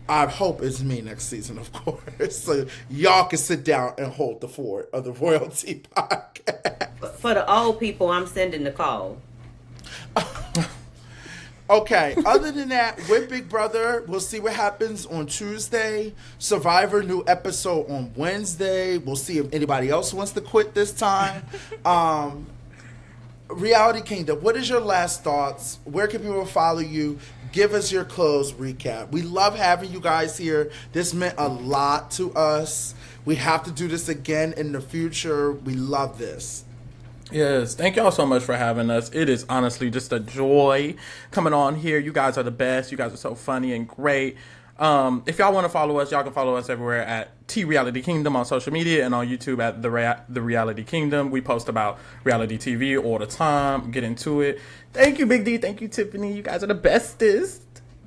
[SPEAKER 2] I hope it's me next season, of course, so y'all can sit down and hold the fort of the Royalty Podcast.
[SPEAKER 1] For the old people, I'm sending Nicole.
[SPEAKER 2] Okay, other than that, with Big Brother, we'll see what happens on Tuesday. Survivor, new episode on Wednesday. We'll see if anybody else wants to quit this time. Reality Kingdom, what is your last thoughts? Where can people follow you? Give us your close recap. We love having you guys here. This meant a lot to us. We have to do this again in the future. We love this.
[SPEAKER 3] yes, thank y'all so much for having us. It is honestly just a joy coming on here. You guys are the best. You guys are so funny and great. If y'all want to follow us, y'all can follow us everywhere at T Reality Kingdom on social media and on YouTube at the Reality Kingdom. We post about reality TV all the time. Get into it. Thank you, Big D. Thank you, Tiffany. You guys are the bestest.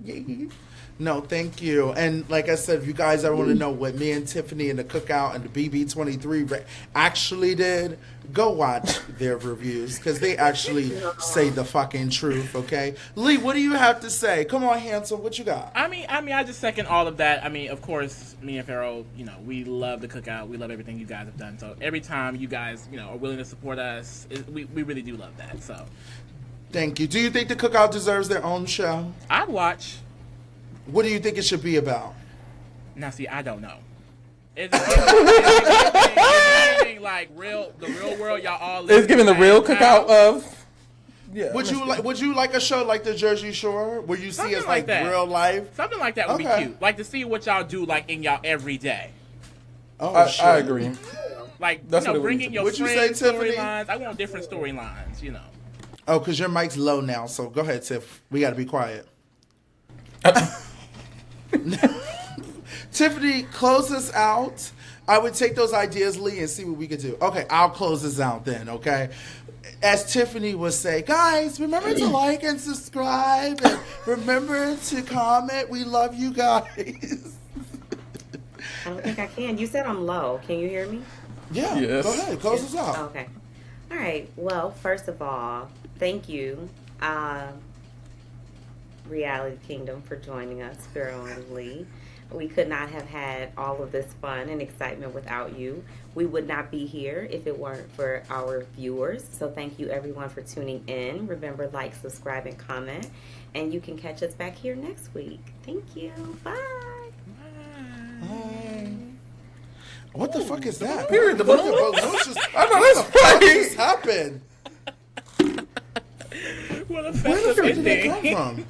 [SPEAKER 3] Yay.
[SPEAKER 2] No, thank you. And like I said, if you guys ever want to know what me and Tiffany and the Cookout and the BB23 actually did, go watch their reviews, because they actually say the fucking truth, okay? Lee, what do you have to say? Come on, handsome, what you got?
[SPEAKER 4] I mean, I just second all of that. I mean, of course, me and Pharaoh, we love the Cookout. We love everything you guys have done. So every time you guys, are willing to support us, we really do love that. So
[SPEAKER 2] Thank you. Do you think the Cookout deserves their own show?
[SPEAKER 4] I'd watch.
[SPEAKER 2] What do you think it should be about?
[SPEAKER 4] Now, see, I don't know. Is it anything like the real world y'all all live
[SPEAKER 3] It's giving the
[SPEAKER 4] in
[SPEAKER 3] real
[SPEAKER 4] now?
[SPEAKER 3] cookout of. Yeah.
[SPEAKER 2] Would you like a show like the Jersey Shore where you see
[SPEAKER 4] Something
[SPEAKER 2] us
[SPEAKER 4] like
[SPEAKER 2] like
[SPEAKER 4] that.
[SPEAKER 2] real life?
[SPEAKER 4] Something like that would be
[SPEAKER 2] Okay.
[SPEAKER 4] cute. Like to see what y'all do like in y'all everyday.
[SPEAKER 2] Oh, shit.
[SPEAKER 3] I agree.
[SPEAKER 4] Like
[SPEAKER 3] That's what it would
[SPEAKER 4] bringing
[SPEAKER 3] be.
[SPEAKER 4] your
[SPEAKER 2] What'd you
[SPEAKER 4] friends
[SPEAKER 2] say, Tiffany?
[SPEAKER 4] storylines. I want different storylines.
[SPEAKER 2] Oh, because your mic's low now, so go ahead, Tiff. We got to be quiet. Tiffany, close us out. I would take those ideas, Lee, and see what we could do. Okay, I'll close this out then, okay? As Tiffany would say, guys, remember to like and subscribe, and remember to comment. We love you guys.
[SPEAKER 1] I don't think I can. You said I'm low. Can you hear me?
[SPEAKER 2] Yeah,
[SPEAKER 3] Yes.
[SPEAKER 2] go ahead. Close us out.
[SPEAKER 1] Okay. All right. Well, first of all, thank you, Reality Kingdom, for joining us periodically. We could not have had all of this fun and excitement without you. We would not be here if it weren't for our viewers. So thank you, everyone, for tuning in. Remember, like, subscribe, and comment. And you can catch us back here next week. Thank you. Bye.
[SPEAKER 2] Bye. What the fuck is that?
[SPEAKER 3] Period. The balloon.
[SPEAKER 2] I know that's what just happened.
[SPEAKER 4] What a
[SPEAKER 2] Where the fuck
[SPEAKER 4] festive
[SPEAKER 2] did that
[SPEAKER 4] ending.
[SPEAKER 2] come from?